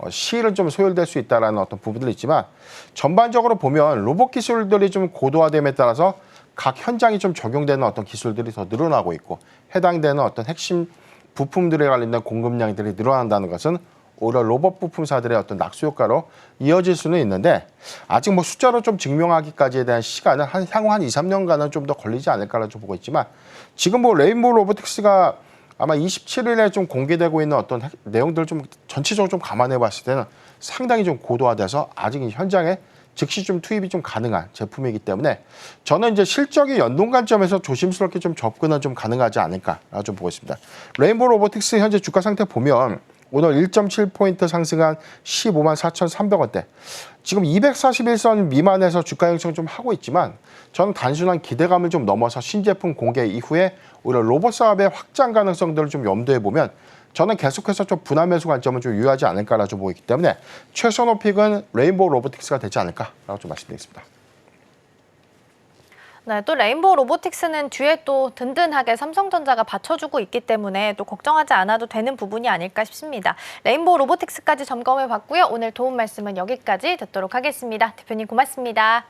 시일은 좀 소요될 수 있다는 어떤 부분들이 있지만 전반적으로 보면 로봇 기술들이 좀 고도화됨에 따라서 각 현장이 좀 적용되는 어떤 기술들이 더 늘어나고 있고 해당되는 어떤 핵심 부품들에 관련된 공급량들이 늘어난다는 것은 오히려 로봇 부품사들의 어떤 낙수 효과로 이어질 수는 있는데 아직 뭐 숫자로 좀 증명하기까지에 대한 시간은 향후 한 2, 3년간은 좀 더 걸리지 않을까라고 좀 보고 있지만 지금 뭐 레인보우 로보틱스가 아마 27일에 좀 공개되고 있는 어떤 내용들을 좀 전체적으로 좀 감안해 봤을 때는 상당히 좀 고도화돼서 아직 현장에 즉시 좀 투입이 좀 가능한 제품이기 때문에 저는 이제 실적의 연동 관점에서 조심스럽게 좀 접근은 좀 가능하지 않을까라고 좀 보고 있습니다. 레인보우 로보틱스 현재 주가 상태 보면 오늘 1.7포인트 상승한 15만 4,300원대. 지금 241선 미만에서 주가 형성 좀 하고 있지만 저는 단순한 기대감을 좀 넘어서 신제품 공개 이후에 오히려 로봇 사업의 확장 가능성들을 좀 염두에 보면 저는 계속해서 좀 분할 매수 관점은 좀 유효하지 않을까라고 좀 보이기 때문에 최선호 픽은 레인보우 로보틱스가 되지 않을까라고 좀 말씀드리겠습니다. 네, 또 레인보우 로보틱스는 뒤에 또 든든하게 삼성전자가 받쳐주고 있기 때문에 또 걱정하지 않아도 되는 부분이 아닐까 싶습니다. 레인보우 로보틱스까지 점검해봤고요. 오늘 도움 말씀은 여기까지 듣도록 하겠습니다. 대표님 고맙습니다.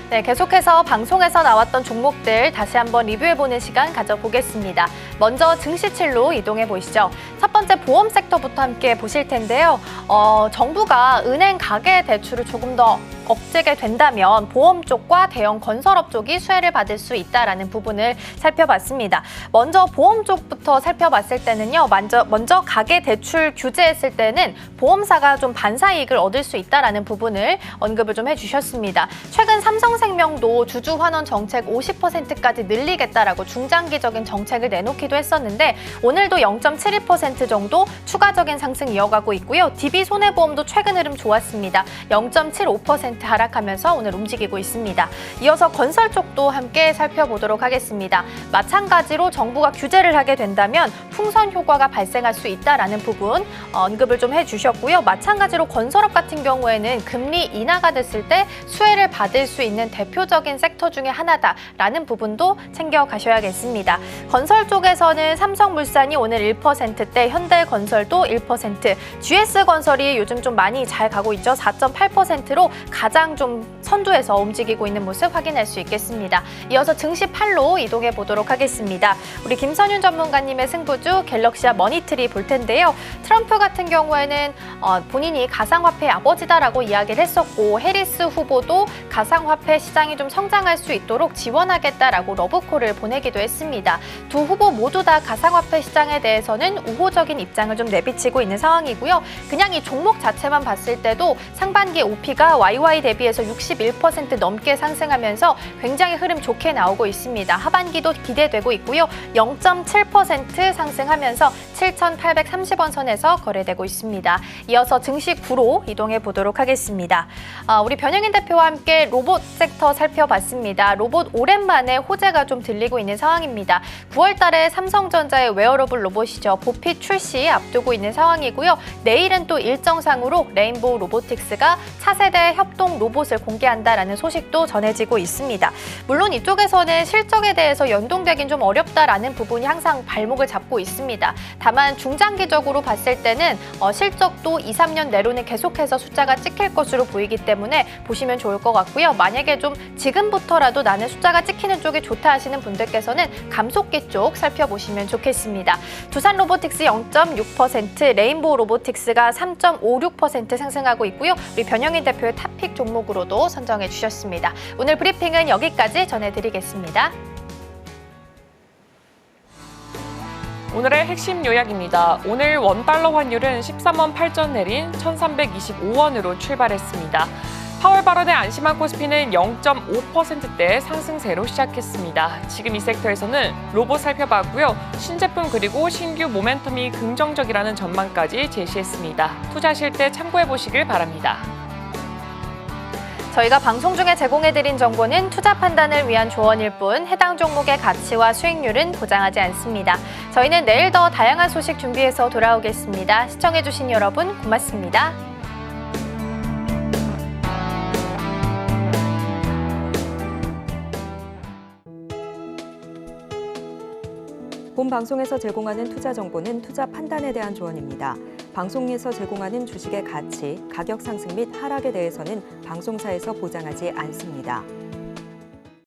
네, 계속해서 방송에서 나왔던 종목들 다시 한번 리뷰해보는 시간 가져보겠습니다. 먼저 증시칠로 이동해 보시죠. 첫 번째 보험 섹터부터 함께 보실 텐데요. 정부가 은행 가계 대출을 조금 더 억제게 된다면 보험 쪽과 대형 건설업 쪽이 수혜를 받을 수 있다라는 부분을 살펴봤습니다. 먼저 보험 쪽부터 살펴봤을 때는요. 먼저 가계 대출 규제했을 때는 보험사가 좀 반사이익을 얻을 수 있다라는 부분을 언급을 좀 해주셨습니다. 최근 삼성생명도 주주 환원 정책 50%까지 늘리겠다라고 중장기적인 정책을 내놓기도 했었는데 오늘도 0.72% 정도 추가적인 상승 이어가고 있고요. DB손해보험도 최근 흐름 좋았습니다. 0.75% 하락하면서 오늘 움직이고 있습니다. 이어서 건설 쪽도 함께 살펴보도록 하겠습니다. 마찬가지로 정부가 규제를 하게 된다면 풍선 효과가 발생할 수 있다라는 부분 언급을 좀 해주셨고요. 마찬가지로 건설업 같은 경우에는 금리 인하가 됐을 때 수혜를 받을 수 있는 대표적인 섹터 중에 하나다라는 부분도 챙겨가셔야겠습니다. 건설 쪽에서는 삼성물산이 오늘 1%대, 현대건설도 1%, GS건설이 요즘 좀 많이 잘 가고 있죠. 4.8%로 가장 좀 선두에서 움직이고 있는 모습 확인할 수 있겠습니다. 이어서 증시 8로 이동해 보도록 하겠습니다. 우리 김선윤 전문가님의 승부주 갤럭시와 머니트리 볼 텐데요. 트럼프 같은 경우에는 본인이 가상화폐의 아버지다라고 이야기를 했었고 해리스 후보도 가상화폐 시장이 좀 성장할 수 있도록 지원하겠다라고 러브콜을 보내기도 했습니다. 두 후보 모두 다 가상화폐 시장에 대해서는 우호적인 입장을 좀 내비치고 있는 상황이고요. 그냥 이 종목 자체만 봤을 때도 상반기 OP가 YY 대비해서 61% 넘게 상승하면서 굉장히 흐름 좋게 나오고 있습니다. 하반기도 기대되고 있고요. 0.7% 상승하면서 7,830원 선에서 거래되고 있습니다. 이어서 증시 9로 이동해 보도록 하겠습니다. 우리 변영인 대표와 함께 로봇 섹터 살펴봤습니다. 로봇 오랜만에 호재가 좀 들리고 있는 상황입니다. 9월 달에 삼성전자의 웨어러블 로봇이죠. 보핏 출시 앞두고 있는 상황이고요. 내일은 또 일정상으로 레인보우 로보틱스가 차세대 협동 로봇을 공개한다라는 소식도 전해지고 있습니다. 물론 이쪽에서는 실적에 대해서 연동되긴 좀 어렵다라는 부분이 항상 발목을 잡고 있습니다. 다만 중장기적으로 봤을 때는 실적도 2, 3년 내로는 계속해서 숫자가 찍힐 것으로 보이기 때문에 보시면 좋을 것 같고요. 만약에 좀 지금부터라도 나는 숫자가 찍히는 쪽이 좋다 하시는 분들께서는 감속기 쪽 살펴보시면 좋겠습니다. 두산 로보틱스 0.6%, 레인보우 로보틱스가 3.56% 상승하고 있고요. 우리 변영인 대표의 탑픽 종목으로도 선정해 주셨습니다. 오늘 브리핑은 여기까지 전해드리겠습니다. 오늘의 핵심 요약입니다. 오늘 원달러 환율은 13원 8전 내린 1325원으로 출발했습니다. 파월 발언에 안심한 코스피는 0.5%대 상승세로 시작했습니다. 지금 이 섹터에서는 로봇 살펴봤고요. 신제품 그리고 신규 모멘텀이 긍정적이라는 전망까지 제시했습니다. 투자하실 때 참고해보시길 바랍니다. 저희가 방송 중에 제공해드린 정보는 투자 판단을 위한 조언일 뿐 해당 종목의 가치와 수익률은 보장하지 않습니다. 저희는 내일 더 다양한 소식 준비해서 돌아오겠습니다. 시청해주신 여러분 고맙습니다. 본 방송에서 제공하는 투자 정보는 투자 판단에 대한 조언입니다. 방송에서 제공하는 주식의 가치, 가격 상승 및 하락에 대해서는 방송사에서 보장하지 않습니다.